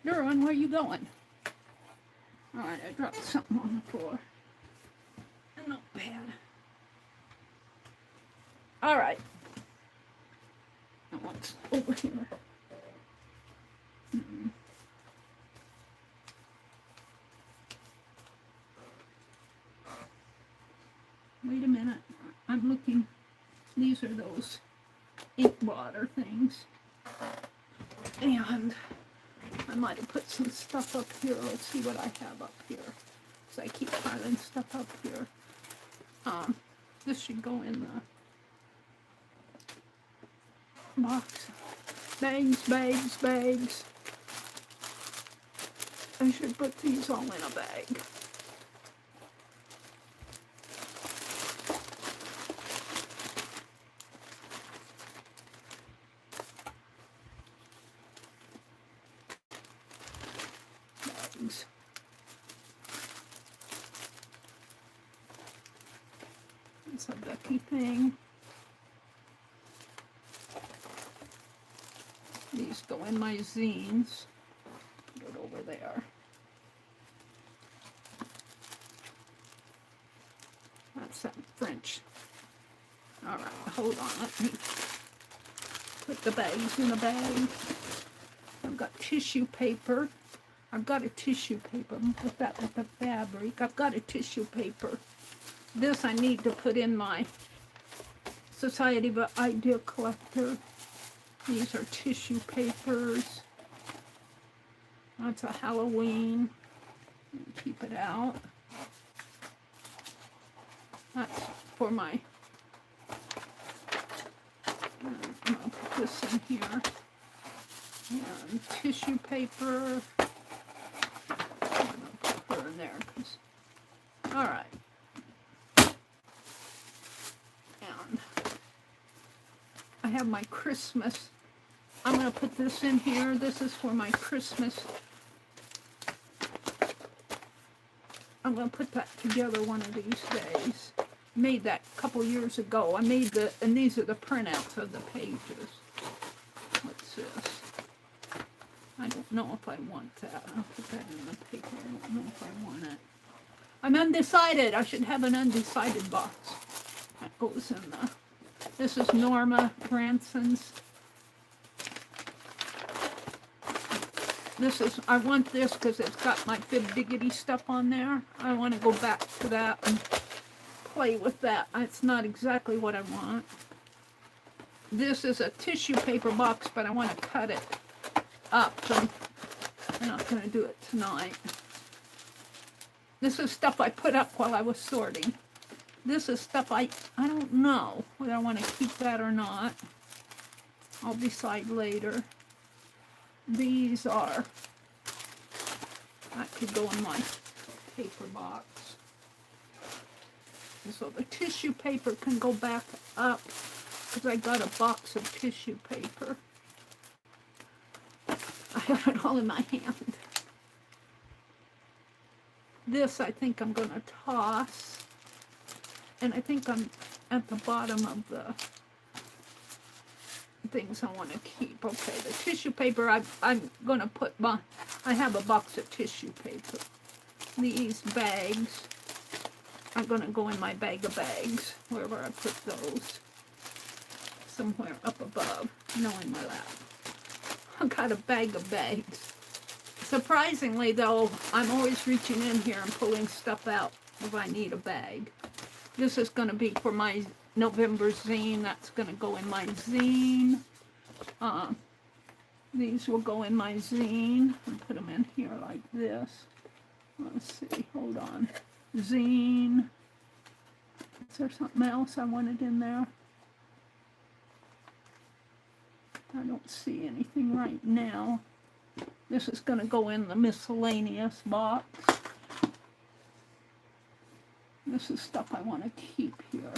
Duran, where are you going? Alright, I dropped something on the floor. Not bad. Alright. What's over here? Wait a minute. I'm looking. These are those ink blotter things. And I might have put some stuff up here. Let's see what I have up here. Because I keep piling stuff up here. This should go in the box. Bags, bags, bags. I should put these all in a bag. Bags. It's a Becky thing. These go in my zines. Put it over there. That's that French. All right, hold on. Let me put the bags in a bag. I've got tissue paper. I've got a tissue paper. I'm gonna put that with the fabric. I've got a tissue paper. This I need to put in my Society of Idea Collector. These are tissue papers. That's a Halloween. Keep it out. That's for my, I'm going to put this in here. And tissue paper. I'm going to put her in there. All right. And I have my Christmas. I'm going to put this in here. This is for my Christmas. I'm going to put that together one of these days. Made that a couple years ago. I made and these are the printouts of the pages. What's this? I don't know if I want that. I'll put that in the paper. I don't know if I want it. I'm undecided. I should have an undecided box. That goes in the... This is Norma Branson's. This is, I want this because it's got my Fib Diggity stuff on there. I want to go back to that and play with that. It's not exactly what I want. This is a tissue paper box, but I want to cut it up. So I'm not going to do it tonight. This is stuff I put up while I was sorting. This is stuff I don't know whether I want to keep that or not. I'll decide later. These are, that could go in my paper box. And so the tissue paper can go back up because I got a box of tissue paper. I have it all in my hand. This I think I'm going to toss. And I think I'm at the bottom of the things I want to keep. Okay, the tissue paper, I'm going to put my, I have a box of tissue paper. These bags are going to go in my bag of bags, wherever I put those. Somewhere up above, no, in my lap. I've got a bag of bags. Surprisingly though, I'm always reaching in here and pulling stuff out if I need a bag. This is going to be for my November zine. That's going to go in my zine. These will go in my zine. I'll put them in here like this. Let's see. Hold on. Zine. Is there something else I wanted in there? I don't see anything right now. This is going to go in the miscellaneous box. This is stuff I want to keep here.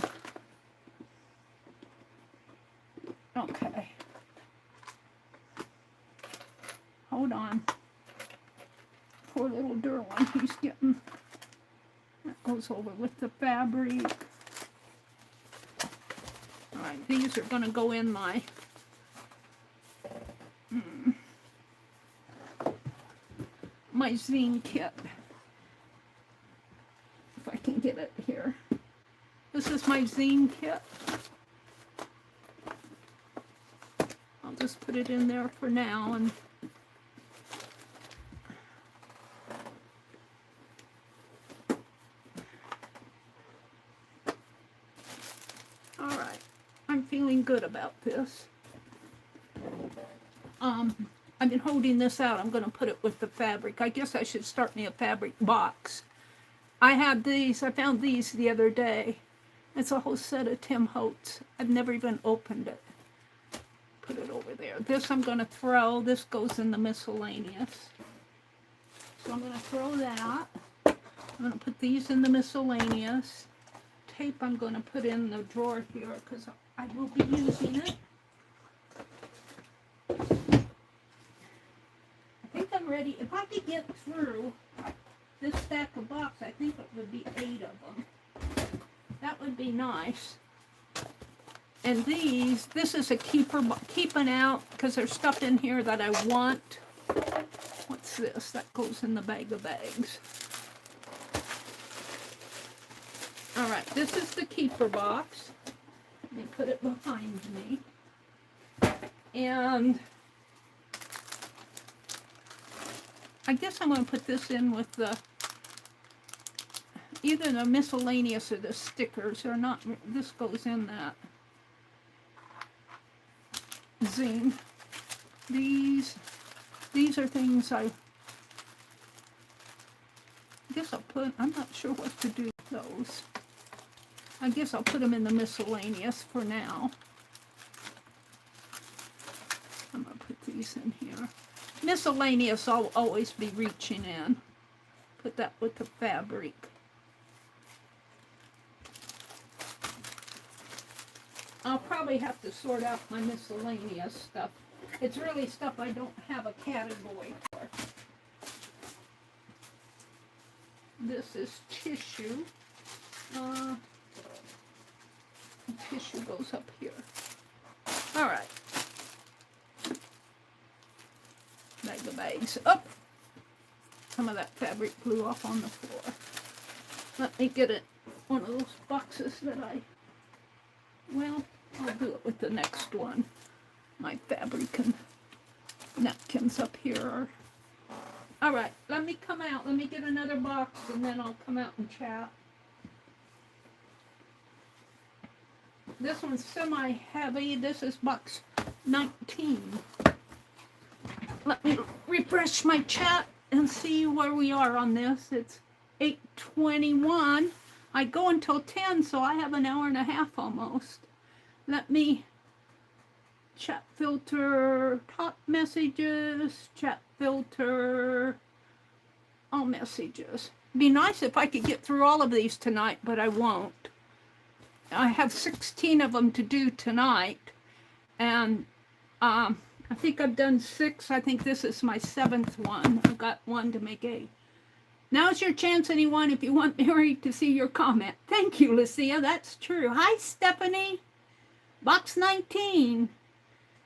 Okay. Hold on. Poor little Derwin, he's getting... That goes over with the fabric. Alright, these are going to go in my... my zine kit. If I can get it here. This is my zine kit. I'll just put it in there for now and... feeling good about this. I've been holding this out. I'm going to put it with the fabric. I guess I should start me a fabric box. I have these. I found these the other day. It's a whole set of Tim Holtz. I've never even opened it. Put it over there. This I'm going to throw. This goes in the miscellaneous. So I'm going to throw that. I'm going to put these in the miscellaneous. Tape I'm going to put in the drawer here because I will be using it. I think I'm ready. If I could get through this stack of boxes, I think it would be 8 of them. That would be nice. And these, this is a keeping out because there's stuff in here that I want. What's this? That goes in the bag of bags. All right, this is the keeper box. Let me put it behind me. And I guess I'm going to put this in with the either the miscellaneous or the stickers. Or not. This goes in that zine. These are things I guess I'll put. I'm not sure what to do with those. I guess I'll put them in the miscellaneous for now. I'm going to put these in here. Miscellaneous I'll always be reaching in. Put that with the fabric. I'll probably have to sort out my miscellaneous stuff. It's really stuff I don't have a category for. This is tissue. Tissue goes up here. All right. Bag of bags up. Some of that fabric blew off on the floor. Let me get it. One of those boxes that well, I'll do it with the next one. My fabric and napkins up here. All right, let me come out. Let me get another box and then I'll come out and chat. This one's semi-heavy. This is box 19. Let me refresh my chat and see where we are on this. It's 8:21. I go until 10, so I have an hour and a half almost. Let me chat filter, top messages, chat filter, all messages. It'd be nice if I could get through all of these tonight, but I won't. I have 16 of them to do tonight, and I think I've done 6. I think this is my 7th one. I've got 1 to make 8. Now's your chance, anyone, if you want Meri to see your comment. Thank you, Lucia. That's true. Hi, Stephanie. Box 19.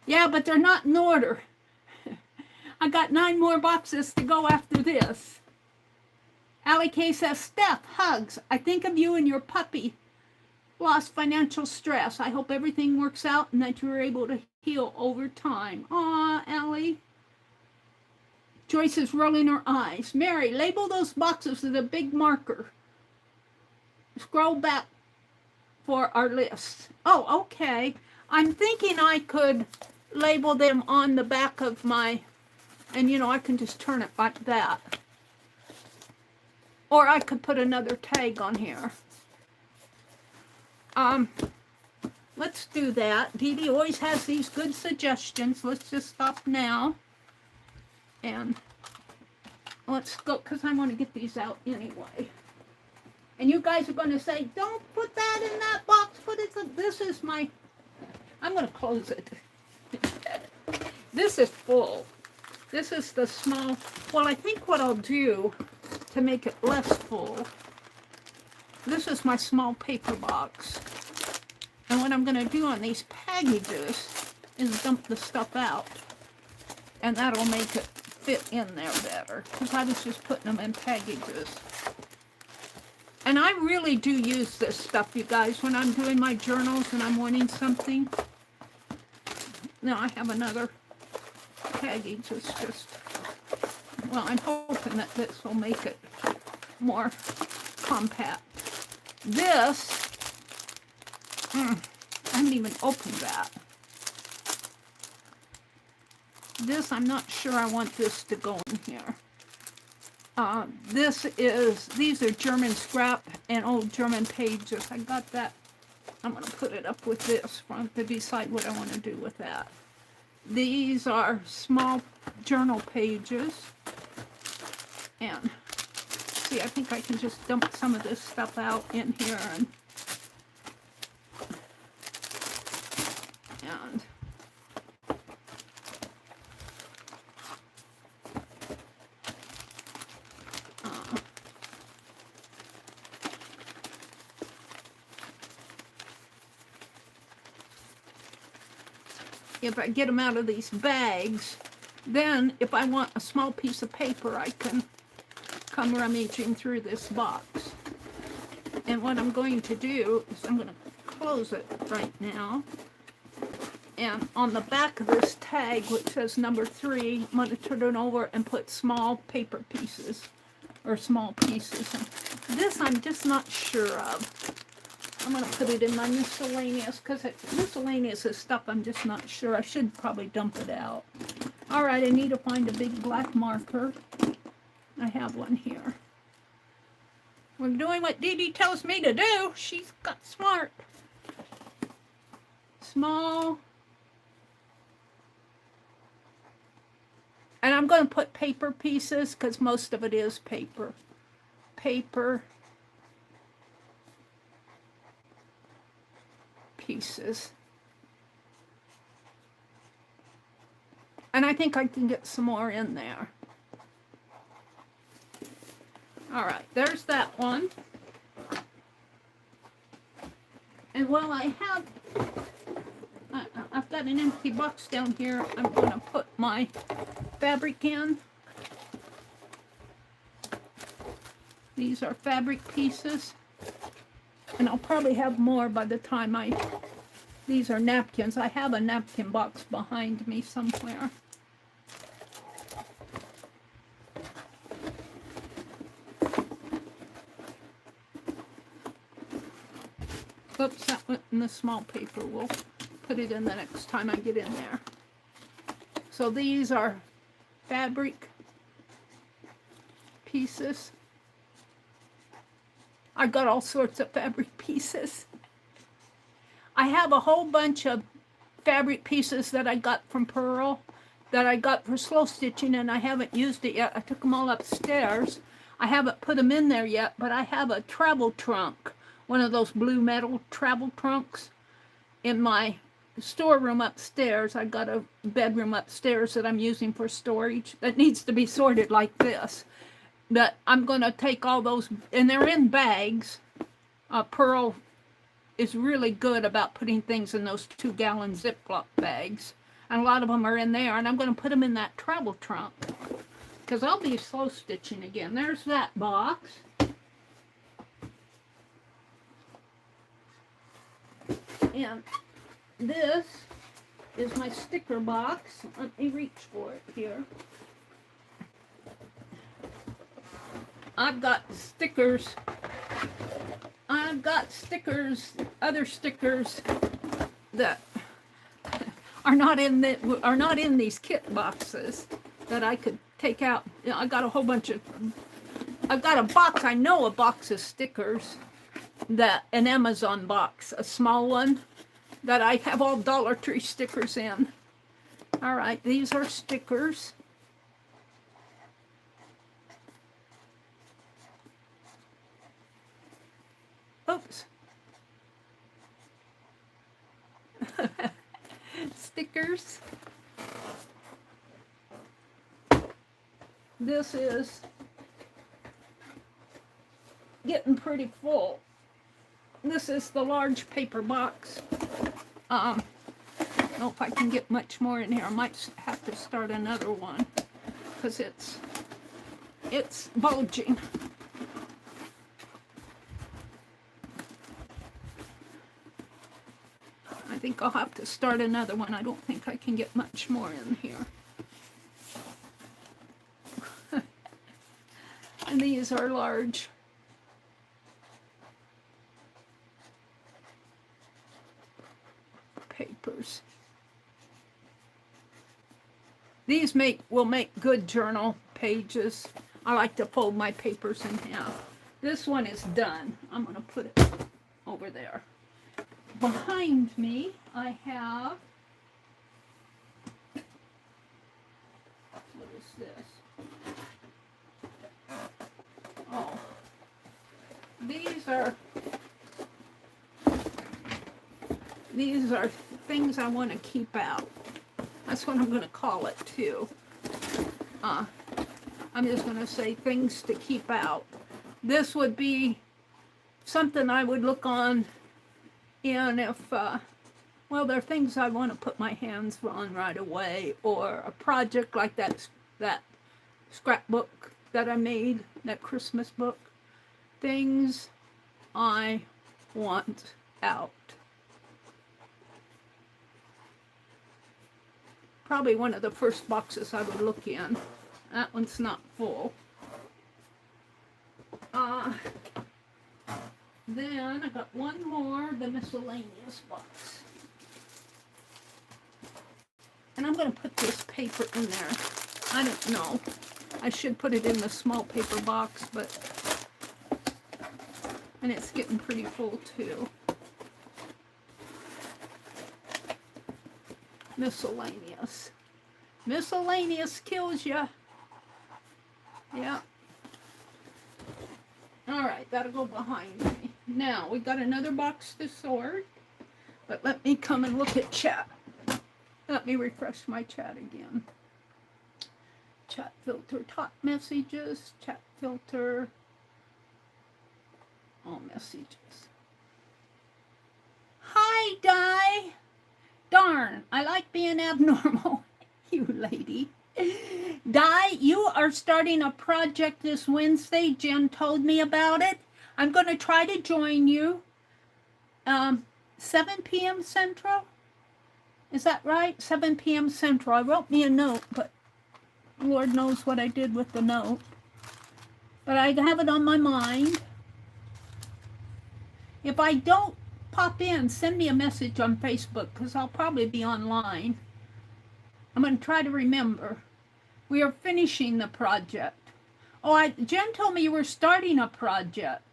Yeah, but they're not in order. I got 9 more boxes to go after this. Allie K says, Steph, hugs. I think of you and your puppy. Lost financial stress. I hope everything works out and that you're able to heal over time. Aw, Allie. Joyce is rolling her eyes. Meri, label those boxes with a big marker. Scroll back for our list. Oh, okay. I'm thinking I could label them on the back of my, and you know, I can just turn it like that. Or I could put another tag on here. Let's do that. Dee Dee always has these good suggestions. Let's just stop now. And let's go, because I want to get these out anyway. And you guys are going to say, don't put that in that box, put it, this is my, I'm going to close it. This is full. This is the small, well, I think what I'll do to make it less full, this is my small paper box. And what I'm going to do on these packages is dump the stuff out. And that'll make it fit in there better, because I was just putting them in packages. And I really do use this stuff, you guys, when I'm doing my journals and I'm wanting something. Now I have another package. It's just, well, I'm hoping that this will make it more compact. This, I haven't even opened that. This, I'm not sure I want this to go in here. These are German scrap and old German pages. I got that. I'm going to put it up with this. I have to decide what I want to do with that. These are small journal pages. And see, I think I can just dump some of this stuff out in here and if I get them out of these bags, then if I want a small piece of paper, I can come rummaging through this box. And what I'm going to do is I'm going to close it right now. And on the back of this tag, which says number 3, I'm going to turn it over and put small paper pieces, or small pieces. And this I'm just not sure of. I'm going to put it in my miscellaneous, because miscellaneous is stuff I'm just not sure. I should probably dump it out. All right, I need to find a big black marker. I have one here. We're doing what Dee Dee tells me to do. She's got smart. Small. And I'm going to put paper pieces, because most of it is paper. Paper pieces. And I think I can get some more in there. All right, there's that one. And while I have, I've got an empty box down here, I'm going to put my fabric in. These are fabric pieces. And I'll probably have more by the time these are napkins. I have a napkin box behind me somewhere. Oops, that went in the small paper. We'll put it in the next time I get in there. So these are fabric pieces. I got all sorts of fabric pieces. I have a whole bunch of fabric pieces that I got from Pearl, that I got for slow stitching, and I haven't used it yet. I took them all upstairs. I haven't put them in there yet, but I have a travel trunk, one of those blue metal travel trunks, in my storeroom upstairs. I got a bedroom upstairs that I'm using for storage that needs to be sorted like this. But I'm going to take all those, and they're in bags. Pearl is really good about putting things in those 2-gallon Ziploc bags. And a lot of them are in there. And I'm going to put them in that travel trunk, because I'll be slow stitching again. There's that box. And this is my sticker box. Let me reach for it here. I've got stickers. I've got stickers, other stickers that are not in these kit boxes that I could take out. You know, I got a whole bunch of. I've got a box. I know a box of stickers, an Amazon box, a small one that I have all Dollar Tree stickers in. All right, these are stickers. Oops. Stickers. This is getting pretty full. This is the large paper box. I don't know if I can get much more in here. I might have to start another one because it's bulging. I think I'll have to start another one. I don't think I can get much more in here. And these are large. Papers. These will make good journal pages. I like to fold my papers in half. This one is done. I'm going to put it over there. Behind me, I have, what is this? Oh, these are things I want to keep out. That's what I'm going to call it too. I'm just going to say things to keep out. This would be something I would look on in if, well, there are things I want to put my hands on right away, or a project like that scrapbook that I made, that Christmas book. Things I want out. Probably one of the first boxes I would look in. That one's not full. Then I got one more, the miscellaneous box. And I'm going to put this paper in there. I don't know. I should put it in the small paper box, but... And it's getting pretty full too. Miscellaneous. Miscellaneous kills ya. Yeah. Alright, that'll go behind me. Now, we got another box to sort. But let me come and look at chat. Let me refresh my chat again. Chat filter, top messages, chat filter, all messages. Hi, Di. Darn, I like being abnormal. You lady. Di, you are starting a project this Wednesday. Jen told me about it. I'm going to try to join you. 7 p.m. Central? Is that right? 7 p.m. Central. I wrote me a note, but Lord knows what I did with the note. But I have it on my mind. If I don't pop in, send me a message on Facebook, because I'll probably be online. I'm going to try to remember. We are finishing the project. Oh, Jen told me you were starting a project.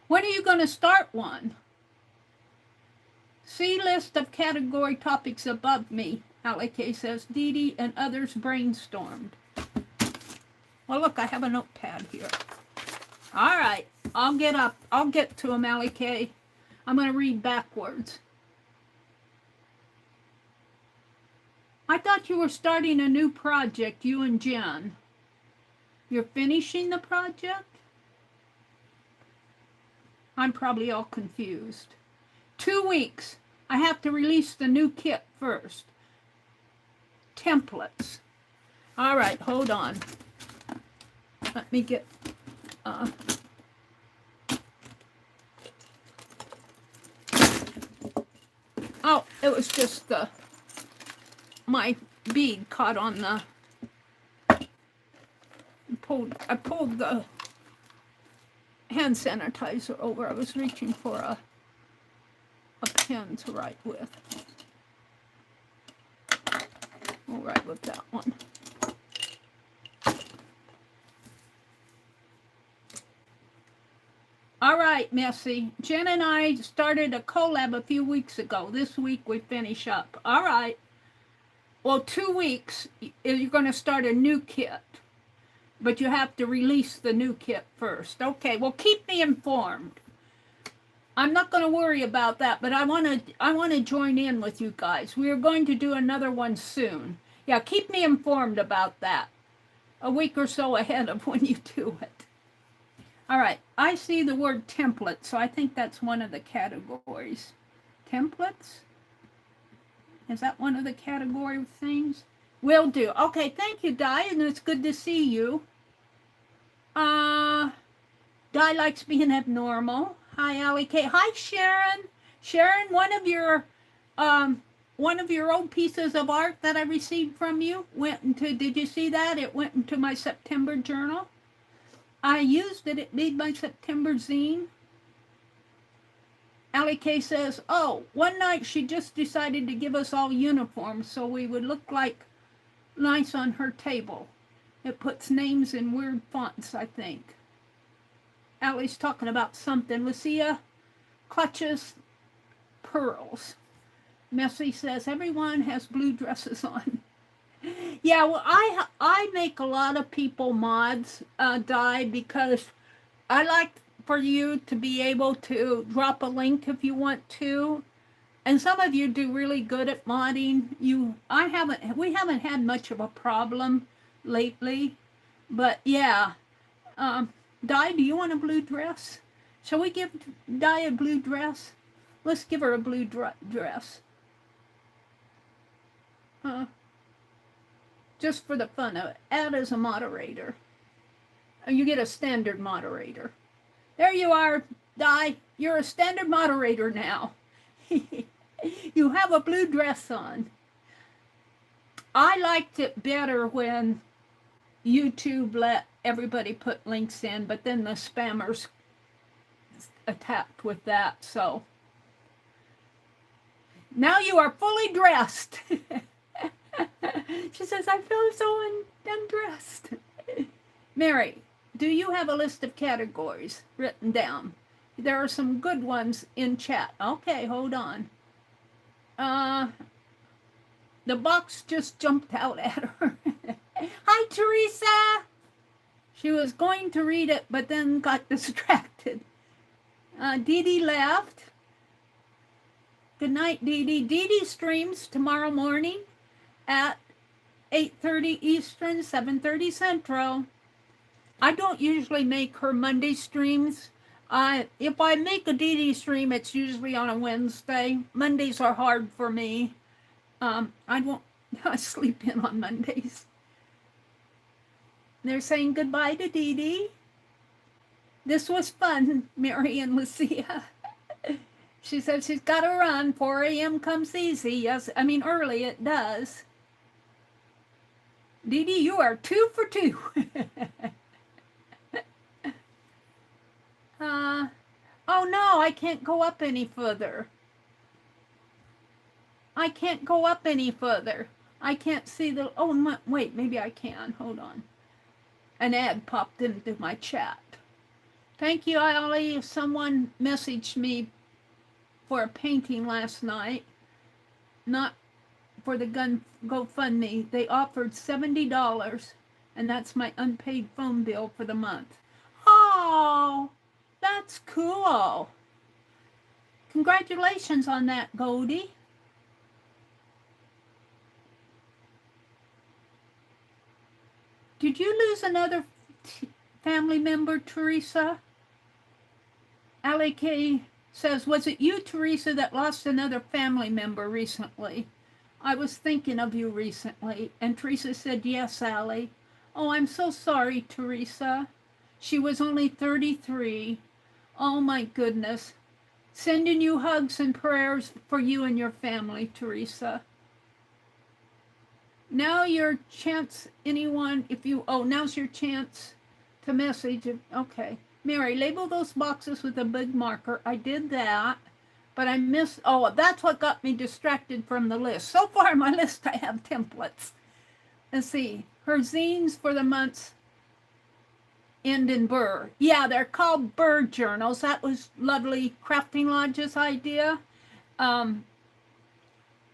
When are you going to start one? See list of category topics above me. Alike says, Dee Dee and others brainstormed. Well, look, I have a notepad here. All right, I'll get to them, Alike. I'm going to read backwards. I thought you were starting a new project, you and Jen. You're finishing the project? I'm probably all confused. 2 weeks. I have to release the new kit first. Templates. All right, hold on. Let me get... Oh, it was just my bead caught on the... I pulled the hand sanitizer over. I was reaching for a pen to write with. We'll write with that one. All right, Missy. Jen and I started a collab a few weeks ago. This week we finish up. All right. Well, 2 weeks, you're going to start a new kit. But you have to release the new kit first. Okay, well, keep me informed. I'm not going to worry about that, but I want to join in with you guys. We are going to do another one soon. Yeah, keep me informed about that. A week or so ahead of when you do it. All right, I see the word template, so I think that's one of the categories. Templates? Is that one of the category things? Will do. Okay, thank you, Di, and it's good to see you. Di likes being abnormal. Hi, Allie K. Hi, Sharon. Sharon, one of your old pieces of art that I received from you went into, did you see that? It went into my September journal. I used it. It made my September zine. Allie K says, oh, one night she just decided to give us all uniforms so we would look like nice on her table. It puts names in weird fonts, I think. Allie's talking about something. Lucia clutches pearls. Messy says, everyone has blue dresses on. Yeah, well, I make a lot of people mods, Di, because I like for you to be able to drop a link if you want to. And some of you do really good at modding. We haven't had much of a problem lately. But yeah, Di, do you want a blue dress? Shall we give Di a blue dress? Let's give her a blue dress. Just for the fun of it. Add as a moderator. You get a standard moderator. There you are, Di. You're a standard moderator now. You have a blue dress on. I liked it better when YouTube let everybody put links in, but then the spammers attacked with that, so. Now you are fully dressed. She says, I feel so undressed. Mary, do you have a list of categories written down? There are some good ones in chat. Okay, hold on. The box just jumped out at her. Hi, Teresa. She was going to read it, but then got distracted. Dee Dee left. Good night, Dee Dee. Dee Dee streams tomorrow morning at 8:30 Eastern, 7:30 Central. I don't usually make her Monday streams. If I make a Dee Dee stream, it's usually on a Wednesday. Mondays are hard for me. I won't sleep in on Mondays. They're saying goodbye to Dee Dee. This was fun, Mary and Lucia. She said she's got to run. 4 a.m. comes easy. Yes, I mean early it does. Dee Dee, you are 2 for 2. Oh no, I can't go up any further. I can't go up any further. I can't see the, oh, wait, maybe I can. Hold on. An ad popped into my chat. Thank you, Ollie. Someone messaged me for a painting last night. Not for the GoFundMe. They offered $70, and that's my unpaid phone bill for the month. Oh, that's cool. Congratulations on that, Goldie. Did you lose another family member, Teresa? Allie K says, was it you, Teresa, that lost another family member recently? I was thinking of you recently. And Teresa said, yes, Allie. Oh, I'm so sorry, Teresa. She was only 33. Oh, my goodness. Sending you hugs and prayers for you and your family, Teresa. Now your chance, anyone, if you, now's your chance to message. Okay. Mary, label those boxes with a big marker. I did that, but I missed, that's what got me distracted from the list. So far on my list, I have templates. Let's see. Her zines for the months end in Burr. Yeah, they're called Burr journals. That was lovely Crafting Lodge's idea.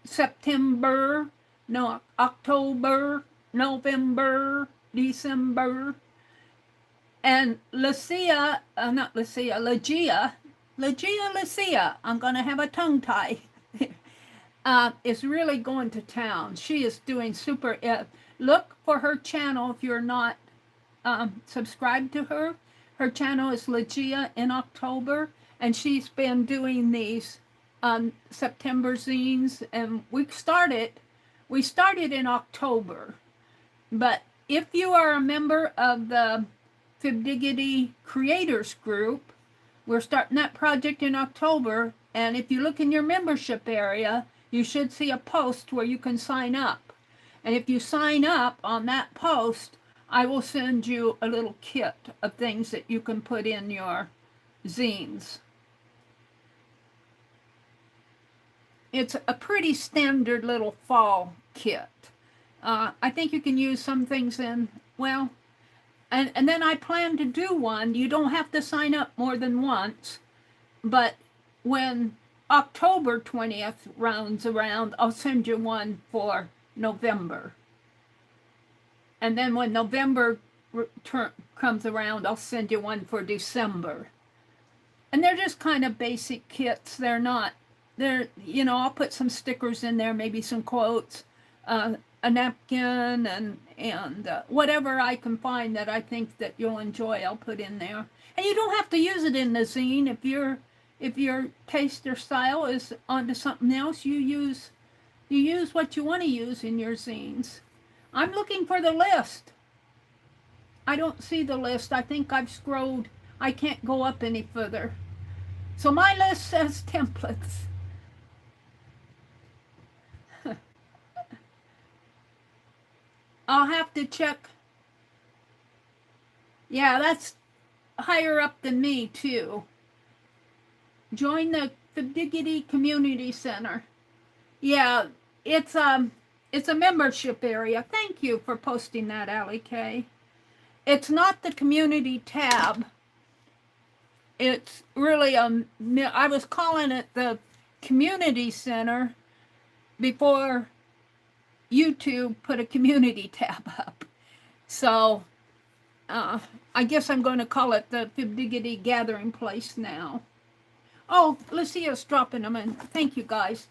September. No, October, November, December. And Legia Lucia, I'm going to have a tongue tie, is really going to town. She is doing super. Look for her channel if you're not subscribed to her. Her channel is Legia in October, and she's been doing these September zines, and we started in October. But if you are a member of the Fibdiggity Creators Group, we're starting that project in October, and if you look in your membership area, you should see a post where you can sign up. And if you sign up on that post, I will send you a little kit of things that you can put in your zines. It's a pretty standard little fall kit. I think you can use some things in, well, and then I plan to do one. You don't have to sign up more than once, but when October 20th rounds around, I'll send you one for November. And then when November comes around, I'll send you one for December. And they're just kind of basic kits. They're not, you know, I'll put some stickers in there, maybe some quotes, a napkin, and whatever I can find that I think that you'll enjoy, I'll put in there. And you don't have to use it in the zine. If your taste or style is onto something else, you use what you want to use in your zines. I'm looking for the list. I don't see the list. I think I've scrolled. I can't go up any further. So my list says templates. I'll have to check. Yeah, that's higher up than me, too. Join the Fibdiggity Community Center. Yeah, it's a membership area. Thank you for posting that, Allie K. It's not the community tab. It's really I was calling it the community center before YouTube put a community tab up. So I guess I'm going to call it the Fibdiggity Gathering Place now. Oh, Lucia's dropping them in. Thank you, guys.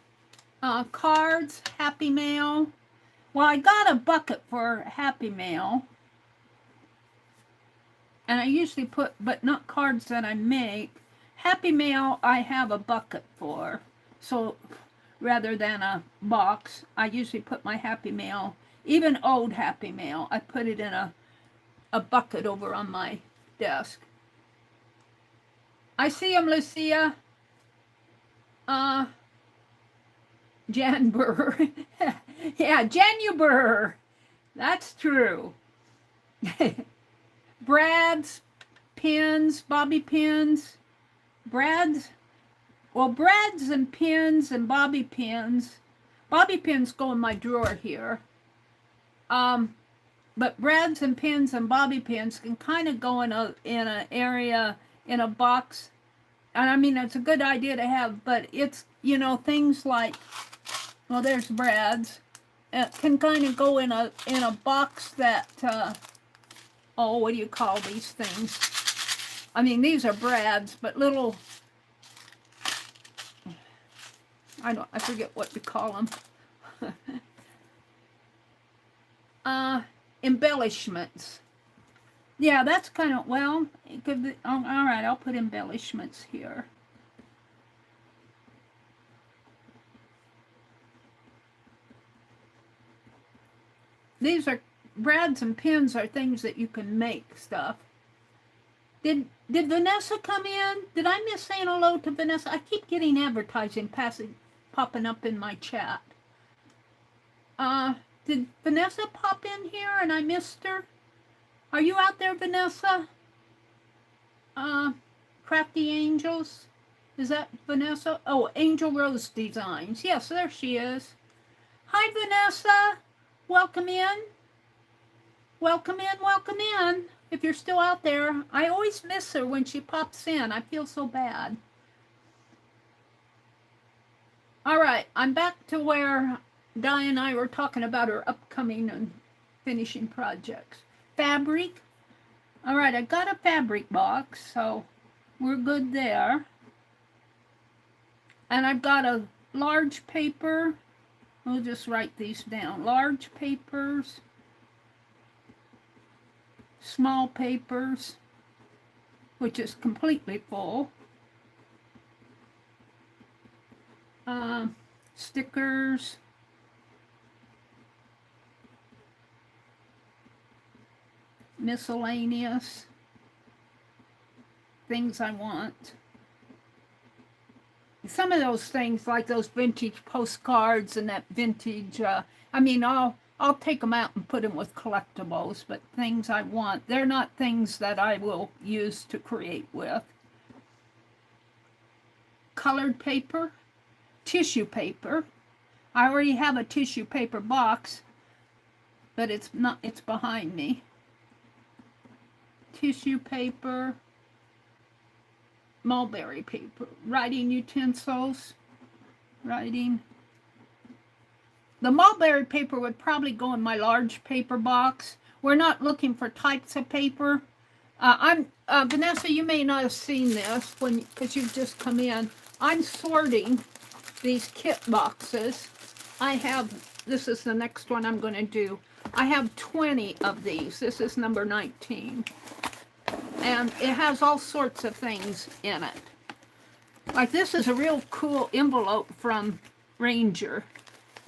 Cards, Happy Mail. Well, I got a bucket for Happy Mail. And I usually put, but not cards that I make. Happy Mail, I have a bucket for. So rather than a box, I usually put my Happy Mail, even old Happy Mail, I put it in a bucket over on my desk. I see them, Lucia. Jan Burr. Yeah, Januber. That's true. Brad's pins, bobby pins. Brad's and pins and bobby pins. Bobby pins go in my drawer here. But Brad's and pins and bobby pins can kind of go in an area, in a box. And I mean, it's a good idea to have, but it's, you know, things like, well, there's Brad's. It can kind of go in a box that, oh, what do you call these things? I mean, these are Brad's, but little, I forget what we call them. Embellishments. Yeah, that's kind of, well, it could be, all right, I'll put embellishments here. These are, Brads and pins are things that you can make stuff. Did Vanessa come in? Did I miss saying hello to Vanessa? I keep getting advertising popping up in my chat. Did Vanessa pop in here and I missed her? Are you out there, Vanessa? Crafty Angels? Is that Vanessa? Oh, Angel Rose Designs. Yes, there she is. Hi, Vanessa. Welcome in. Welcome in, welcome in. If you're still out there, I always miss her when she pops in. I feel so bad. All right, I'm back to where Di and I were talking about her upcoming and finishing projects. Fabric. All right, I got a fabric box, so we're good there. And I've got a large paper. We'll just write these down. Large papers, small papers, which is completely full. Stickers. Miscellaneous. Things I want. Some of those things, like those vintage postcards and that vintage, I'll take them out and put them with collectibles, but things I want, they're not things that I will use to create with. Colored paper, tissue paper. I already have a tissue paper box, but it's behind me. Tissue paper, mulberry paper, writing utensils, writing. The mulberry paper would probably go in my large paper box. We're not looking for types of paper. Vanessa, you may not have seen this because you've just come in. I'm sorting these kit boxes. This is the next one I'm going to do. I have 20 of these. This is number 19. And it has all sorts of things in it. Like this is a real cool envelope from Ranger.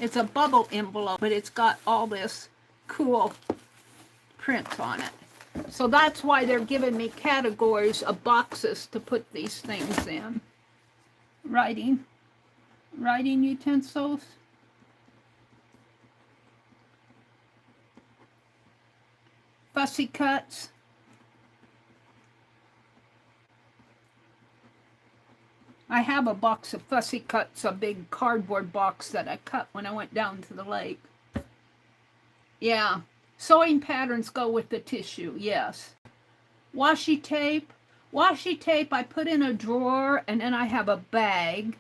It's a bubble envelope, but it's got all this cool prints on it. So that's why they're giving me categories of boxes to put these things in. Writing utensils. Fussy cuts. I have a box of fussy cuts, a big cardboard box that I cut when I went down to the lake. Yeah, sewing patterns go with the tissue, yes. Washi tape. Washi tape I put in a drawer, and then I have a bag.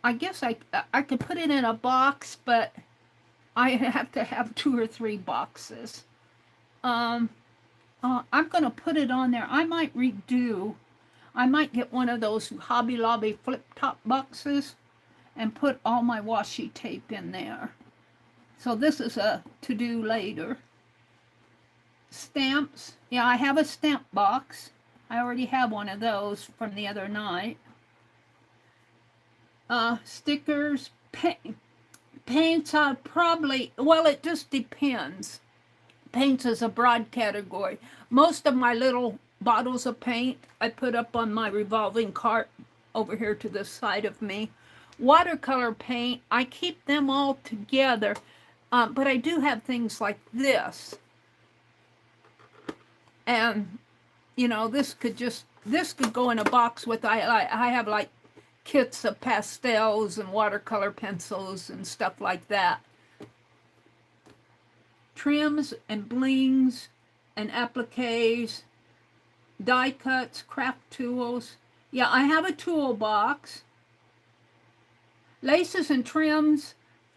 I guess I could put it in a box, but I have to have 2 or 3 boxes. I'm going to put it on there. I might get one of those Hobby Lobby flip-top boxes and put all my washi tape in there. So this is a to-do later. Stamps. Yeah, I have a stamp box. I already have one of those from the other night. Stickers. Paints, it just depends. Paints is a broad category. Most of my little bottles of paint I put up on my revolving cart over here to the side of me. Watercolor paint, I keep them all together, but I do have things like this. And, this could go in a box with, I have like kits of pastels and watercolor pencils and stuff like that. Trims and blings and appliques, die cuts, craft tools. Yeah, I have a toolbox. Laces and trims.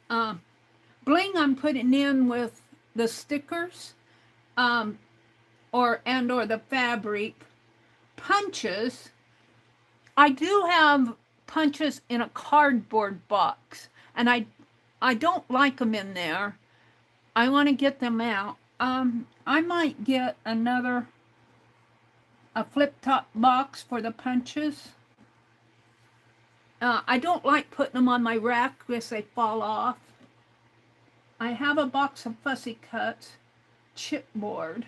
Bling I'm putting in with the stickers or the fabric. Punches. I do have punches in a cardboard box, and I don't like them in there. I want to get them out. I might get a flip-top box for the punches. I don't like putting them on my rack because they fall off. I have a box of fussy cuts. Chipboard.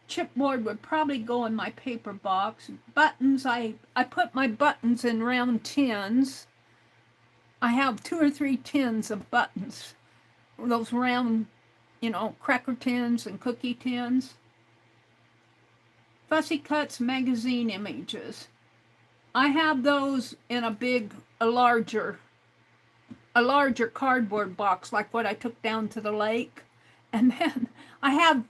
Chipboard would probably go in my paper box. Buttons, I put my buttons in round tins. I have 2 or 3 tins of buttons. Those round, cracker tins and cookie tins. Fussy cuts, magazine images. I have those in a larger cardboard box, like what I took down to the lake. And then I have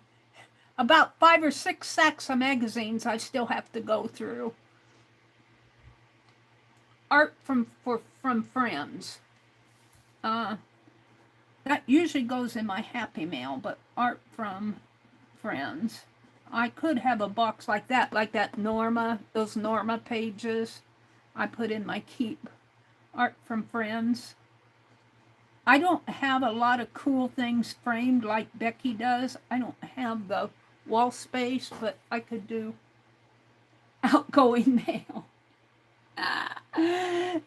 about 5 or 6 sacks of magazines I still have to go through. Art from friends. That usually goes in my Happy Mail, but art from friends. I could have a box like that those Norma pages I put in my Keep art from friends. I don't have a lot of cool things framed like Becky does. I don't have the wall space, but I could do outgoing mail.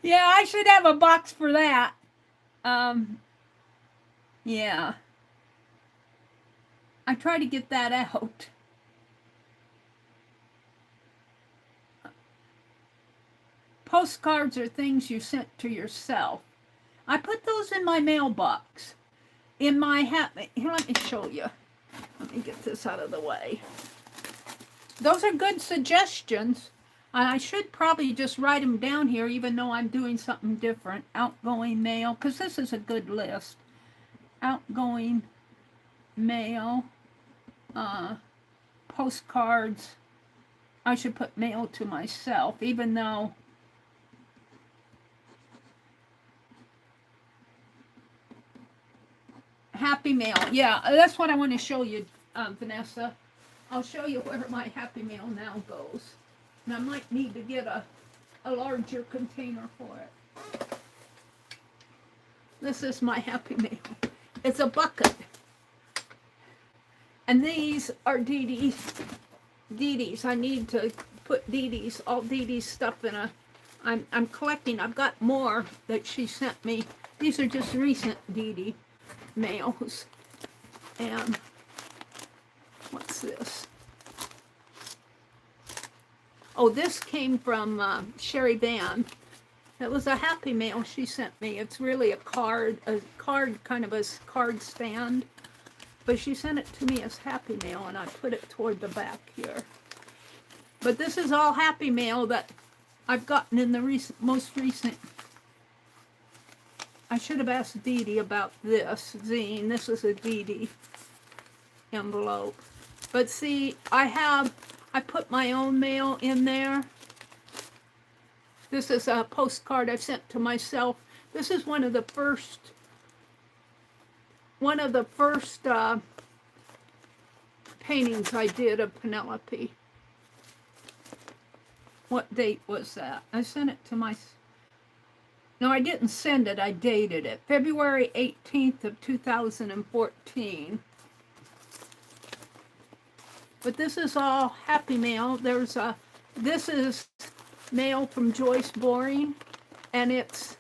Yeah, I should have a box for that. Yeah. I try to get that out. Postcards are things you sent to yourself. I put those in my mailbox. In my here, let me show you. Let me get this out of the way. Those are good suggestions. I should probably just write them down here, even though I'm doing something different. Outgoing mail, because this is a good list. Outgoing mail, postcards. I should put mail to myself, even though Happy Mail. Yeah, that's what I want to show you, Vanessa. I'll show you where my Happy Mail now goes. And I might need to get a larger container for it. This is my Happy Mail. It's a bucket. And these are Dee Dee's. I need to put all Dee Dee's stuff in a... I'm collecting. I've got more that she sent me. These are just recent Dee Dee mails. And what's this? Oh, this came from Sherry Van. It was a Happy Mail she sent me. It's really a card, kind of a card stand. But she sent it to me as Happy Mail, and I put it toward the back here. But this is all Happy Mail that I've gotten in the most recent. I should have asked Dee Dee about this zine. This is a Dee Dee envelope. But see, I put my own mail in there. This is a postcard I sent to myself. This is one of the first paintings I did of Penelope. What date was that? I sent it to no, I didn't send it, I dated it. February 18th of 2014. But this is all Happy Mail. This is mail from Joyce Boring, and it's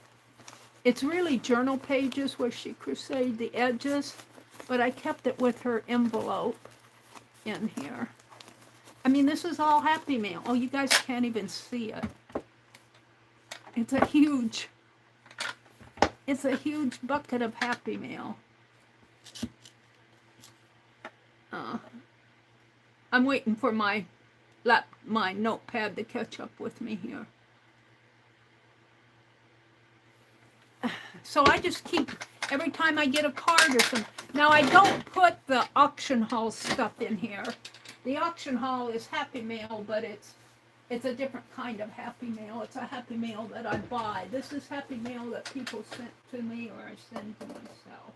really journal pages where she crocheted the edges, but I kept it with her envelope in here. I mean, this is all Happy Mail. Oh, you guys can't even see it. It's a huge bucket of Happy Mail. I'm waiting for my notepad to catch up with me here. So I just keep, every time I get a card or something. Now I don't put the auction haul stuff in here. The auction haul is Happy Mail, but it's a different kind of Happy Mail. It's a Happy Mail that I buy. This is Happy Mail that people sent to me or I send to myself.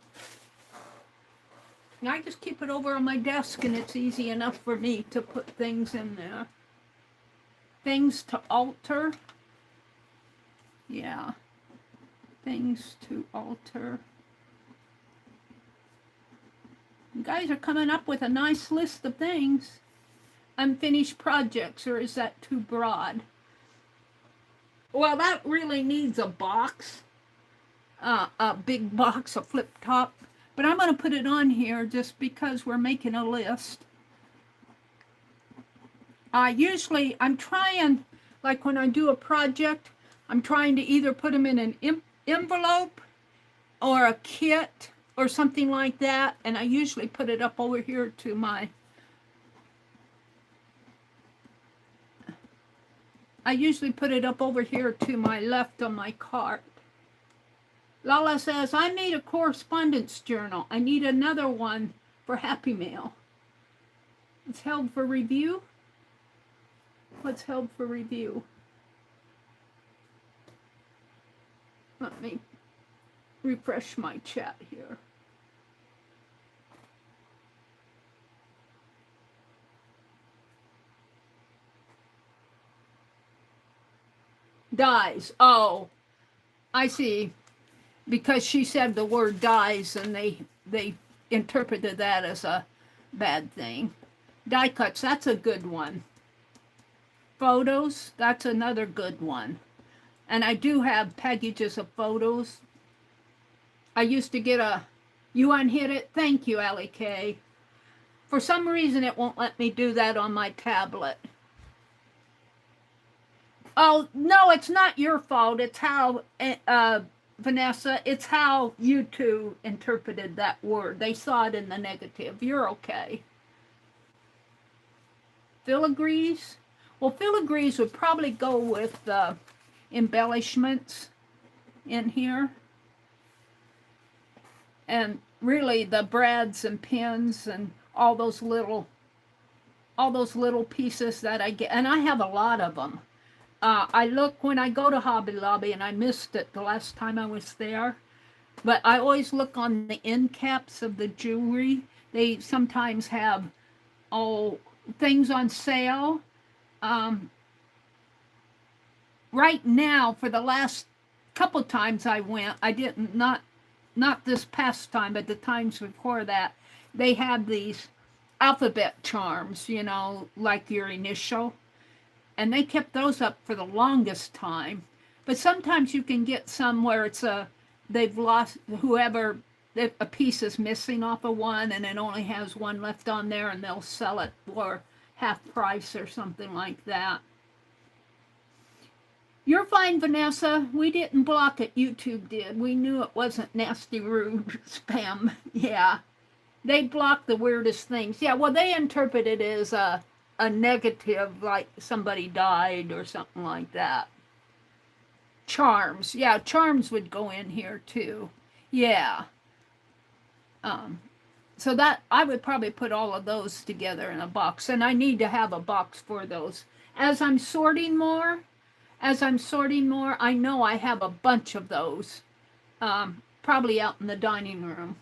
And I just keep it over on my desk, and it's easy enough for me to put things in there. Things to alter. Yeah. Things to alter. You guys are coming up with a nice list of things. Unfinished projects, or is that too broad? Well, that really needs a box. A big box, a flip top. But I'm going to put it on here just because we're making a list. I'm trying, like when I do a project, I'm trying to either put them in an envelope or a kit or something like that. And I usually put it up over here to my... left on my cart. Lala says, I made a correspondence journal. I need another one for Happy Mail. It's held for review? What's held for review? Let me refresh my chat here. Dies. Oh. I see. Because she said the word dies, and they interpreted that as a bad thing. Die cuts, that's a good one. Photos, that's another good one. And I do have packages of photos. I used to get a, you unhit it? Thank you, Allie K. For some reason, it won't let me do that on my tablet. Oh, no, it's not your fault. It's how, Vanessa, it's how YouTube interpreted that word. They saw it in the negative. You're okay. Filigrees? Well, filigrees would probably go with the embellishments in here. And really the brads and pins and all those little pieces that I get. And I have a lot of them. I look when I go to Hobby Lobby, and I missed it the last time I was there, but I always look on the end caps of the jewelry. They sometimes have, things on sale. Right now, for the last couple times I went, I didn't, not this past time, but the times before that, they had these alphabet charms, you know, like your initial. And they kept those up for the longest time. But sometimes you can get some where it's they've lost, whoever, a piece is missing off of one, and it only has one left on there, and they'll sell it for half price or something like that. You're fine, Vanessa. We didn't block it. YouTube did. We knew it wasn't nasty, rude spam. Yeah. They block the weirdest things. Yeah, well, they interpret it as a negative, like somebody died or something like that. Charms. Yeah, charms would go in here too. Yeah. So that, I would probably put all of those together in a box. And I need to have a box for those. As I'm sorting more, I know I have a bunch of those. Probably out in the dining room.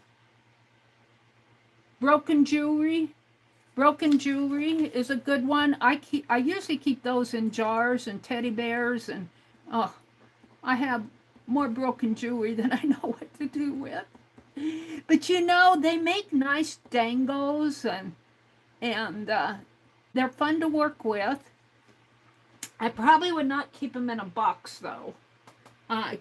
Broken jewelry. Broken jewelry is a good one. I usually keep those in jars and teddy bears, and I have more broken jewelry than I know what to do with. But you know, they make nice dangles, and they're fun to work with. I probably would not keep them in a box though. I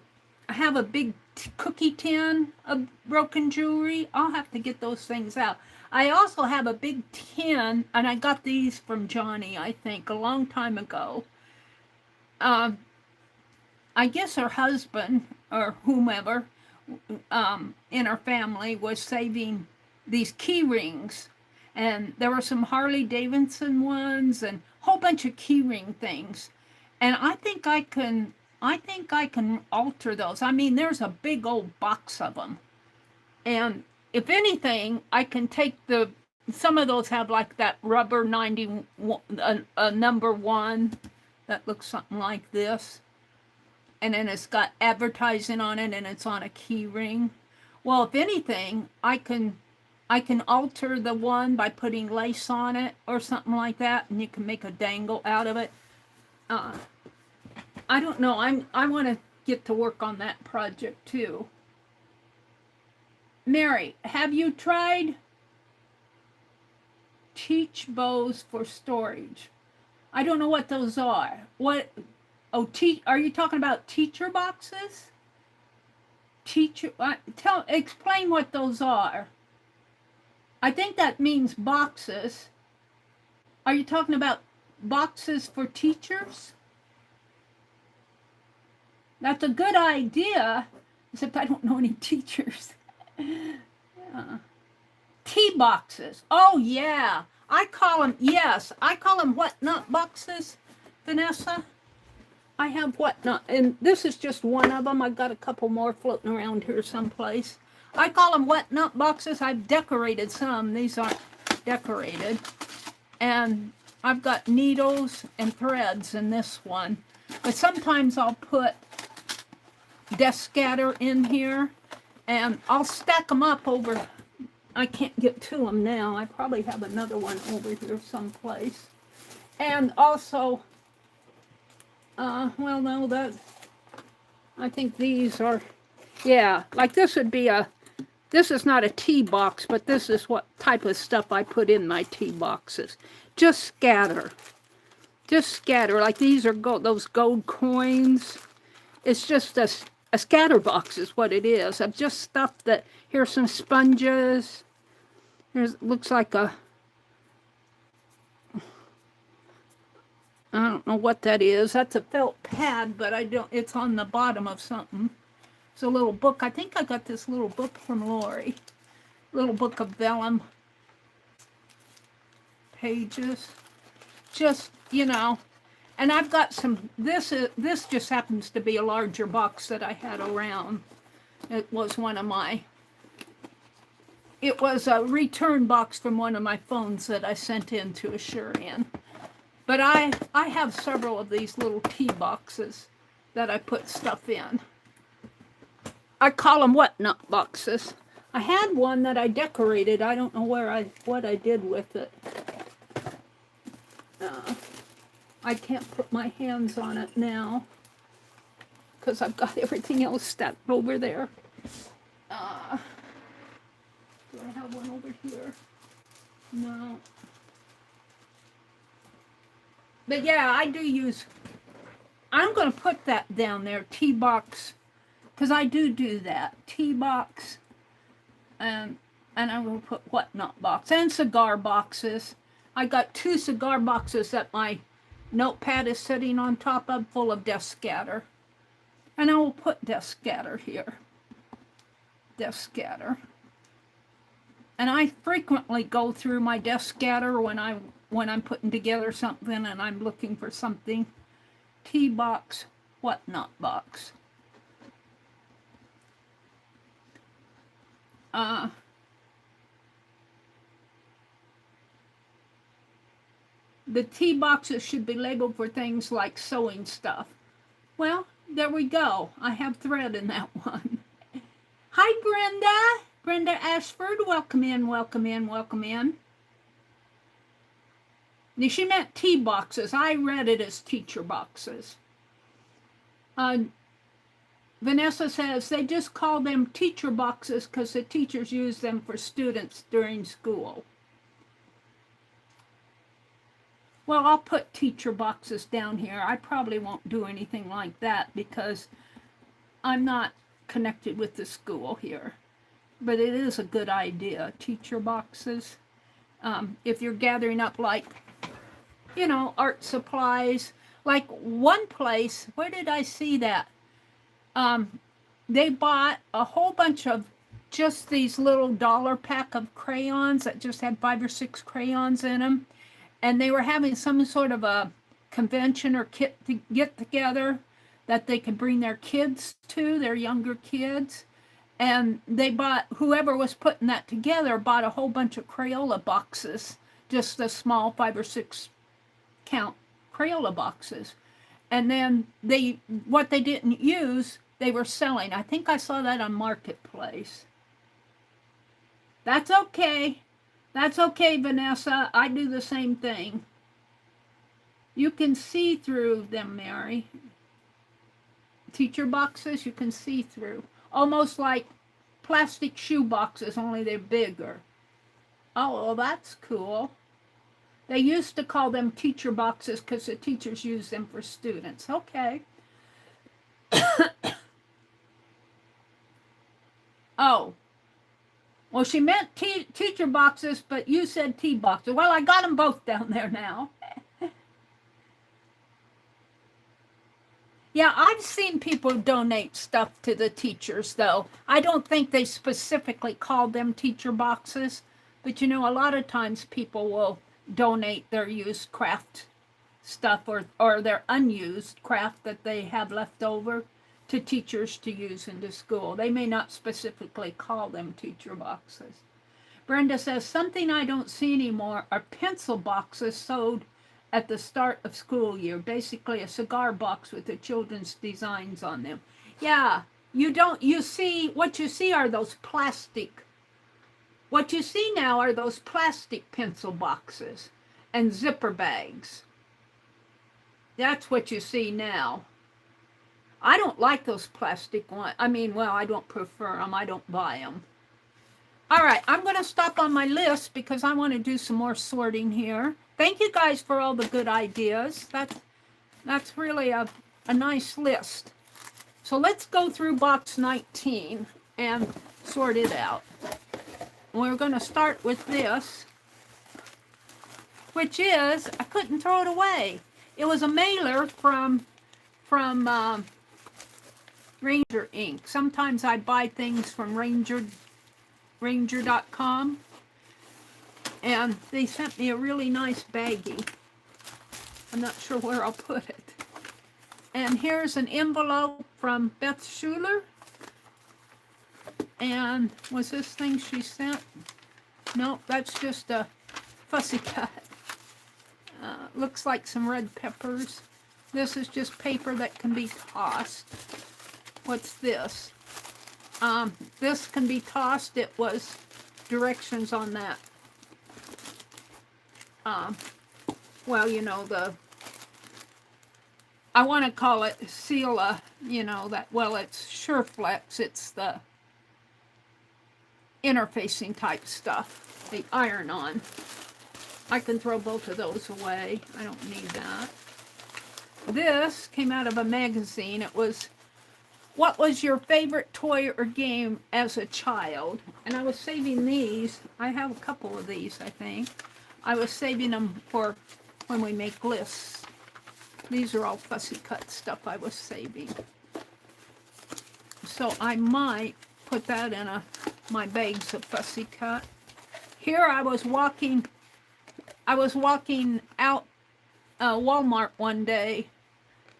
have a big cookie tin of broken jewelry. I'll have to get those things out. I also have a big tin, and I got these from Johnny, I think, a long time ago. I guess her husband, or whomever, in her family was saving these key rings. And there were some Harley Davidson ones and a whole bunch of key ring things. And I think I can alter those. I mean, there's a big old box of them. And if anything, I can take some of those have like that rubber 91, number 1 that looks something like this. And then it's got advertising on it, and it's on a key ring. Well, if anything, I can alter the one by putting lace on it or something like that, and you can make a dangle out of it. I don't know. I want to get to work on that project too. Mary, have you tried teach bows for storage? I don't know what those are. What? Oh, are you talking about teacher boxes? Explain what those are. I think that means boxes. Are you talking about boxes for teachers? That's a good idea, except I don't know any teachers. Tea boxes. Oh, yeah. I call them what nut boxes, Vanessa? I have what nut, and this is just one of them. I've got a couple more floating around here someplace. I call them what nut boxes. I've decorated some. These aren't decorated. And I've got needles and threads in this one. But sometimes I'll put desk scatter in here, and I'll stack them up over. I can't get to them now. I probably have another one over here someplace. And also, well, no, I think these are, yeah, like this would be this is not a tea box, but this is what type of stuff I put in my tea boxes. Just scatter. Just scatter. Like these are those gold coins. It's just a scatter box is what it is. Of just stuff that, here's some sponges. Looks like I don't know what that is. That's a felt pad, but it's on the bottom of something. It's a little book. I think I got this little book from Lori. Little book of vellum pages. Just, and I've got some, this just happens to be a larger box that I had around. It was it was a return box from one of my phones that I sent in to Assyrian. But I have several of these little tea boxes that I put stuff in. I call them whatnot boxes. I had one that I decorated. I don't know what I did with it. I can't put my hands on it now because I've got everything else stacked over there. Do I have one over here? No. But yeah, I do use, I'm going to put that down there, tea box, because I do that. Tea box, and I will put whatnot box, and cigar boxes. I got 2 cigar boxes that my notepad is sitting on top of, full of desk scatter. And I will put desk scatter here. Desk scatter. And I frequently go through my desk scatter when I'm putting together something and I'm looking for something. Tea box, whatnot box. The tea boxes should be labeled for things like sewing stuff. Well, there we go. I have thread in that one. Hi, Brenda. Brenda Ashford, welcome in, welcome in, welcome in. Now, she meant tea boxes. I read it as teacher boxes. Vanessa says they just call them teacher boxes because the teachers use them for students during school. Well, I'll put teacher boxes down here. I probably won't do anything like that because I'm not connected with the school here. But it is a good idea, teacher boxes. If you're gathering up like, art supplies. Like one place, where did I see that? They bought a whole bunch of just these little $1 pack of crayons that just had 5 or 6 crayons in them. And they were having some sort of a convention or get together that they could bring their kids to, their younger kids. And they bought, whoever was putting that together, bought a whole bunch of Crayola boxes, just the small 5 or 6 count Crayola boxes. And then what they didn't use, they were selling. I think I saw that on Marketplace. That's okay. That's okay, Vanessa. I do the same thing. You can see through them, Mary. Teacher boxes, you can see through. Almost like plastic shoe boxes, only they're bigger. Oh, well, that's cool. They used to call them teacher boxes because the teachers use them for students. Okay. Oh. Well, she meant teacher boxes, but you said tea boxes. Well, I got them both down there now. Yeah, I've seen people donate stuff to the teachers, though. I don't think they specifically call them teacher boxes, but a lot of times people will donate their used craft stuff or their unused craft that they have left over to teachers to use in the school. They may not specifically call them teacher boxes. Brenda says, something I don't see anymore are pencil boxes sold at the start of school year, basically a cigar box with the children's designs on them. Yeah, you see, what you see are those plastic, what you see now are those plastic pencil boxes and zipper bags. That's what you see now. I don't like those plastic ones. I mean, well, I don't prefer them. I don't buy them. All right, I'm going to stop on my list because I want to do some more sorting here. Thank you guys for all the good ideas. That's really a nice list. So let's go through box 19 and sort it out. We're going to start with this, which is, I couldn't throw it away. It was a mailer from Ranger Ink. Sometimes I buy things from Ranger.com, and they sent me a really nice baggie. I'm not sure where I'll put it. And here's an envelope from Beth Schuler. And was this thing she sent? No, that's just a fussy cut. Looks like some red peppers. This is just paper that can be tossed. What's this? This can be tossed. It was directions on that. Well, you know, I want to call it Sela, you know, that, well, it's Sureflex. It's the interfacing type stuff, the iron-on. I can throw both of those away. I don't need that. This came out of a magazine. It was, what was your favorite toy or game as a child? And I was saving these. I have a couple of these, I think. I was saving them for when we make lists. These are all fussy cut stuff I was saving. So I might put that in my bags of fussy cut. Here I was walking out Walmart one day.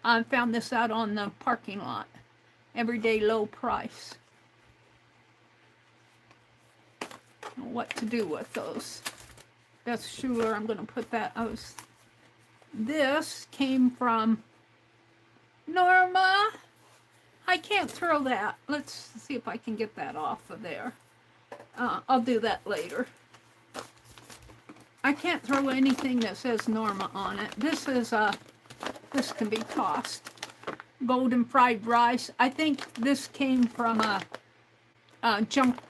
I found this out on the parking lot. Everyday low price. What to do with those? Beth Schuler, I'm going to put that. This came from Norma. I can't throw that. Let's see if I can get that off of there. I'll do that later. I can't throw anything that says Norma on it. This can be tossed. Golden fried rice. I think this came from a junk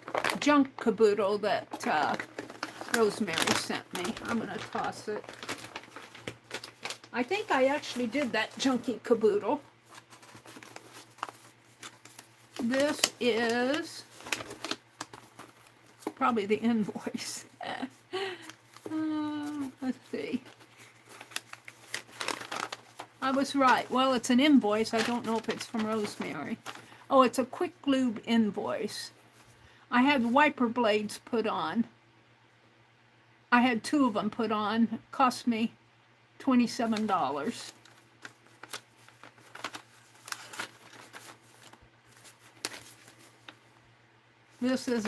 caboodle that Rosemary sent me. I'm going to toss it. I think I actually did that junky caboodle. This is probably the invoice. Let's see. I was right. Well, it's an invoice. I don't know if it's from Rosemary. Oh, it's a quick lube invoice. I had wiper blades put on. I had 2 of them put on. It cost me $27. This is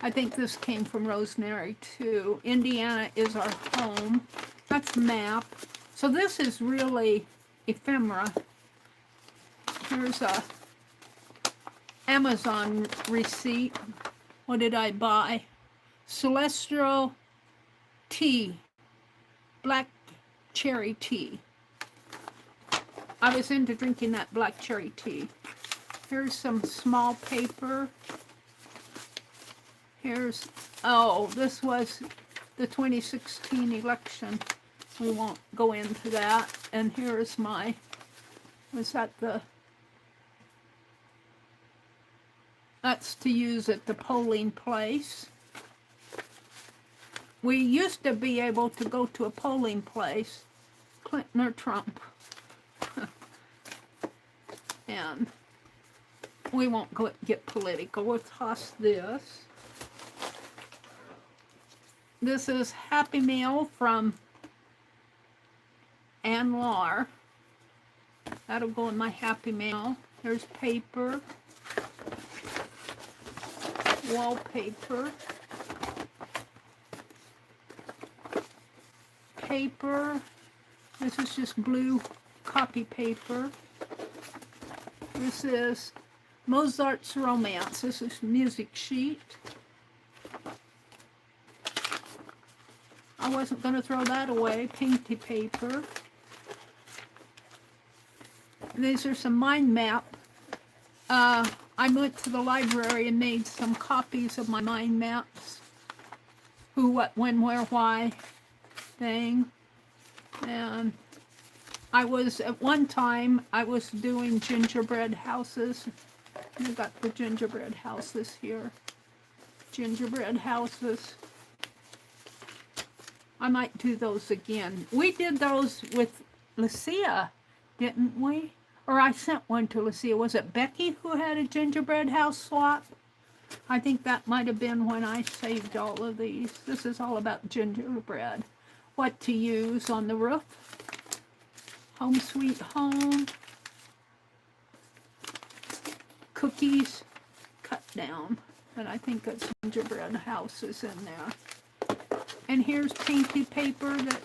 I think this came from Rosemary too. Indiana is our home. That's the map. So this is really ephemera. Here's a Amazon receipt. What did I buy? Celestial tea. Black cherry tea. I was into drinking that black cherry tea. Here's some small paper. Here's, oh, this was the 2016 election. We won't go into that. And here's my, was that that's to use at the polling place. We used to be able to go to a polling place, Clinton or Trump. And we won't get political. We'll toss this. This is Happy Meal from Ann Lar. That'll go in my Happy Meal. There's paper. Wallpaper. Paper. This is just blue copy paper. This is Mozart's Romance. This is music sheet. I wasn't going to throw that away. Painty paper. These are some mind map. I went to the library and made some copies of my mind maps. Who, what, when, where, why thing. And I was, at one time, I was doing gingerbread houses. And I got the gingerbread houses here. Gingerbread houses. I might do those again. We did those with Lucia, didn't we? Or I sent one to Lucia. Was it Becky who had a gingerbread house swap? I think that might have been when I saved all of these. This is all about gingerbread. What to use on the roof. Home sweet home. Cookies cut down. And I think it's gingerbread houses in there. And here's painted paper that,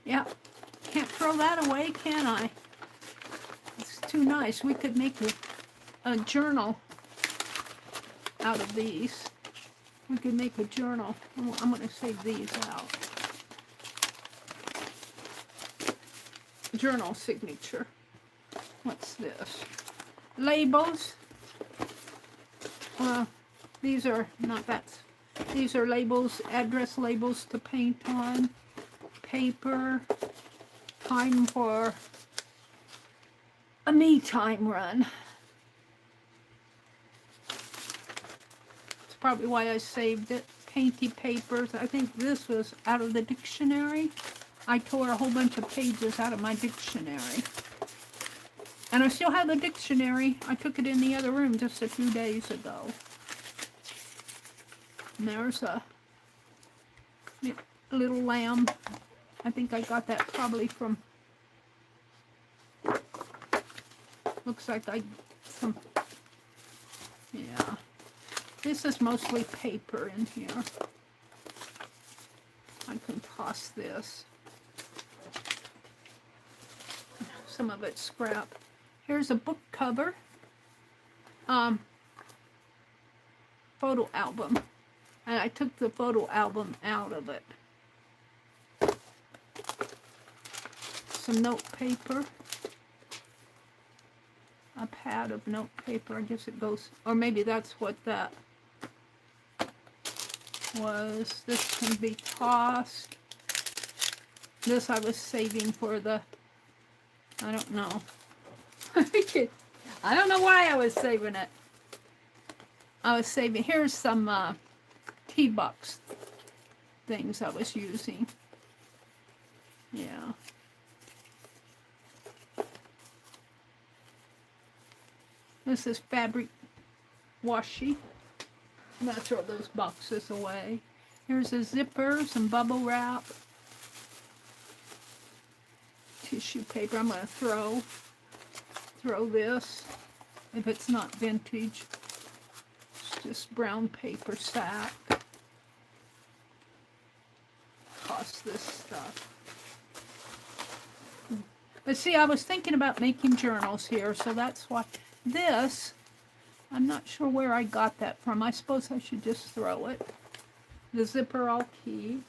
yeah, can't throw that away, can I? It's too nice. We could make a journal out of these. We could make a journal. I'm going to save these out. Journal signature. What's this? Labels. These are not that. These are labels, address labels to paint on. Paper. Time for a me time run. That's probably why I saved it. Painty papers. I think this was out of the dictionary. I tore a whole bunch of pages out of my dictionary. And I still have the dictionary. I took it in the other room just a few days ago. And there's a little lamb. I think I got that probably from, looks like some, yeah. This is mostly paper in here. I can toss this. Some of it's scrap. Here's a book cover. Photo album. And I took the photo album out of it. Some note paper. A pad of note paper. I guess it goes, or maybe that's what that was. This can be tossed. This I was saving for the, I don't know. I don't know why I was saving it. I was saving, here's some tea box things I was using. Yeah. This is fabric washi. I'm gonna throw those boxes away. Here's a zipper, some bubble wrap, tissue paper. I'm gonna throw this if it's not vintage. It's just brown paper sack. Toss this stuff. But see, I was thinking about making journals here, so that's why this, I'm not sure where I got that from. I suppose I should just throw it. The zipper I'll keep.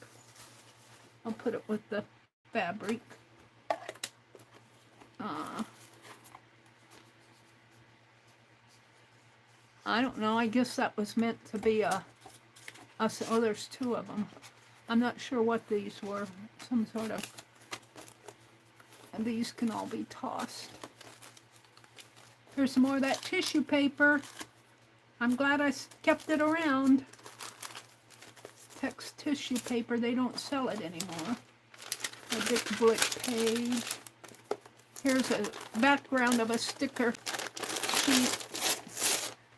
I'll put it with the fabric. I don't know. I guess that was meant to be oh, there's two of them. I'm not sure what these were. Some sort of, and these can all be tossed. Here's some more of that tissue paper. I'm glad I kept it around. Text tissue paper, they don't sell it anymore. A Dick Blick page. Here's a background of a sticker sheet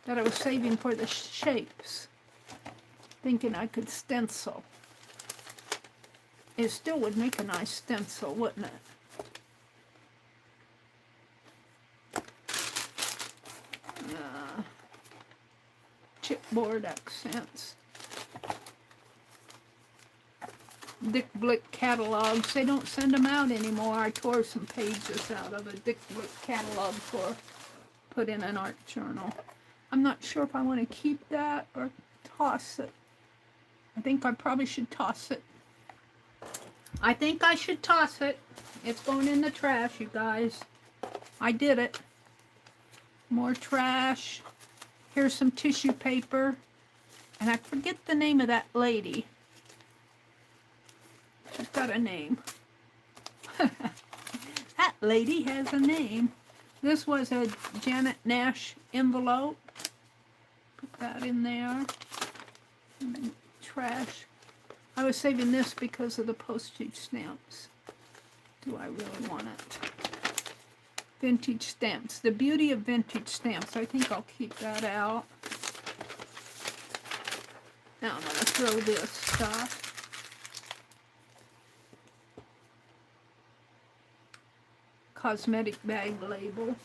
that I was saving for the shapes. Thinking I could stencil. It still would make a nice stencil, wouldn't it? Chipboard accents. Dick Blick catalogs. They don't send them out anymore. I tore some pages out of a Dick Blick catalog for put in an art journal. I'm not sure if I want to keep that or toss it. I think I probably should toss it. I think I should toss it. It's going in the trash, you guys. I did it. More trash. Here's some tissue paper. And I forget the name of that lady. She's got a name. That lady has a name. This was a Janet Nash envelope. Put that in there. And then trash. I was saving this because of the postage stamps. Do I really want it? Vintage stamps. The beauty of vintage stamps. I think I'll keep that out. Now I'm going to throw this stuff. Cosmetic bag label.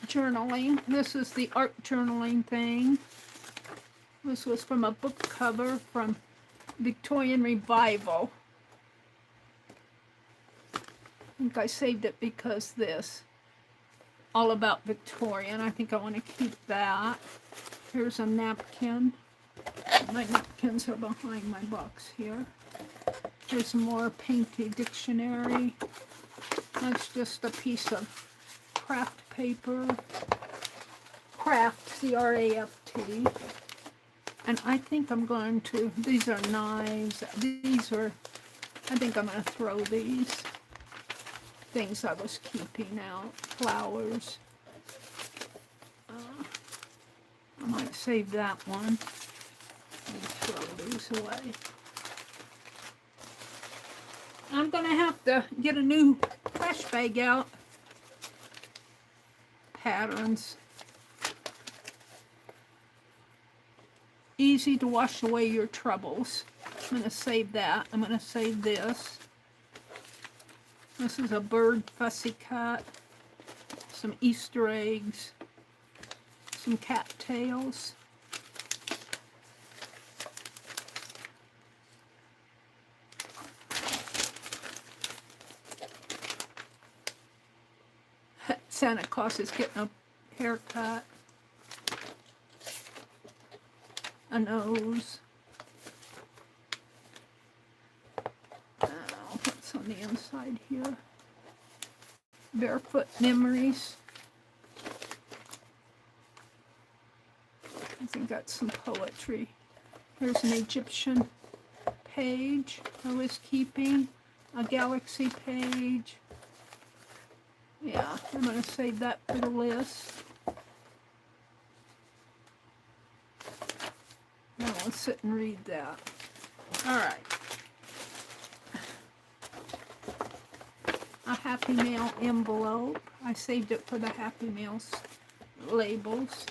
Journaling. This is the art journaling thing. This was from a book cover from Victorian Revival. I think I saved it because this. All about Victorian. I think I want to keep that. Here's a napkin. My napkins are behind my box here. Here's more painted dictionary. That's just a piece of craft paper. Craft, C-R-A-F-T. And I think I'm going to, these are knives. These are, I think I'm going to throw these. Things I was keeping out. Flowers. I might save that one. And throw these away. I'm going to have to get a new trash bag out. Patterns. Easy to wash away your troubles. I'm going to save that. I'm going to save this. This is a bird fussy cut. Some Easter eggs. Some cattails. Santa Claus is getting a haircut. A nose. What's on the inside here? Barefoot memories. I think that's some poetry. There's an Egyptian page I was keeping. A galaxy page. Yeah, I'm going to save that for the list. Now I'll sit and read that. All right. A Happy Mail envelope. I saved it for the Happy Mails labels.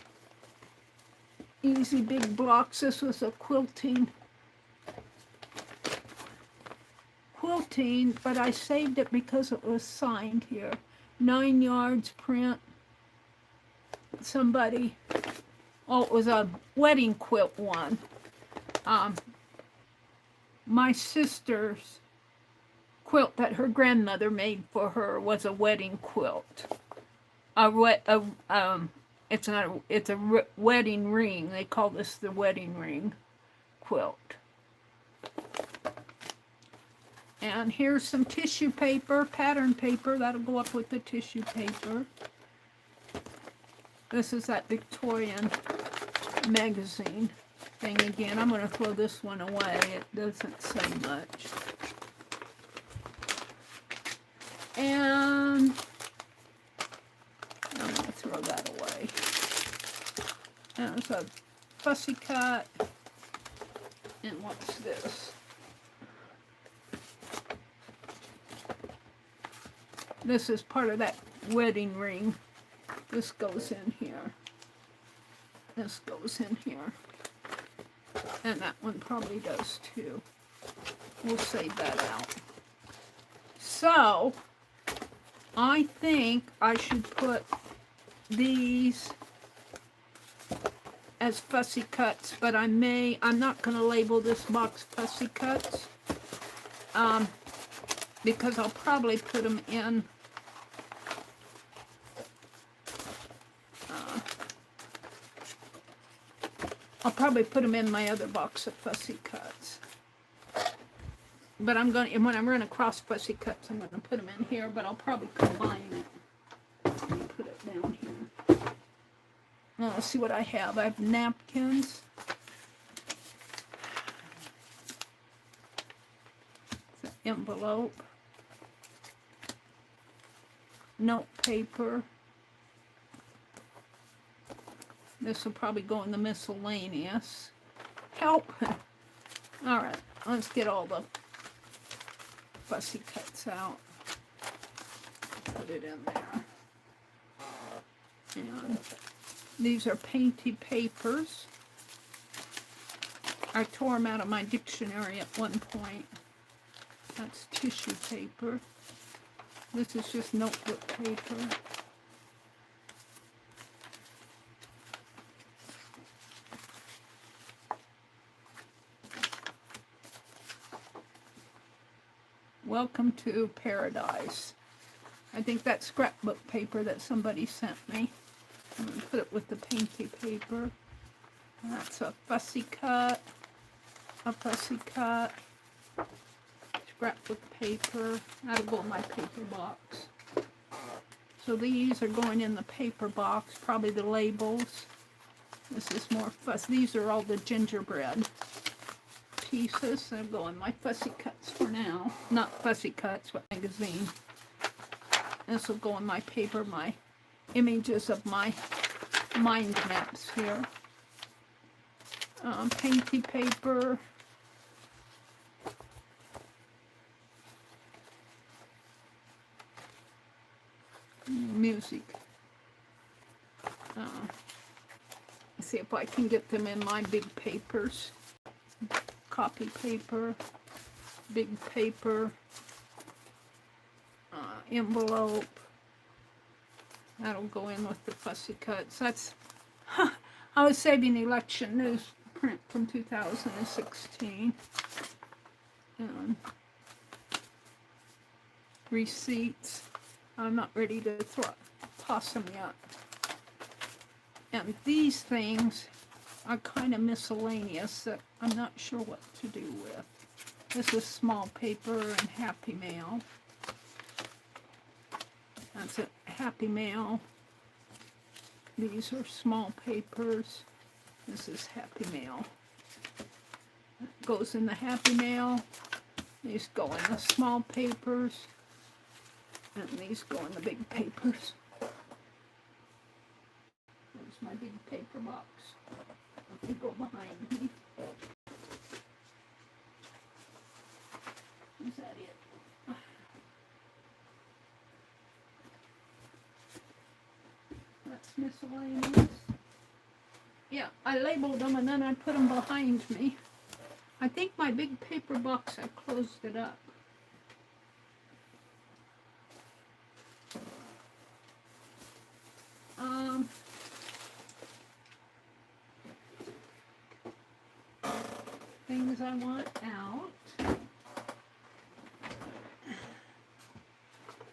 Easy big blocks. This was a quilting, but I saved it because it was signed here. 9 yards print. Somebody, oh, it was a wedding quilt one. My sister's quilt that her grandmother made for her was a wedding quilt. It's a wedding ring. They call this the wedding ring quilt. And here's some tissue paper, pattern paper. That'll go up with the tissue paper. This is that Victorian magazine thing again. I'm going to throw this one away. It doesn't say much. And I'm going to throw that away. There's a fussy cut. And what's this? This is part of that wedding ring. This goes in here. This goes in here. And that one probably does too. We'll save that out. So, I think I should put these as fussy cuts, but I'm not going to label this box fussy cuts. Because I'll probably put them in my other box of fussy cuts. But I'm going to, when I run across fussy cuts, I'm going to put them in here, but I'll probably combine it. Let me put it down here. Now, let's see what I have. I have napkins. It's an envelope. Note paper. This will probably go in the miscellaneous. Help! All right, let's get all the fussy cuts out. Put it in there. And these are painty papers. I tore them out of my dictionary at one point. That's tissue paper. This is just notebook paper. Welcome to Paradise. I think that's scrapbook paper that somebody sent me. I'm going to put it with the painty paper. That's a fussy cut, scrapbook paper. That'll go in my paper box. So these are going in the paper box, probably the labels. This is more fuss. These are all the gingerbread pieces. They'll go in my fussy cuts for now. Not fussy cuts, but magazine. This will go in my paper, my images of my mind maps here. Painty paper. Music. Let's see if I can get them in my big papers. Copy paper, big paper, envelope. That'll go in with the fussy cuts. That's, I was saving election newsprint from 2016. Receipts. I'm not ready to toss them yet. And these things are kind of miscellaneous that I'm not sure what to do with. This is small paper and Happy Mail. That's a Happy Mail. These are small papers. This is Happy Mail. It goes in the Happy Mail. These go in the small papers. And these go in the big papers. There's my big paper box. They go behind me. Is that it? That's miscellaneous. Yeah, I labeled them and then I put them behind me. I think my big paper box, I closed it up. Things I want out.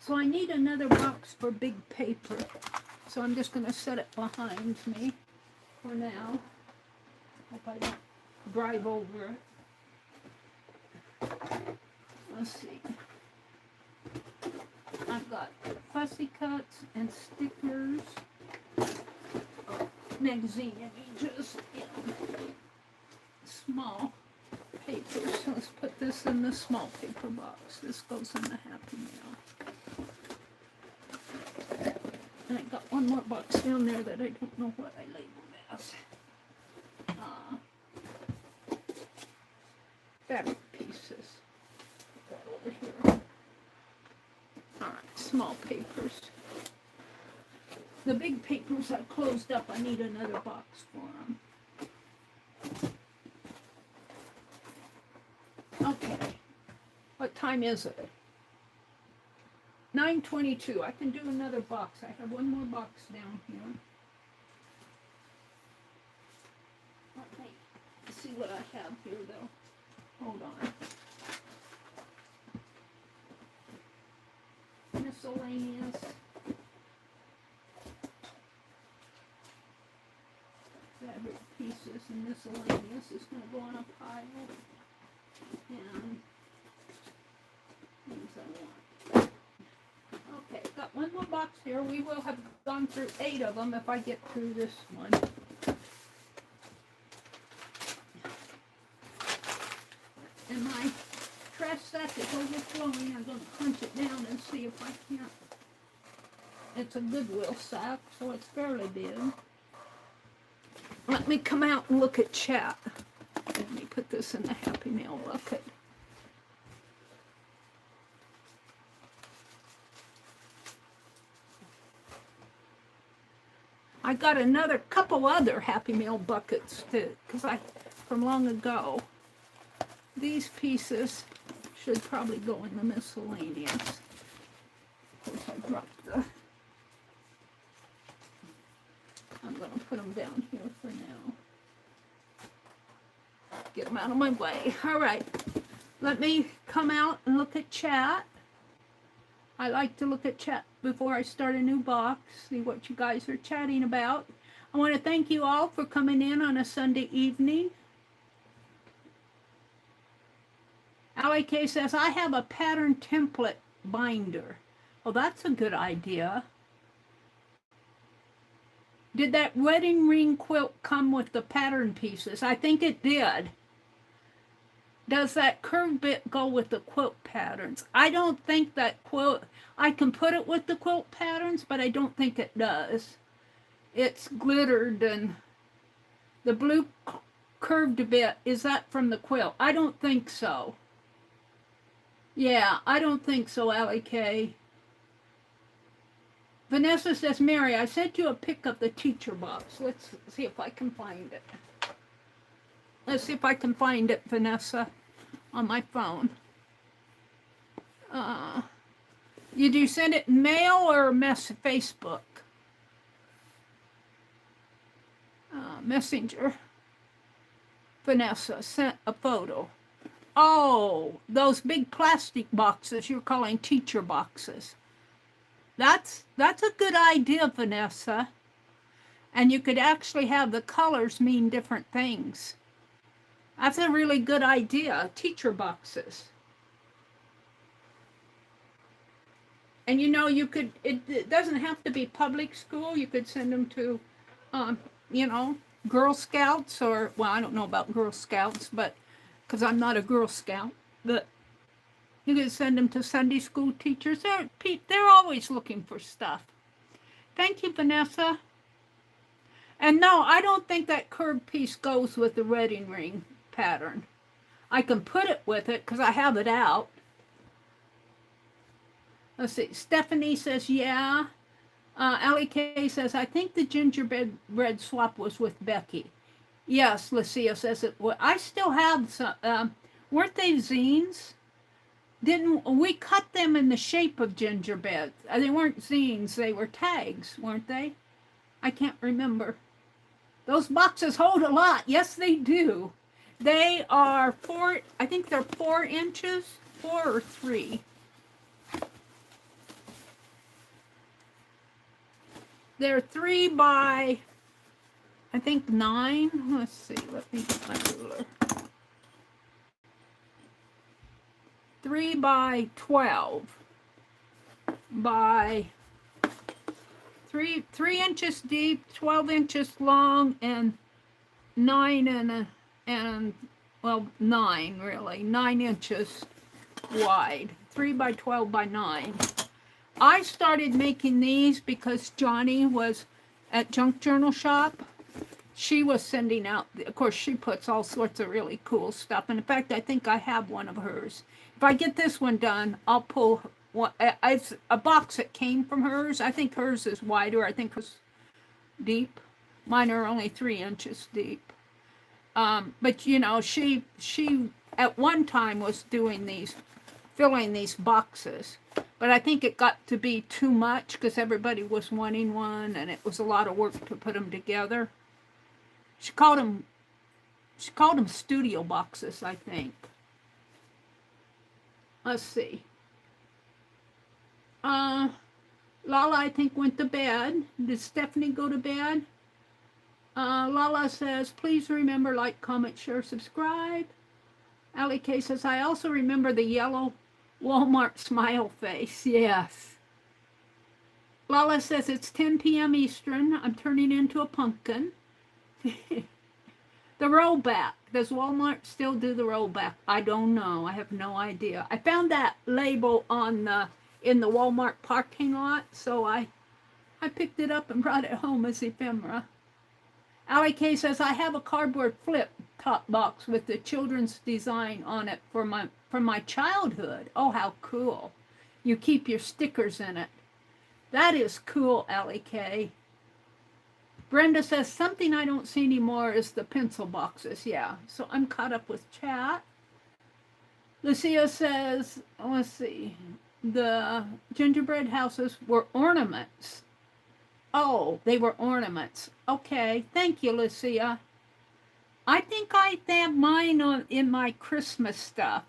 So I need another box for big paper. So I'm just going to set it behind me for now. Hope I don't drive over it. Let's see. I've got fussy cuts and stickers. Magazine images in small paper. So let's put this in the small paper box. This goes in the Happy Mail. And I got one more box down there that I don't know what I labeled as. Fabric pieces. Put that over here. Alright, small papers. The big papers I closed up, I need another box for them. Okay, what time is it? 9:22. I can do another box. I have one more box down here. Okay, let's see what I have here though. Hold on. Miscellaneous. Fabric pieces and miscellaneous is going to go on a pile. And I want. Okay, got one more box here. We will have gone through 8 of them if I get through this one. And my trash sack is overflowing. I'm going to crunch it down and see if I can't. It's a Goodwill sack, so it's fairly big. Let me come out and look at chat. Let me put this in the Happy Mail bucket. I got another couple other Happy Mail buckets too, because from long ago. These pieces should probably go in the miscellaneous. Of course, I dropped the. I'm going to put them down here for now. Get them out of my way. All right. Let me come out and look at chat. I like to look at chat before I start a new box, see what you guys are chatting about. I want to thank you all for coming in on a Sunday evening. Allie K says, I have a pattern template binder. Well, that's a good idea. Did that wedding ring quilt come with the pattern pieces? I think it did. Does that curved bit go with the quilt patterns? I don't think that quilt, I can put it with the quilt patterns, but I don't think it does. It's glittered, and the blue curved bit, is that from the quilt? I don't think so. Yeah, I don't think so, Allie K. Vanessa says, Mary, I sent you a pic of the teacher box. Let's see if I can find it. Let's see if I can find it, Vanessa, on my phone. Did you send it in mail or Facebook? Messenger. Vanessa sent a photo. Oh, those big plastic boxes you're calling teacher boxes. That's a good idea, Vanessa. And you could actually have the colors mean different things. That's a really good idea, teacher boxes. And you know, you could, it doesn't have to be public school. You could send them to, you know, Girl Scouts, or, well, I don't know about Girl Scouts, but, because I'm not a Girl Scout, but you could send them to Sunday school teachers. They're always looking for stuff. Thank you, Vanessa. And no, I don't think that curved piece goes with the wedding ring pattern. I can put it with it because I have it out. Let's see. Stephanie says, yeah. Allie K says, I think the gingerbread swap was with Becky. Yes, Lucia says it. Well, I still have some. Weren't they zines? Didn't we cut them in the shape of gingerbread? They weren't zines, they were tags, weren't they? I can't remember. Those boxes hold a lot. Yes, they do. They are I think they're 4 inches, 4 or 3. They're 3 by, I think 9. Let's see, let me get my ruler. 3 by 12 by 3 inches deep, 12 inches long, and 9 9 inches wide. 3 by 12 by 9. I started making these because Johnny was at Junk Journal Shop. She was sending out, of course, she puts all sorts of really cool stuff. And in fact, I think I have one of hers. If I get this one done, I'll pull one. It's a box that came from hers. I think hers is wider. I think hers deep. Mine are only 3 inches deep. But you know, she at one time was doing these, filling these boxes. But I think it got to be too much because everybody was wanting one, and it was a lot of work to put them together. She called them studio boxes, I think. Let's see. Lala, I think, went to bed. Did Stephanie go to bed? Lala says, please remember, like, comment, share, subscribe. Allie K says, I also remember the yellow Walmart smile face, yes. Lala says it's 10 p.m. Eastern. I'm turning into a pumpkin. The rollback. Does Walmart still do the rollback? I don't know. I have no idea. I found that label on in the Walmart parking lot, so I picked it up and brought it home as ephemera. Allie K says, I have a cardboard flip top box with the children's design on it from my childhood. Oh, how cool. You keep your stickers in it. That is cool, Allie K. Brenda says, something I don't see anymore is the pencil boxes. Yeah, so I'm caught up with chat. Lucia says, let's see, the gingerbread houses were ornaments. Oh, they were ornaments. Okay, thank you, Lucia. I think I have mine in my Christmas stuff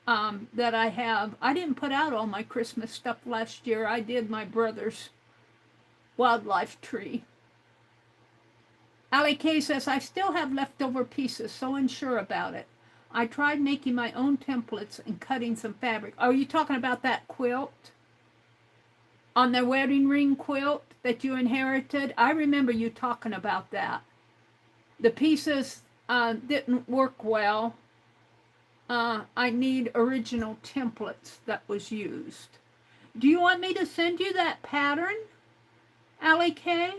that I have. I didn't put out all my Christmas stuff last year. I did my brother's wildlife tree. Allie K says, I still have leftover pieces, so unsure about it. I tried making my own templates and cutting some fabric. Are you talking about that quilt? On the wedding ring quilt that you inherited? I remember you talking about that. The pieces didn't work well. I need original templates that was used. Do you want me to send you that pattern, Allie K?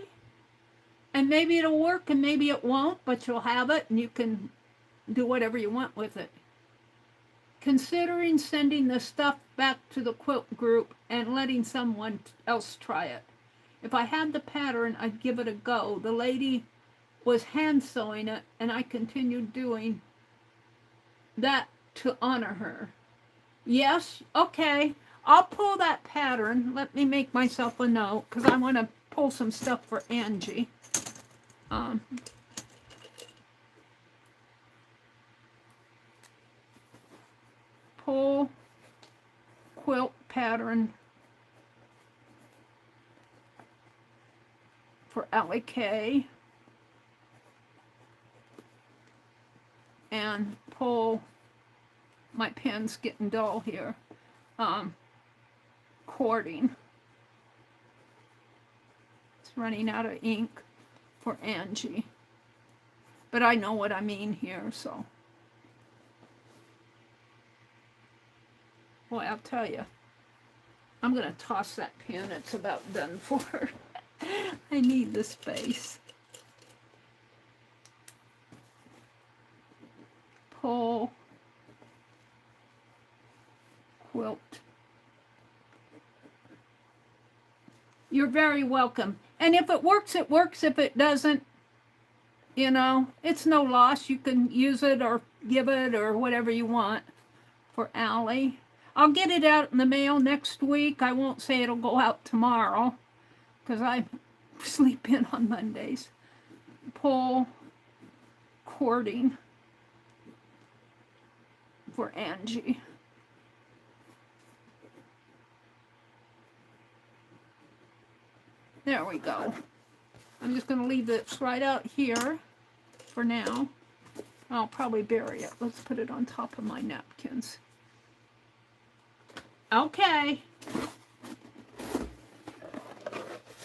And maybe it'll work and maybe it won't, but you'll have it and you can do whatever you want with it. Considering sending the stuff back to the quilt group and letting someone else try it. If I had the pattern, I'd give it a go. The lady was hand sewing it and I continued doing that to honor her. Yes, okay. I'll pull that pattern. Let me make myself a note because I want to pull some stuff for Angie. Pull quilt pattern for Allie K. And pull, my pen's getting dull here, cording. It's running out of ink for Angie. But I know what I mean here, so. Boy, I'll tell you, I'm going to toss that pen. It's about done for. I need the space. Pull quilt. You're very welcome. And if it works, it works. If it doesn't, you know, it's no loss. You can use it or give it or whatever you want for Allie. I'll get it out in the mail next week. I won't say it'll go out tomorrow because I sleep in on Mondays. Pull cording for Angie. There we go. I'm just going to leave this right out here for now. I'll probably bury it. Let's put it on top of my napkins. Okay.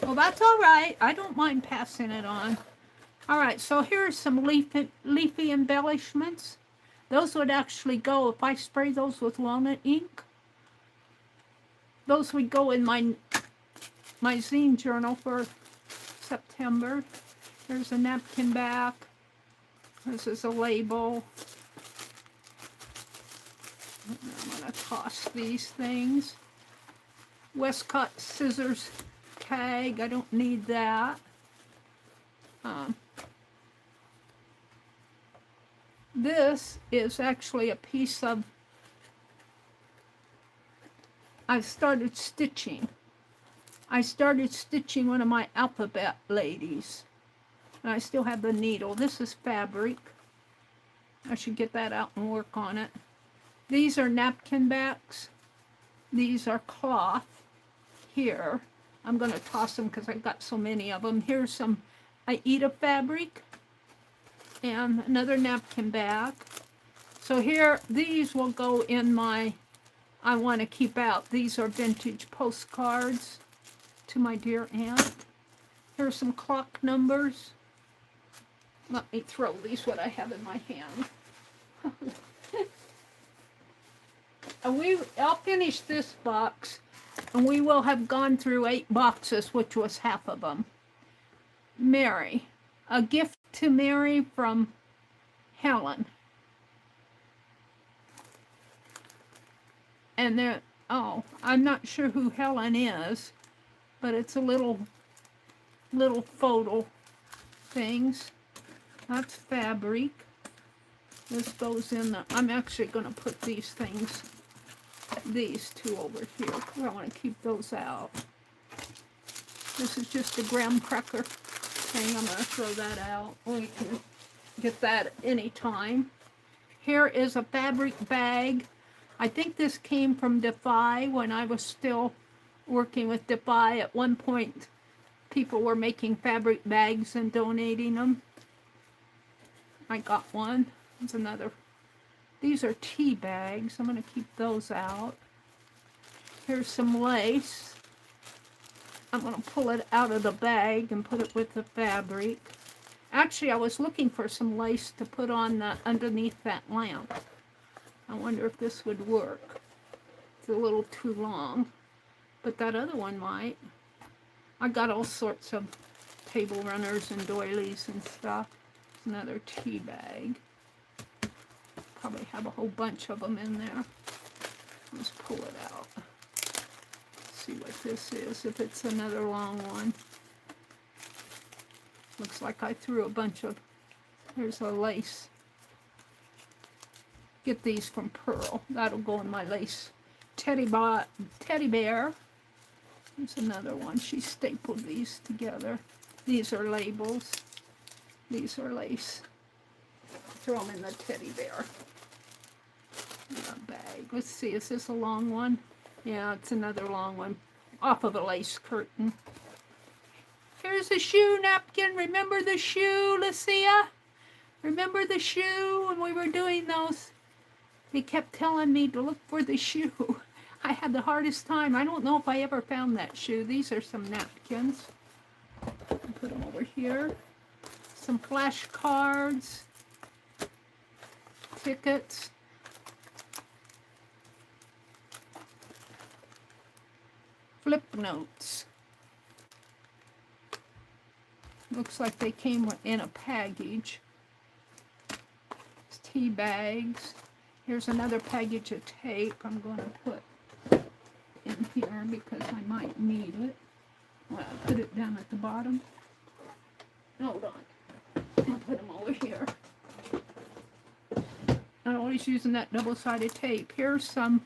Well, that's all right. I don't mind passing it on. All right, so here's some leafy embellishments. Those would actually go, if I spray those with walnut ink, those would go in my zine journal for September. There's a napkin back. This is a label. I'm going to toss these things. Westcott scissors tag. I don't need that. This is actually a piece of, I started stitching one of my alphabet ladies. And I still have the needle. This is fabric. I should get that out and work on it. These are napkin backs. These are cloth. Here, I'm going to toss them because I've got so many of them. Here's some Aida fabric and another napkin bag. So here, these will go in my I want to keep out. These are vintage postcards to my dear aunt. Here's some clock numbers. Let me throw these, what I have in my hand. I'll finish this box, and we will have gone through 8 boxes, which was half of them. Meri. A gift to Meri from Helen. And there, oh, I'm not sure who Helen is, but it's a little photo things. That's fabric. This goes in the, I'm actually going to put these things, these two over here, because I want to keep those out. This is just a graham cracker thing. I'm going to throw that out. We can get that at any time. Here is a fabric bag. I think this came from Defy when I was still working with Defy. At one point, people were making fabric bags and donating them. I got one. There's another. These are tea bags. I'm going to keep those out. Here's some lace. I'm going to pull it out of the bag and put it with the fabric. Actually, I was looking for some lace to put on the, underneath that lamp. I wonder if this would work. It's a little too long, but that other one might. I got all sorts of table runners and doilies and stuff. Another tea bag. Probably have a whole bunch of them in there. Let's pull it out. See what this is, if it's another long one. Looks like I threw a bunch of, here's a lace. Get these from Pearl. That'll go in my lace teddy bear. There's another one. She stapled these together. These are labels. These are lace. Throw them in the teddy bear bag. Let's see, is this a long one? Yeah, it's another long one. Off of a lace curtain. Here's a shoe napkin. Remember the shoe, Lucia? Remember the shoe when we were doing those? They kept telling me to look for the shoe. I had the hardest time. I don't know if I ever found that shoe. These are some napkins. I'll put them over here. Some flashcards. Tickets. Flip notes. Looks like they came in a package. It's tea bags. Here's another package of tape I'm going to put in here because I might need it. Well, I'll put it down at the bottom. Hold on. I'll put them over here. I'm always using that double-sided tape. Here's some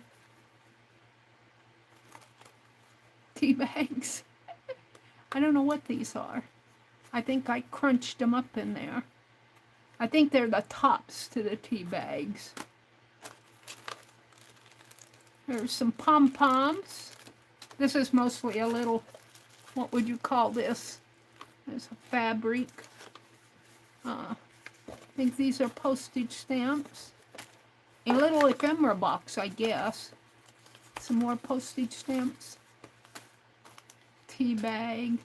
tea bags. I don't know what these are. I think I crunched them up in there. I think they're the tops to the tea bags. There's some pom-poms. This is mostly a little, what would you call this? There's a fabric. I think these are postage stamps. A little ephemera box, I guess. Some more postage stamps. Tea bag.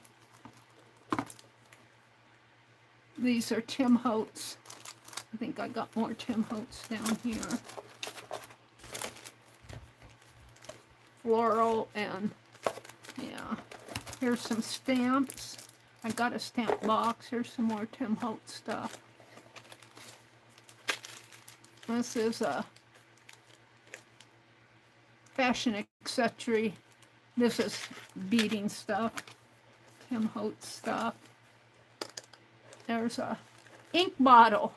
These are Tim Holtz. I think I got more Tim Holtz down here. Floral and, yeah. Here's some stamps. I got a stamp box. Here's some more Tim Holtz stuff. This is a fashion accessory. This is beading stuff. Tim Holtz stuff. There's a ink bottle.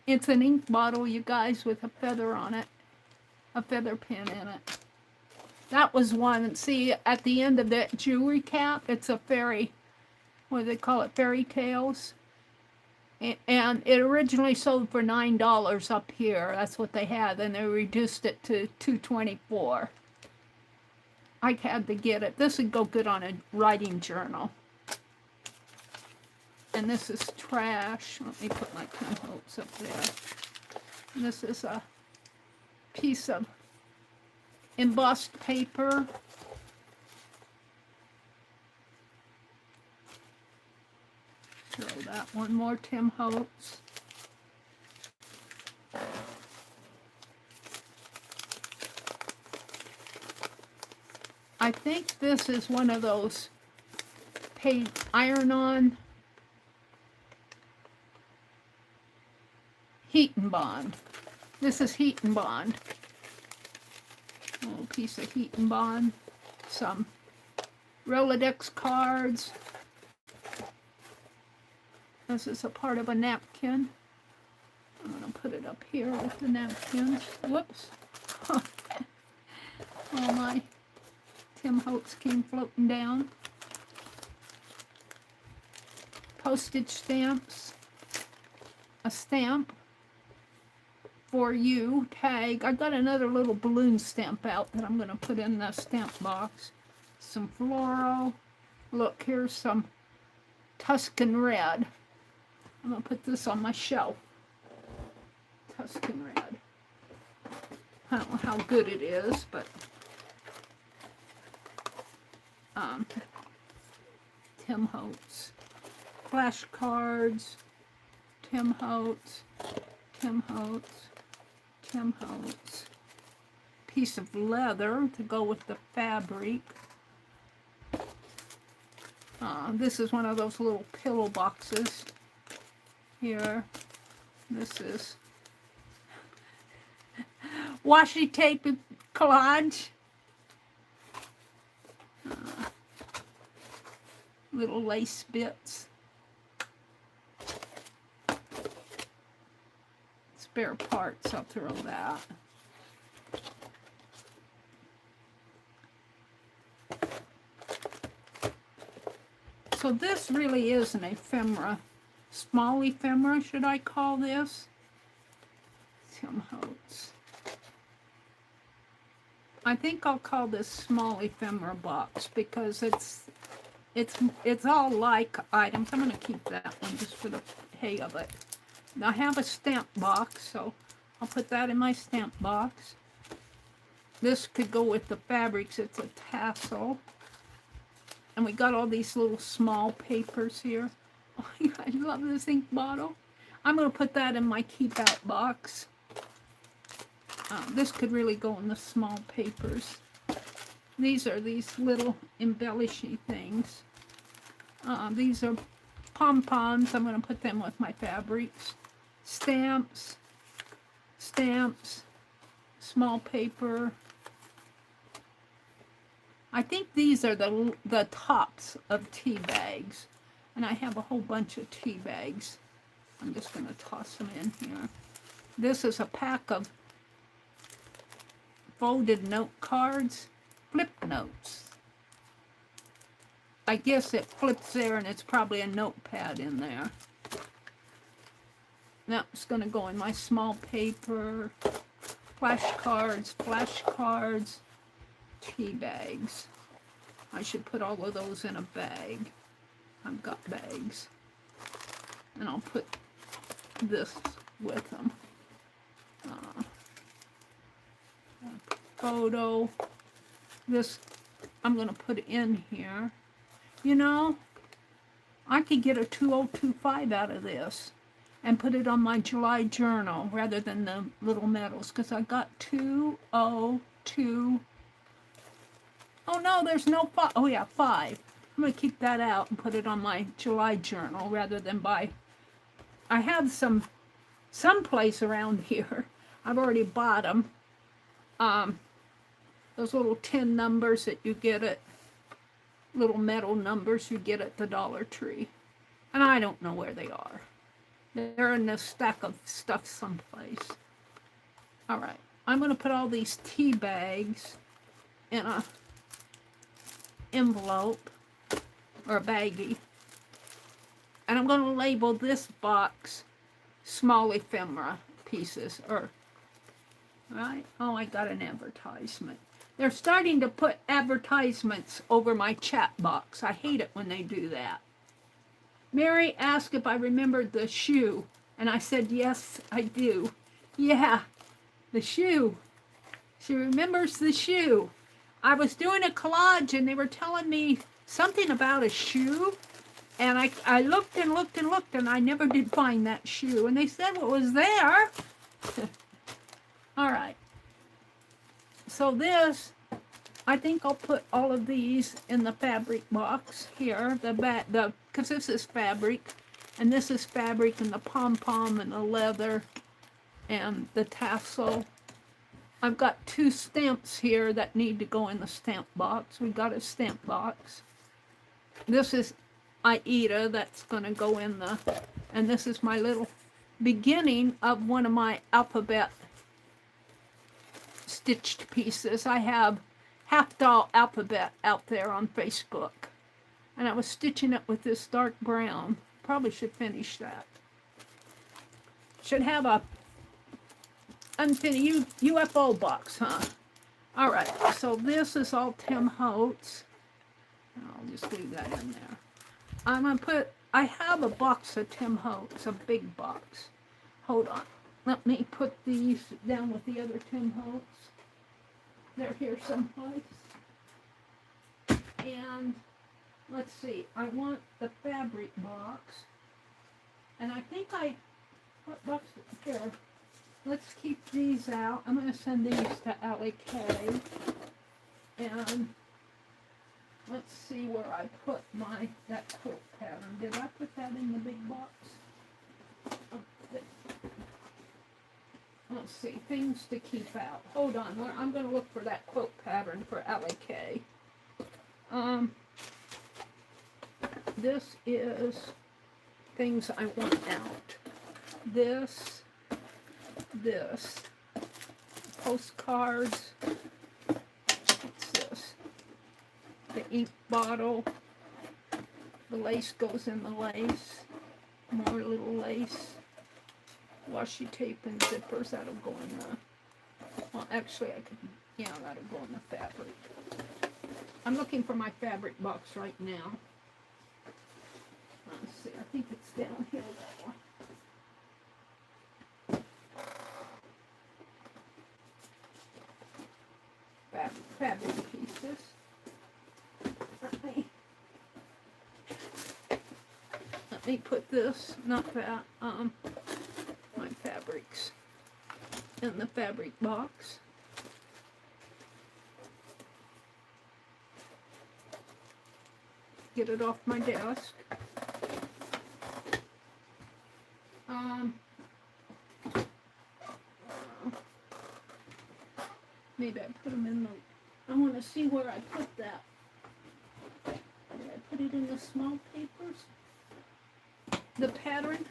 It's an ink bottle, you guys, with a feather on it. A feather pin in it. That was one. See, at the end of that jewelry cap, it's a fairy, what do they call it, fairy tales. And it originally sold for $9 up here. That's what they had. Then they reduced it to $2.24. I had to get it. This would go good on a writing journal. And this is trash. Let me put my Tim Holtz up there. And this is a piece of embossed paper. Throw that one more, Tim Holtz. I think this is one of those paid iron-on heat and bond. This is heat and bond. A little piece of heat and bond. Some Rolodex cards. This is a part of a napkin. I'm going to put it up here with the napkins. Whoops. Oh my. Tim Holtz came floating down. Postage stamps. A stamp. For you. Tag. I got another little balloon stamp out that I'm going to put in the stamp box. Some floral. Look, here's some Tuscan red. I'm going to put this on my shelf. Tuscan red. I don't know how good it is, but Tim Holtz. Flashcards. Tim Holtz. Tim Holtz. Tim Holtz. Piece of leather to go with the fabric. This is one of those little pillow boxes. Here, this is washi tape collage. Little lace bits. Spare parts, I'll throw that. So this really is an ephemera. Small ephemera, should I call this? Tim Holtz. I think I'll call this small ephemera box because it's all like items. I'm going to keep that one just for the hay of it. I have a stamp box, so I'll put that in my stamp box. This could go with the fabrics. It's a tassel. And we got all these little small papers here. Oh, I love this ink bottle. I'm going to put that in my keep out box. This could really go in the small papers. These are these little embellishy things. These are pom-poms. I'm going to put them with my fabrics. Stamps. Stamps. Small paper. I think these are the tops of tea bags. And I have a whole bunch of tea bags. I'm just going to toss them in here. This is a pack of folded note cards. Flip notes. I guess it flips there and it's probably a notepad in there. That's going to go in my small paper. Flashcards, tea bags. I should put all of those in a bag. I've got bags. And I'll put this with them. Photo. This I'm going to put in here. You know, I could get a 2025 out of this and put it on my July journal rather than the little medals, because I got 202. Oh no, there's no 5. Oh yeah, 5. I'm going to keep that out and put it on my July journal rather than buy. I have some place around here. I've already bought them. Those little tin numbers that you get at, little metal numbers you get at the Dollar Tree. And I don't know where they are. They're in this stack of stuff someplace. All right. I'm going to put all these tea bags in a envelope or a baggie. And I'm going to label this box small ephemera pieces. Or, right? Oh, I got an advertisement. They're starting to put advertisements over my chat box. I hate it when they do that. Mary asked if I remembered the shoe, and I said, yes, I do. Yeah, the shoe. She remembers the shoe. I was doing a collage and they were telling me something about a shoe. And I looked and looked and looked and I never did find that shoe. And they said what was there. All right. So this, I think I'll put all of these in the fabric box here. Because this is fabric. And this is fabric and the pom-pom and the leather and the tassel. I've got 2 stamps here that need to go in the stamp box. We got a stamp box. This is Aida that's going to go in the, and this is my little beginning of one of my alphabet stitched pieces. I have Half Doll Alphabet out there on Facebook. And I was stitching it with this dark brown. Probably should finish that. Should have a unfinished UFO box, huh? All right, so this is all Tim Holtz. I'll just leave that in there. I'm going to put, I have a box of Tim Holtz, a big box. Hold on. Let me put these down with the other Tim Holtz. They're here someplace. And let's see, I want the fabric box. And I think what box here? Let's keep these out. I'm going to send these to Allie Kay. And let's see where I put that quilt pattern. Did I put that in the big box? Let's see, things to keep out. Hold on, I'm going to look for that quilt pattern for Allie Kay. This is things I want out. This, postcards. What's this? The ink bottle. The lace goes in the lace. More little lace. Washi tape and zippers, that'll go in the, well actually I could, yeah, that'll go in the fabric. I'm looking for my fabric box right now. Let's see, I think it's down here that way. Fabric pieces. Let me put this, not that, my fabrics in the fabric box. Get it off my desk. Maybe I put them in the, I want to see where I put that. Did I put it in the small papers? The pattern?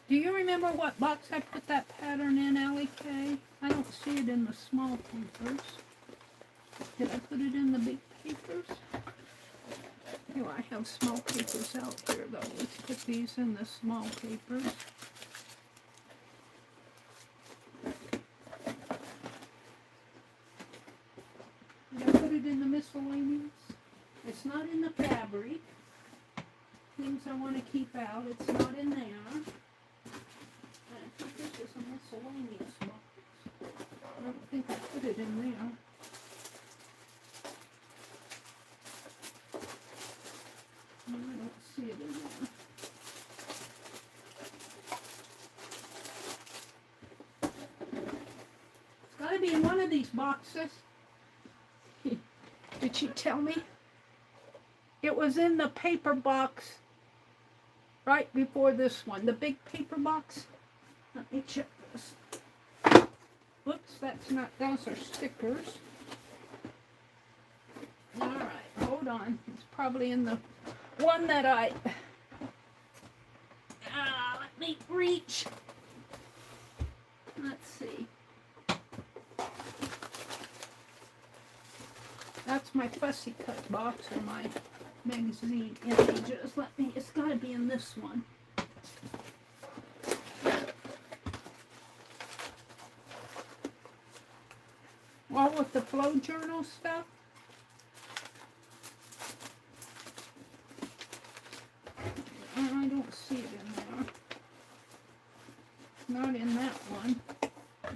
Do you remember what box I put that pattern in, Allie Kay? I don't see it in the small papers. Did I put it in the big papers? Here, I have small papers out here, though. Let's put these in the small papers. Did I put it in the miscellaneous? It's not in the fabric. Things I want to keep out, it's not in there. I think this is a miscellaneous box. I don't think I put it in there. No, I don't see it in there. It's got to be in one of these boxes. Did she tell me? It was in the paper box right before this one. The big paper box. Let me check this. Whoops, that's not, those are stickers. Alright, hold on. It's probably in the one that let me reach. Let's see. That's my fussy cut box or my magazine images. It's gotta be in this one. All with the flow journal stuff. I don't see it in there. Not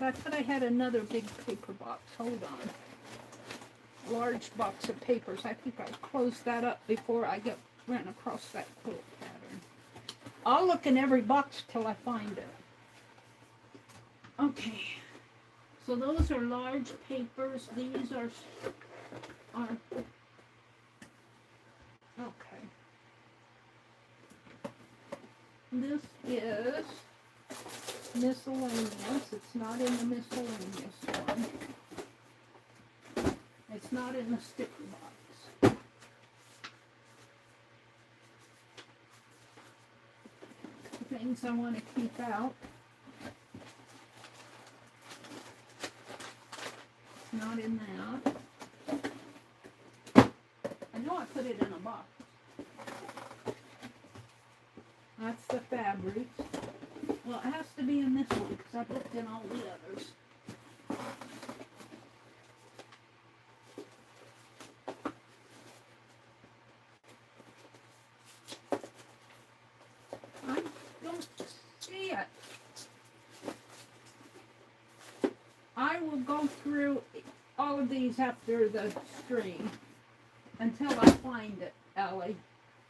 but I thought I had another big paper box. Hold on. Large box of papers. I think I closed that up before I ran across that quilt pattern. I'll look in every box till I find it. Okay. So those are large papers. These are okay. This is miscellaneous. It's not in the miscellaneous one. It's not in the sticker box. Things I want to keep out. It's not in that. I know I put it in a box. That's the fabric. Well, it has to be in this one because I've looked in all the others. I don't see it. I will go through all of these after the stream until I find it, Ellie.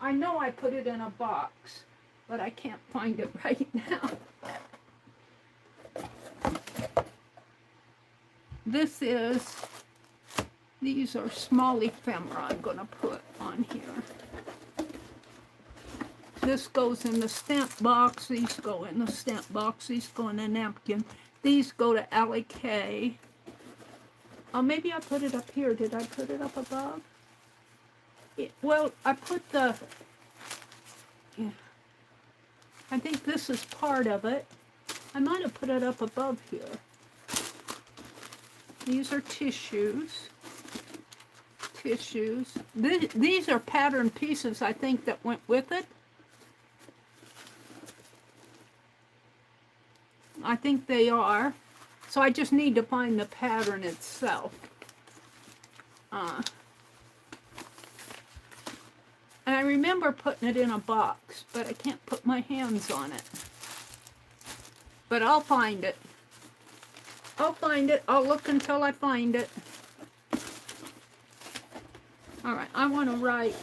I know I put it in a box, but I can't find it right now. These are small ephemera I'm going to put on here. This goes in the stamp box. These go in the stamp box. These go in the napkin. These go to Allie K. Oh, maybe I put it up here. Did I put it up above? Well, I put the... Yeah. I think this is part of it. I might have put it up above here. These are tissues. Tissues. These are pattern pieces, I think, that went with it. I think they are. So I just need to find the pattern itself. And I remember putting it in a box, but I can't put my hands on it. But I'll find it. I'll find it. I'll look until I find it. All right, I want to write.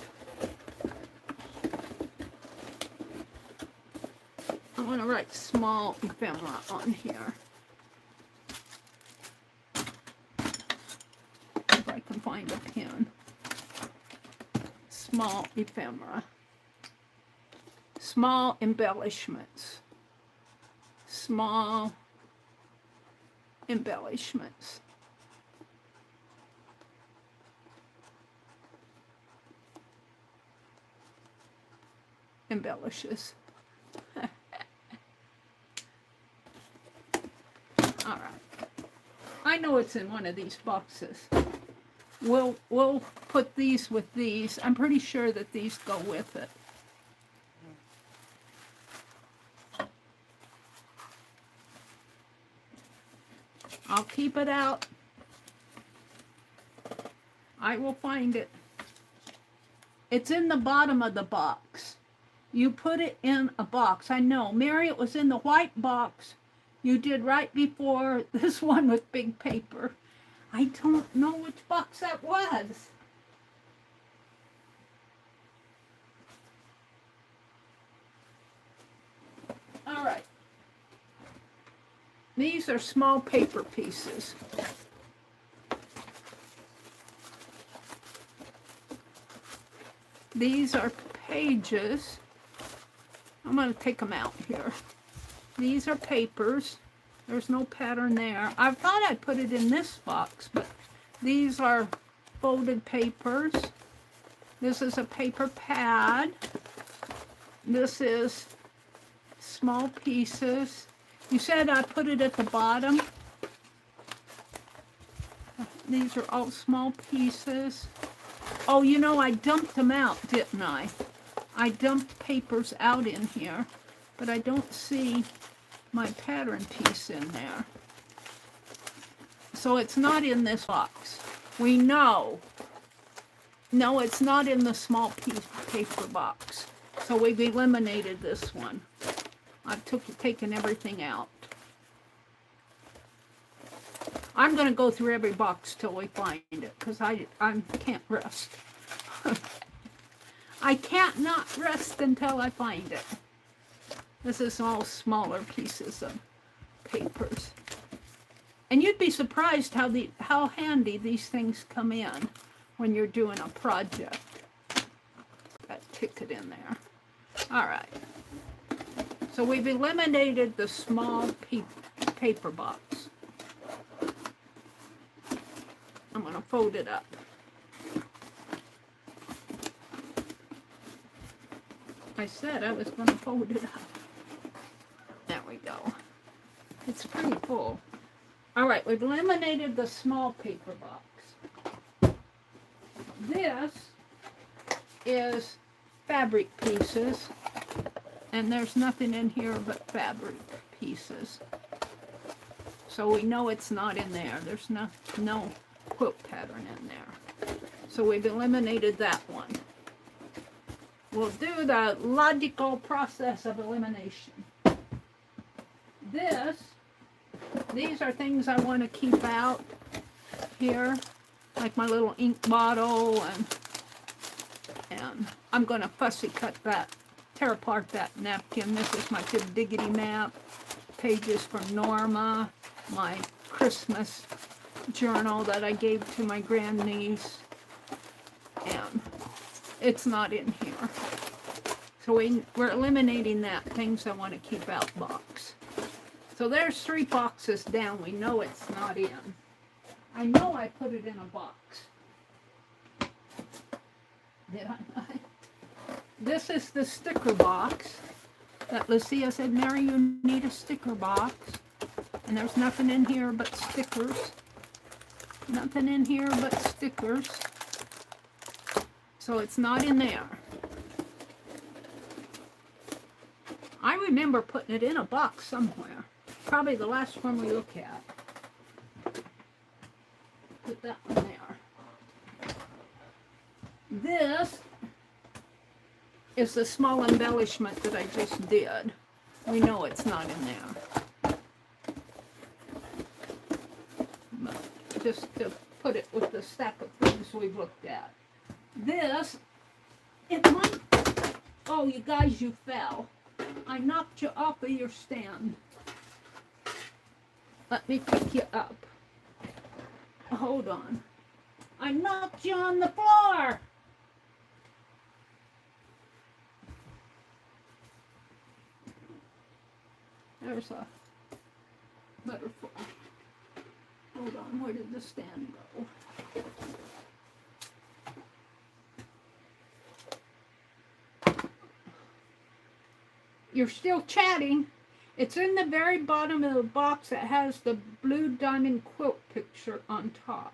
I want to write small ephemera on here. If I can find a pen. Small ephemera. Small embellishments. Small embellishments. Embellishes. All right. I know it's in one of these boxes. We'll put these with these. I'm pretty sure that these go with it. I'll keep it out. I will find it. It's in the bottom of the box. You put it in a box. I know. Mary, it was in the white box you did right before this one with big paper. I don't know which box that was. All right. These are small paper pieces. These are pages. I'm going to take them out here. These are papers. There's no pattern there. I thought I'd put it in this box, but these are folded papers. This is a paper pad. This is small pieces. You said I put it at the bottom. These are all small pieces. Oh, you know, I dumped them out, didn't I? I dumped papers out in here, but I don't see my pattern piece in there. So it's not in this box. We know. No, it's not in the small piece paper box. So we've eliminated this one. I've taken everything out. I'm going to go through every box till we find it, because I can't rest. I can't not rest until I find it. This is all smaller pieces of papers. And you'd be surprised how handy these things come in when you're doing a project. That ticket in there. All right. So we've eliminated the small paper box. I'm going to fold it up. I said I was going to fold it up. There we go. It's pretty full. All right, we've eliminated the small paper box. This is fabric pieces, and there's nothing in here but fabric pieces. So we know it's not in there. There's no quilt pattern in there. So we've eliminated that one. We'll do the logical process of elimination. These are things I want to keep out here, like my little ink bottle, and I'm going to fussy cut that, tear apart that napkin. This is my Good Diggity map, pages from Norma, my Christmas journal that I gave to my grandniece, and it's not in here. So we're eliminating that, things I want to keep out box. So there's 3 boxes down. We know it's not in. I know I put it in a box. Did I not? This is the sticker box that Lucia said, Mary, you need a sticker box. And there's nothing in here but stickers. Nothing in here but stickers. So it's not in there. I remember putting it in a box somewhere. Probably the last one we look at. Put that one there. This is the small embellishment that I just did. We know it's not in there. But just to put it with the stack of things we've looked at. This, it might, oh, you guys, you fell. I knocked you off of your stand. Let me pick you up. Hold on. I knocked you on the floor. There's a butterfly. Hold on, where did the stand go? You're still chatting. It's in the very bottom of the box that has the blue diamond quilt picture on top.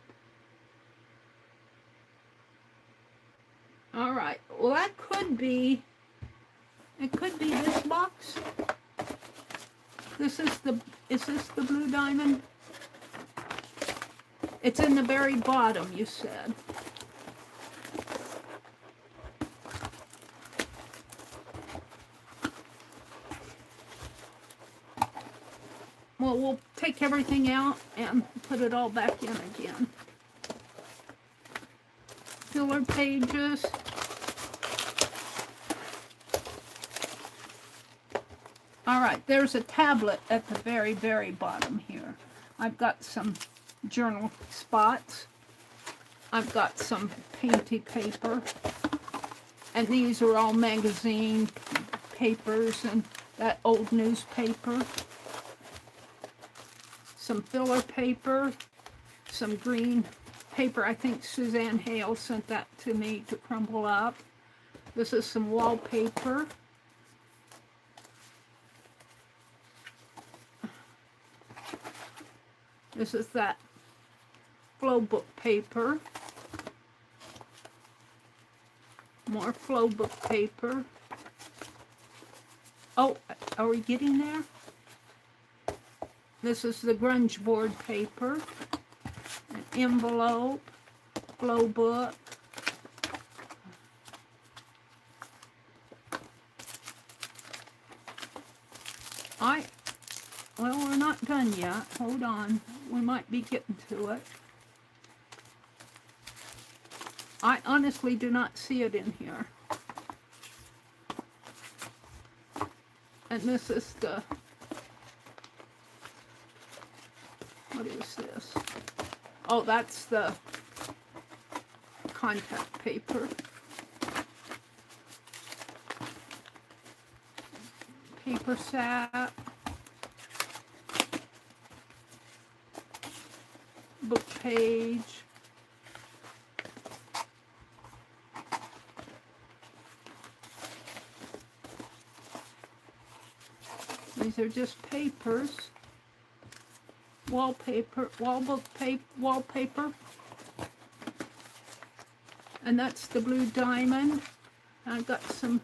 All right. Well, that could be, it could be this box. Is this the blue diamond? It's in the very bottom, you said. Well, we'll take everything out and put it all back in again. Filler pages. All right, there's a tablet at the very, very bottom here. I've got some journal spots. I've got some painted paper. And these are all magazine papers and that old newspaper. Some filler paper, some green paper. I think Suzanne Hale sent that to me to crumble up. This is some wallpaper. This is that flow book paper. More flow book paper. Oh, are we getting there? This is the grunge board paper, an envelope, flow book. Well, we're not done yet. Hold on. We might be getting to it. I honestly do not see it in here. And this is the, what is this? Oh, that's the contact paper. Paper sack. Book page. These are just papers. Wallpaper, wallpaper. And that's the blue diamond. I got some,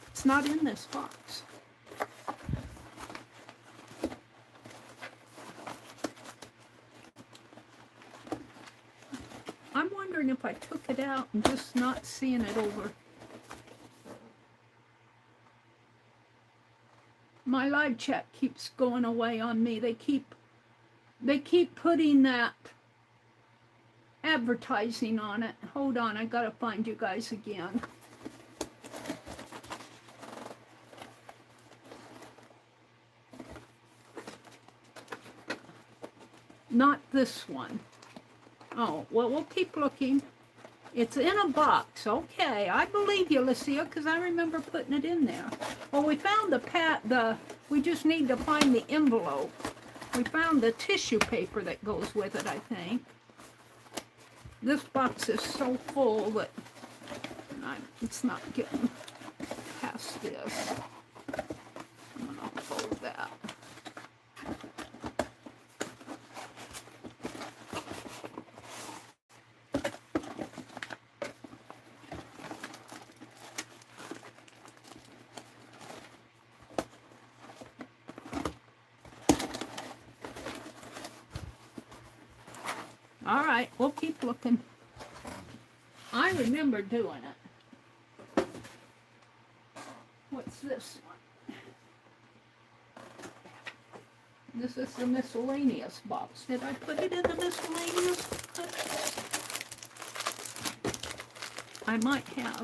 it's not in this box. I'm wondering if I took it out and just not seeing it over. My live chat keeps going away on me. They keep putting that advertising on it. Hold on, I gotta find you guys again. Not this one. Oh, well, we'll keep looking. It's in a box. Okay, I believe you, Lucia, because I remember putting it in there. Well, we found we just need to find the envelope. We found the tissue paper that goes with it, I think. This box is so full that it's not getting past this. I'm going to fold that. All right, we'll keep looking. I remember doing it. What's this one? This is the miscellaneous box. Did I put it in the miscellaneous? I might have,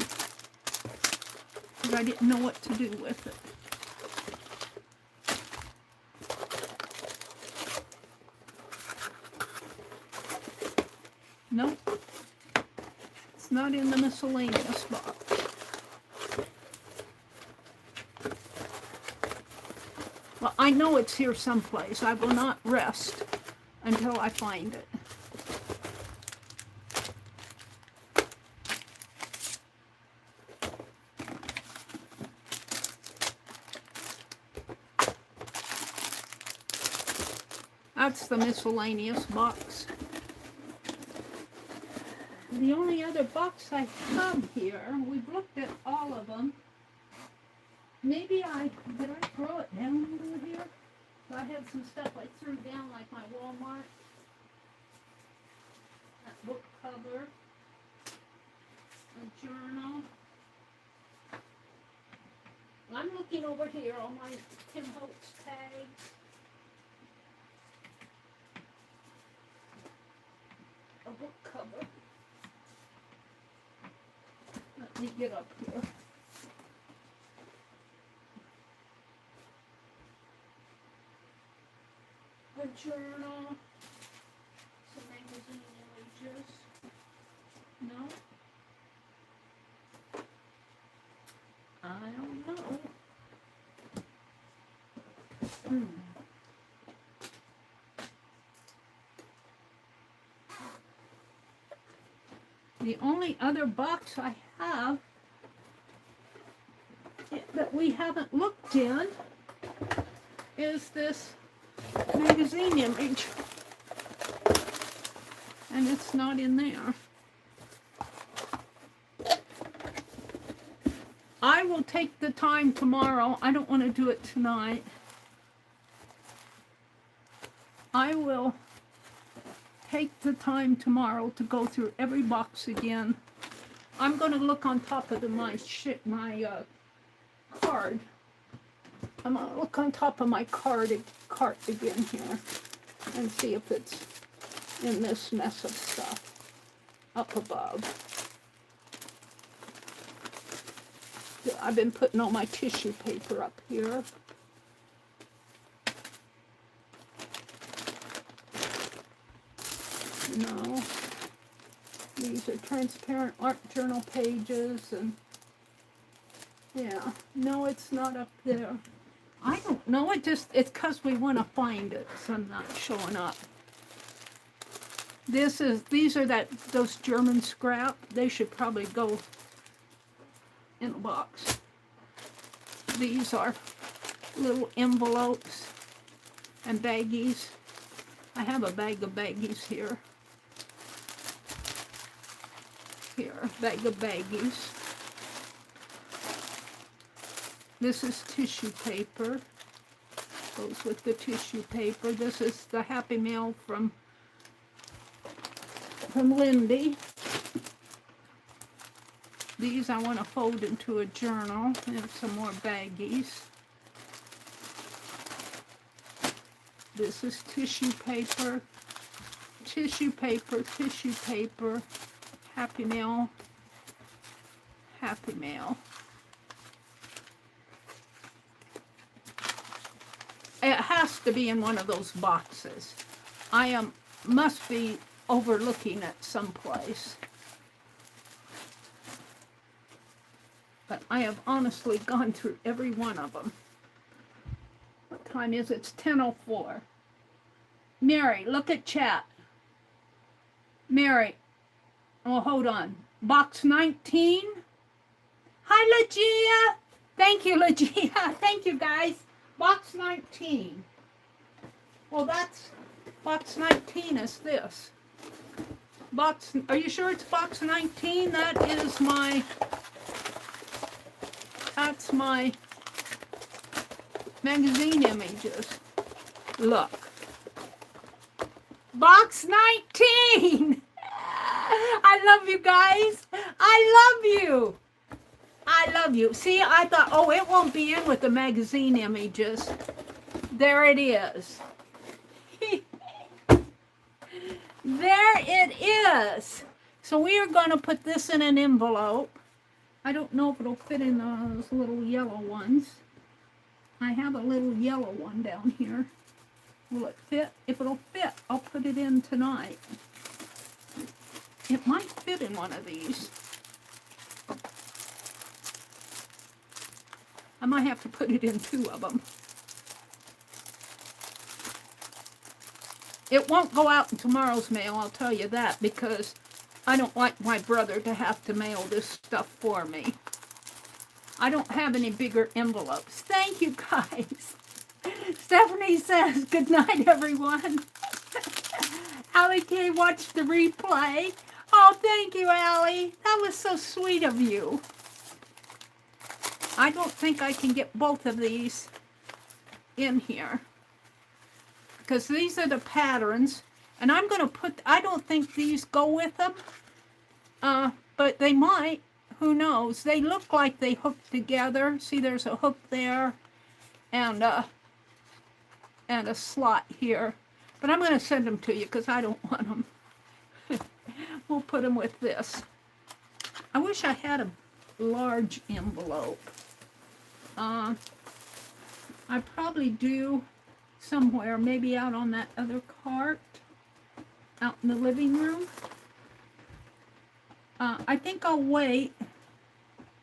because I didn't know what to do with it. Nope, it's not in the miscellaneous box. Well, I know it's here someplace. I will not rest until I find it. That's the miscellaneous box. The only other box I have here, we've looked at all of them. Maybe did I throw it down over here? So I had some stuff I threw down, like my Walmart. That book cover. A journal. I'm looking over here on my Tim Holtz tags. A book cover. Let me get up here. A journal. Some magazine images. No? I don't know. The only other box I have that we haven't looked in is this magazine image, and it's not in there. I will take the time tomorrow. I don't want to do it tonight. I will take the time tomorrow to go through every box again. I'm going to look on top of my card I'm going to look on top of my cart again here and see if it's in this mess of stuff up above. I've been putting all my tissue paper up here. No. These are transparent art journal pages, and yeah, no, it's not up there. I don't know, it's because we want to find it, so I'm not showing up. These are those German scrap. They should probably go in a box. These are little envelopes and baggies. I have a bag of baggies here. Here, bag of baggies. This is tissue paper. Goes with the tissue paper. This is the Happy Mail from Lindy. These I want to fold into a journal. And some more baggies. This is tissue paper. Tissue paper, tissue paper. Happy Mail. Happy Mail. It has to be in one of those boxes. I must be overlooking it someplace. But I have honestly gone through every one of them. What time is it? It's 10:04. Mary, look at chat. Mary, oh, hold on. Box 19. Hi, Legia. Thank you, Legia. Thank you, guys. Box 19. Well, that's box 19 is this. Are you sure it's box 19? That's my magazine images. Look. Box 19. I love you guys. I love you. I love you. See, I thought, oh, it won't be in with the magazine images. There it is. There it is. So we are going to put this in an envelope. I don't know if it'll fit in those little yellow ones. I have a little yellow one down here. Will it fit? If it'll fit, I'll put it in tonight. It might fit in one of these. I might have to put it in 2 of them. It won't go out in tomorrow's mail, I'll tell you that, because I don't like my brother to have to mail this stuff for me. I don't have any bigger envelopes. Thank you, guys. Stephanie says, good night, everyone. Allie K watched the replay. Oh, thank you, Allie. That was so sweet of you. I don't think I can get both of these in here, because these are the patterns, and I'm going to put, I don't think these go with them, but they might. Who knows? They look like they hook together. See, there's a hook there and a slot here, but I'm going to send them to you because I don't want them. We'll put them with this. I wish I had a large envelope. I probably do somewhere, maybe out on that other cart, out in the living room. I think I'll wait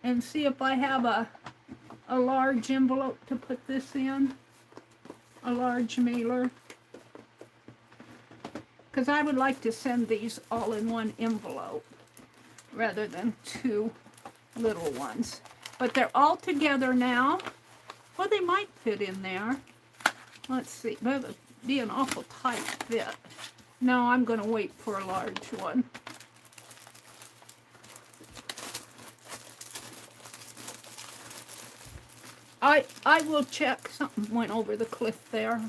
and see if I have a large envelope to put this in, a large mailer, because I would like to send these all in one envelope rather than 2 little ones. But they're all together now. Well, they might fit in there. Let's see. That would be an awful tight fit. No, I'm going to wait for a large one. I will check. Something went over the cliff there.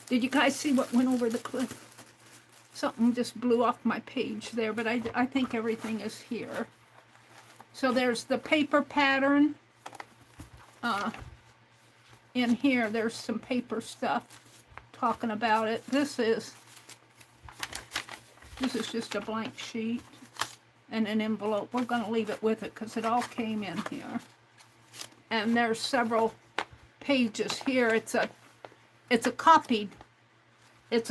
Did you guys see what went over the cliff? Something just blew off my page there, but I think everything is here. So there's the paper pattern. in here, there's some paper stuff talking about it. This is just a blank sheet and an envelope. We're going to leave it with it because it all came in here. And there's several pages here. It's a copied. It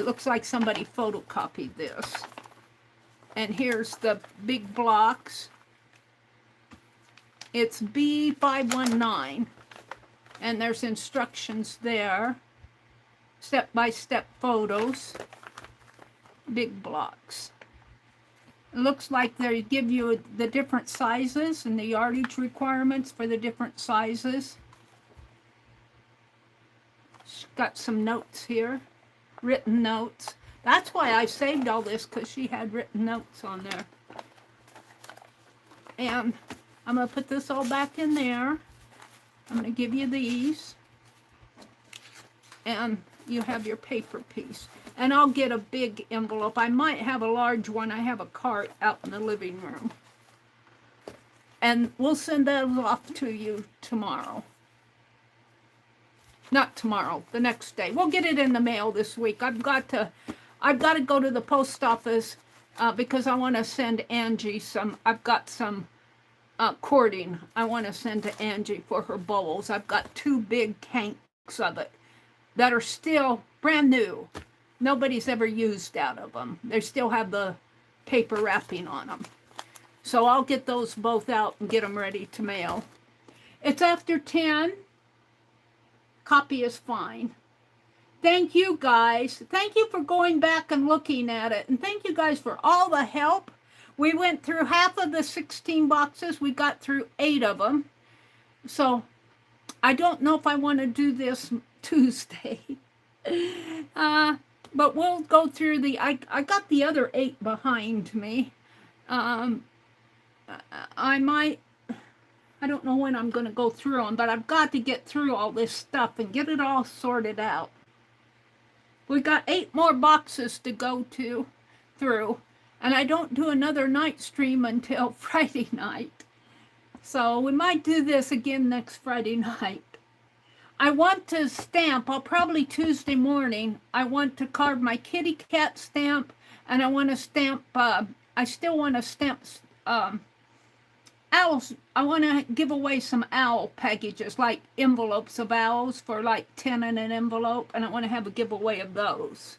looks like somebody photocopied this. And here's the big blocks. It's B519. And there's instructions there. Step-by-step photos. Big blocks. It looks like they give you the different sizes and the yardage requirements for the different sizes. Got some notes here, written notes. That's why I saved all this, because she had written notes on there. And I'm going to put this all back in there. I'm going to give you these. And you have your paper piece. And I'll get a big envelope. I might have a large one. I have a cart out in the living room. And we'll send those off to you tomorrow. Not tomorrow, the next day. We'll get it in the mail this week. I've got to go to the post office because I want to send Angie some. I've got some cording I want to send to Angie for her bowls. I've got 2 big tanks of it that are still brand new. Nobody's ever used out of them. They still have the paper wrapping on them. So I'll get those both out and get them ready to mail. It's after 10. Copy is fine. Thank you guys. Thank you for going back and looking at it. And thank you guys for all the help. We went through half of the 16 boxes. We got through 8 of them. So I don't know if I want to do this Tuesday. But we'll go through the, I got the other 8 behind me. I don't know when I'm going to go through them, but I've got to get through all this stuff and get it all sorted out. We got 8 more boxes to go through, and I don't do another night stream until Friday night. So we might do this again next Friday night. I want to stamp, I'll probably Tuesday morning, I want to carve my kitty cat stamp, and I want to stamp, I still want to stamp owls. I want to give away some owl packages, like envelopes of owls for like 10 in an envelope, and I want to have a giveaway of those.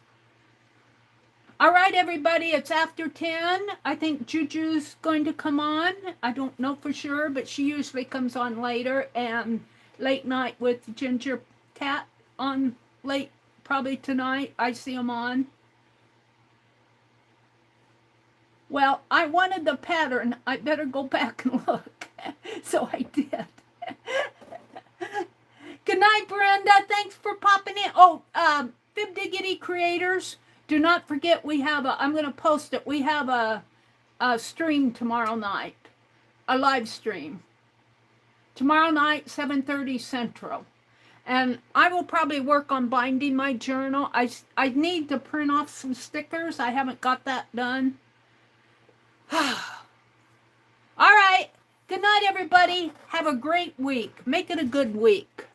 All right, everybody, it's after 10. I think Juju's going to come on. I don't know for sure, but she usually comes on later, and late night with Ginger Cat on late, probably tonight. I see them on. Well, I wanted the pattern. I better go back and look. So I did. Good night, Brenda. Thanks for popping in. Oh, Fib Diggity creators, do not forget we have a, I'm going to post it. We have a stream tomorrow night, a live stream. Tomorrow night, 7:30 Central. And I will probably work on binding my journal. I need to print off some stickers. I haven't got that done. All right. Good night, everybody. Have a great week. Make it a good week.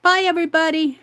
Bye, everybody.